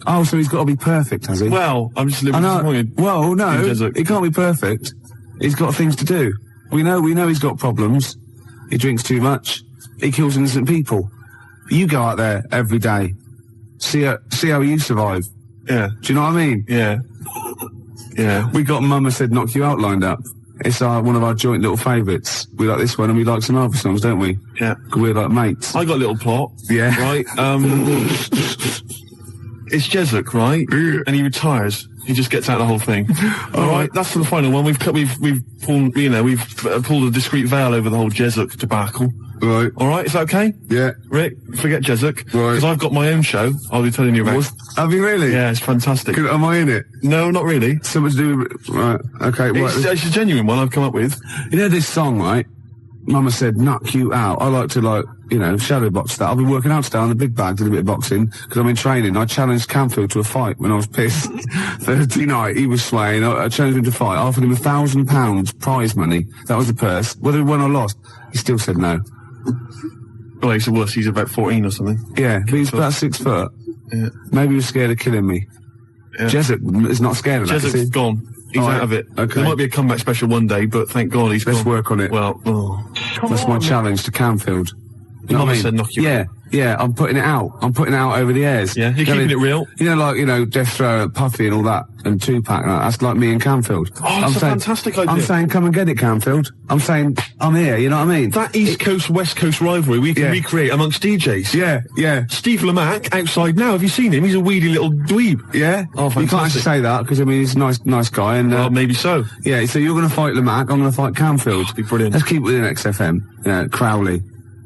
Oh, so he's got to be perfect, has he? Well, I'm just a little bit disappointed. Well, no, he can't be perfect. He's got things to do. We know he's got problems. He drinks too much. He kills innocent people. You go out there every day. See how you survive. Yeah. Do you know what I mean? Yeah. Yeah. We got Mama Said Knock You Out lined up. It's one of our joint little favourites. We like this one and we like some other songs, don't we? Yeah. We're like mates. I got a little plot. Yeah. Right? It's Jezuk, right? And he retires. He just gets out of the whole thing. All right, that's for the final one. We've pulled a discreet veil over the whole Jezuk debacle. Right. All right, is that okay? Yeah. Rick, forget Jessup. Right. Because I've got my own show I'll be telling you about. Have you really? Yeah, it's fantastic. Am I in it? No, not really. Something to do with... Right, okay. It's a genuine one I've come up with. You know this song, right? Mama said, knock you out. I like to, like, you know, shadow box that. I've been working out today on the big bag, did a bit of boxing, because I'm in training. I challenged Canfield to a fight when I was pissed. Thursday night, he was swaying. I challenged him to fight. I offered him £1,000 prize money. That was the purse. Whether he won or lost, he still said no. Well, he's a wuss. He's about 14 or something. Yeah, but he's about 6 foot. Yeah. Maybe he was scared of killing me. Yeah. Jessup is not scared of that. Jessup's gone. He's out of it. Okay. There might be a comeback special one day, but thank God he's gone. Let's work on it. Well, that's my challenge to Canfield. You know Mama what I mean? said knock you out. Yeah, I'm putting it out. I'm putting it out over the airs. Yeah, you're keeping it real. You know, like, you know, Death Throw, Puffy and all that, and Tupac, and that's like me and Canfield. Oh, that's a fantastic idea. I'm saying, come and get it, Canfield. I'm saying, I'm here, you know what I mean? That East Coast, West Coast rivalry we can recreate amongst DJs. Yeah. Steve Lamack, outside now, have you seen him? He's a weedy little dweeb. Yeah? Oh, fantastic. You can't actually say that, because, I mean, he's a nice guy, and... well, maybe so. Yeah, so you're going to fight Lamack, I'm going to fight Canfield. That'd be brilliant. Let's keep it within XFM. Yeah, Crowley.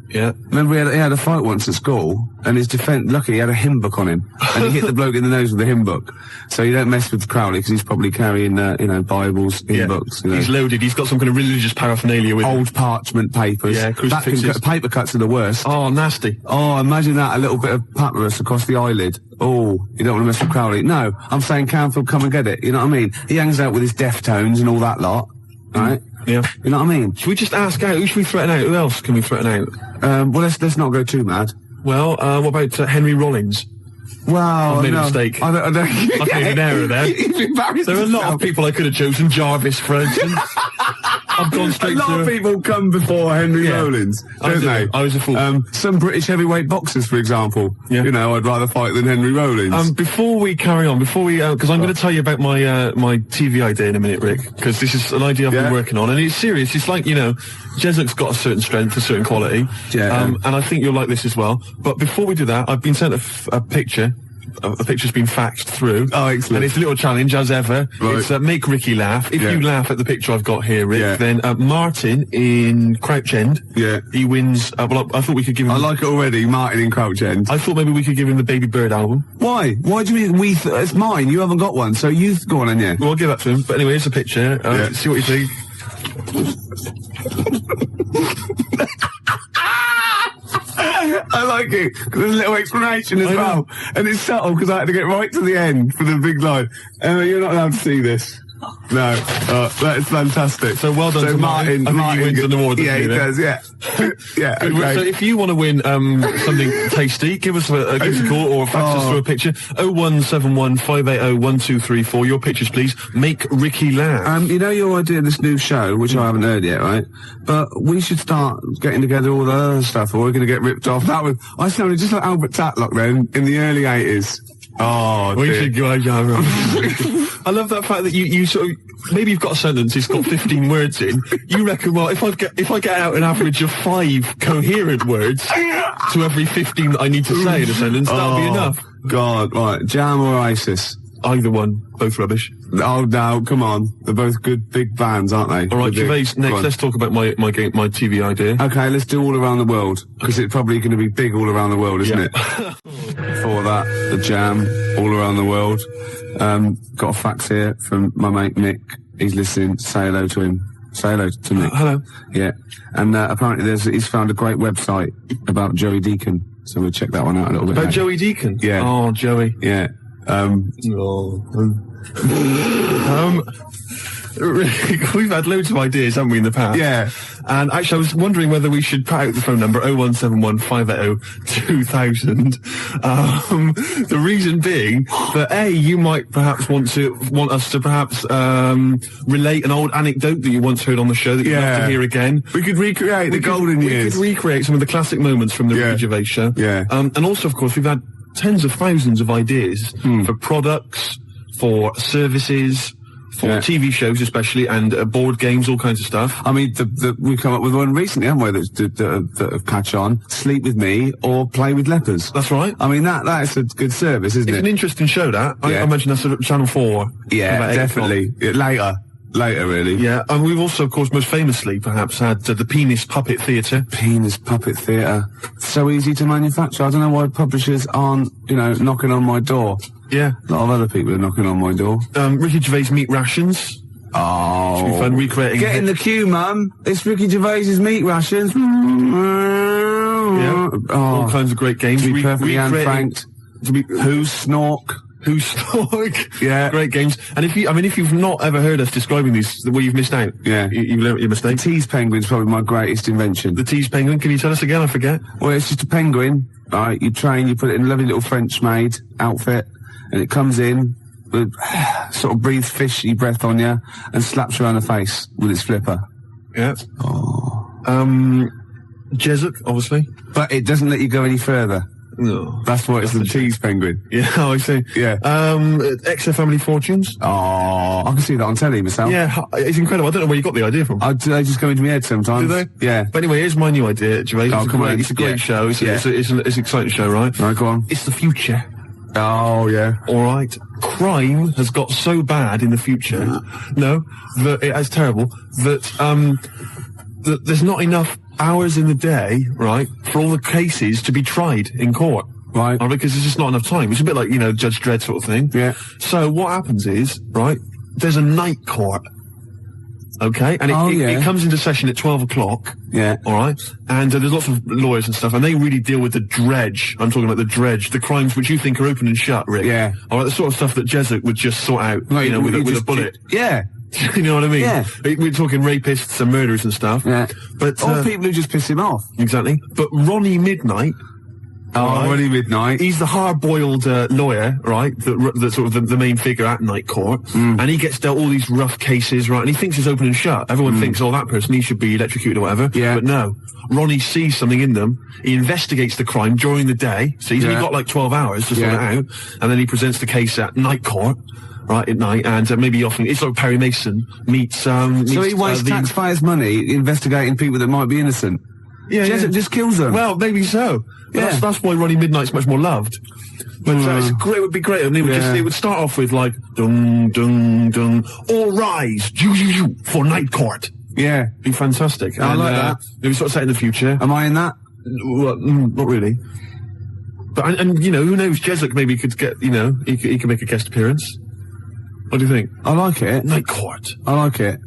Yeah. Remember he had a fight once at school, and his defence, lucky he had a hymn book on him, and he hit the bloke in the nose with the hymn book. So you don't mess with Crowley, because he's probably carrying, you know, Bibles, hymn books. You know. He's loaded, he's got some kind of religious paraphernalia with old parchment papers. Yeah, crucifixes. Paper cuts are the worst. Oh, nasty. Oh, imagine that, a little bit of papyrus across the eyelid. Oh, you don't want to mess with Crowley. No, I'm saying Canfield, come and get it, you know what I mean? He hangs out with his Deftones and all that lot, right? Yeah. You know what I mean? Should we just ask out? Who should we threaten out? Who else can we threaten out? Well, let's not go too mad. Well, what about Henry Rollins? Wow, I've made a mistake. I I've made an error there. You've embarrassed There are a lot of people I could have chosen. Jarvis, for instance. I've gone straight a lot of people come before Henry Rollins, don't they? I was a fool. Some British heavyweight boxers, for example. Yeah. You know, I'd rather fight than Henry Rollins. Before we carry on, because I'm going to tell you about my my TV idea in a minute, Rick, because this is an idea I've been working on, and it's serious. It's like, you know, Jessuc's got a certain strength, a certain quality, and I think you'll like this as well. But before we do that, I've been sent a picture. A picture's been faxed through. Oh, excellent. And it's a little challenge, as ever. Right. It's make Ricky laugh. If you laugh at the picture I've got here, Rick, then Martin in Crouch End, he wins. Well, I thought we could give him... I like it already, Martin in Crouch End. I thought maybe we could give him the Baby Bird album. Why? Why do you mean it's mine? You haven't got one, so you go on, yeah. Well, I'll give that to him. But anyway, here's a picture. See what you think. I like it, because there's a little explanation as well. And it's subtle, because I had to get right to the end for the big line. You're not allowed to see this. No, that is fantastic. So well done to Martin. I think he wins an award. Yeah, he does, yeah. Yeah, okay. So if you want to win something tasty, give us a call or fax us through a picture. 0171 580 1234. Your pictures, please. Make Ricky laugh. You know your idea of this new show, which I haven't heard yet, right? But we should start getting together all the other stuff, or we're going to get ripped off. I sounded just like Albert Tatlock then, in the early 80s. Oh, we should go. I love that fact that you sort of, maybe you've got a sentence, it's got 15 words in. You reckon, well, if I get out an average of 5 coherent words to every 15 that I need to say in a sentence, that'll be enough. God, right. Jam or ISIS? Either one. Both rubbish. Oh, no, come on. They're both good big bands, aren't they? All right, Gervais, next, let's talk about my TV idea. Okay, let's do All Around the World, because it's probably going to be big all around the world, isn't it? Before that, the Jam, All Around the World. Got a fax here from my mate Nick. He's listening. Say hello to him. Say hello to Nick. Hello. Yeah. And apparently he's found a great website about Joey Deacon, so we'll check that one out a little bit. About Joey Deacon? Yeah. Oh, Joey. Yeah. We've had loads of ideas, haven't we, in the past? Yeah. And actually, I was wondering whether we should put out the phone number 0171 580 2000. The reason being that you might perhaps want us to perhaps relate an old anecdote that you once heard on the show that you'd love to hear again. We could recreate the golden years. We could recreate some of the classic moments from the Ricky Gervais Show. Yeah. And also, of course, we've had tens of thousands of ideas for products, for services, for TV shows especially, and board games, all kinds of stuff. I mean, we've come up with one recently, haven't we, that have catch on. Sleep with me or play with lepers. That's right. I mean, that is a good service, isn't it? It's an interesting show, that. I imagine that's at Channel 4. Yeah, definitely. Later. later, really. Yeah, and we've also, of course, most famously, perhaps, had the Penis Puppet Theatre. Penis Puppet Theatre. So easy to manufacture. I don't know why publishers aren't, knocking on my door. Yeah. A lot of other people are knocking on my door. Ricky Gervais Meat Rations. Oh. Should be fun recreating. Get in the queue, Mum. It's Ricky Gervais's Meat Rations. Yeah. All kinds of great games. To be perfectly unfranked. Who's Snork? Who's Snork? Yeah. Great games. And if you've not ever heard us describing these, well, you've missed out. Yeah. You've learnt your mistake. The tease penguin's probably my greatest invention. The tease penguin, can you tell us again? I forget. Well, it's just a penguin, right? You train, you put it in a lovely little French-made outfit, and it comes in, with, sort of breathes fishy breath on you, and slaps you around the face with its flipper. Yeah. Oh. Jessup, obviously. But it doesn't let you go any further. No. That's why it's the tease penguin. Yeah, I see. Yeah. XFM Family Fortunes. Oh, I can see that on telly myself. Yeah, it's incredible. I don't know where you got the idea from. They just go into my head sometimes. Do they? Yeah. But anyway, here's my new idea, Gervais. Oh, come on. It's a great show. It's an exciting show, right? Right, go on. It's the future. Oh, yeah. All right. Crime has got so bad in the future, that it's terrible, that there's not enough hours in the day, right, for all the cases to be tried in court. Right. Because there's just not enough time. It's a bit like, Judge Dredd sort of thing. Yeah. So what happens is, right, there's a night court. Okay? And it comes into session at 12 o'clock. Yeah. All right? And there's lots of lawyers and stuff, and they really deal with the dredge. I'm talking about the dredge, the crimes which you think are open and shut, Rick. Yeah. All right, the sort of stuff that Jessup would just sort out, with a bullet. Yeah. You know what I mean? Yeah. We're talking rapists and murderers and stuff. Yeah. But, or people who just piss him off. Exactly. But Ronnie Midnight... Ronnie Midnight. He's the hard-boiled lawyer, right? That's sort of the main figure at night court. And he gets dealt all these rough cases, right? And he thinks it's open and shut. Everyone thinks, that person, he should be electrocuted or whatever. Yeah. But no. Ronnie sees something in them. He investigates the crime during the day. So he's only got like 12 hours to sort it out. And then he presents the case at night court. Right, at night, and maybe often, it's like Perry Mason meets, So he wastes taxpayers' money investigating people that might be innocent. Yeah, Jessup just kills them. Well, maybe so. Yeah. That's why Ronnie Midnight's much more loved. But it would be great. And it would start off with like, dung, dung, dung, all rise, for night court. Yeah. Be fantastic. I like that. Maybe sort of set in the future. Am I in that? Well, not really. But, and who knows, Jessup maybe could get, he could make a guest appearance. What do you think? I like it. Night court. I like it.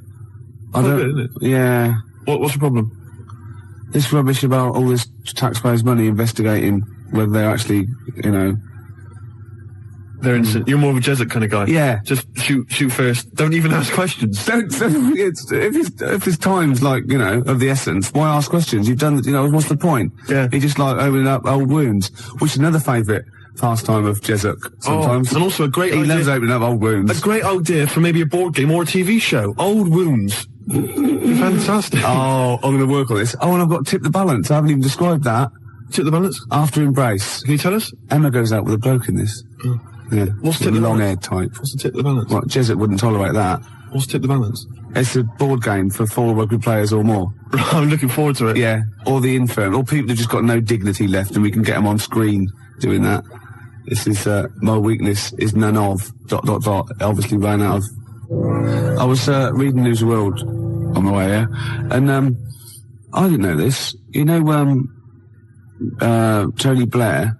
I don't. Isn't it? Yeah. What's the problem? This rubbish about all this taxpayers' money investigating whether they're actually, they're innocent. You're more of a Jessup kind of guy. Yeah. Just shoot first. Don't even ask questions. If his time's like, of the essence, why ask questions? You've done, what's the point? Yeah. He just like opening up old wounds, which is another favourite pastime of Jessup sometimes. And also a great idea. He loves opening up old wounds. A great idea for maybe a board game or a TV show. Old wounds. Fantastic. Oh, I'm going to work on this. Oh, and I've got Tip the Balance. I haven't even described that. Tip the Balance? After Embrace. Can you tell us? Emma goes out with a bloke in this. Oh. Yeah. What's Tip the long-haired type. What's the Tip the Balance? Well, Jessup wouldn't tolerate that. What's Tip the Balance? It's a board game for 4 rugby players or more. I'm looking forward to it. Yeah. Or the infirm. Or people who've just got no dignity left and we can get them on screen doing that. This is, my weakness is none of, ... Obviously ran out of... I was, reading News of the World on the way here, and, I didn't know this. Tony Blair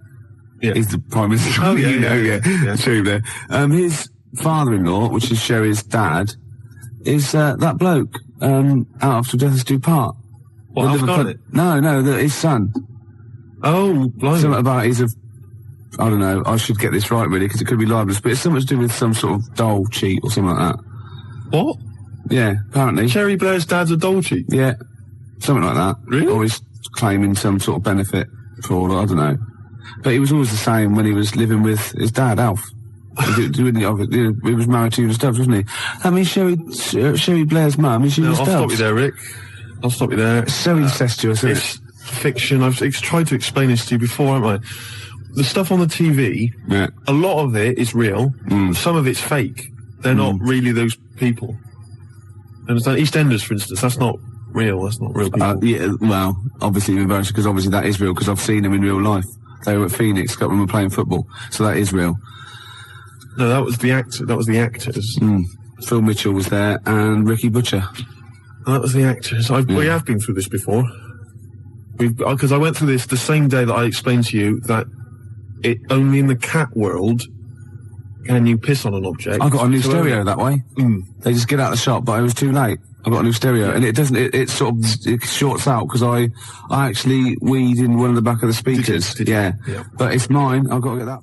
is the Prime Minister. Oh, yeah. Tony Blair. His father-in-law, which is Sherry's dad, is, that bloke, out after Death Us Do Part. What, Alf Garnett? No, his son. Oh, blimey. Something about I don't know, I should get this right really, because it could be libelous, but it's something to do with some sort of dole cheat or something like that. What? Yeah, apparently. Cherry Blair's dad's a dole cheat? Yeah, something like that. Really? Or he's claiming some sort of benefit fraud, I don't know. But he was always the same when he was living with his dad, Alf. He was married to Una Stubbs, wasn't he? I mean, Sherry Blair's mum is Una Stubbs. I'll stop you there, Rick. I'll stop you there. It's so incestuous, isn't it? It's fiction. I've tried to explain this to you before, haven't I? The stuff on the TV, a lot of it is real. Some of it's fake. They're not really those people. Understand? EastEnders, for instance, that's not real. That's not real people. Yeah, well, obviously embarrassing, because obviously that is real, because I've seen them in real life. They were at Phoenix when we were playing football, so that is real. No, that was the actor. That was the actors. Phil Mitchell was there, and Ricky Butcher. That was the actors. We have been through this before. Because I went through this the same day that I explained to you that only in the cat world can you piss on an object. I got a new stereo that way. They just get out of the shop, but it was too late. I got a new stereo, and it doesn't. It sort of it shorts out because I actually weed in one of the back of the speakers. Did you? Yeah, but it's mine. I've got to get that.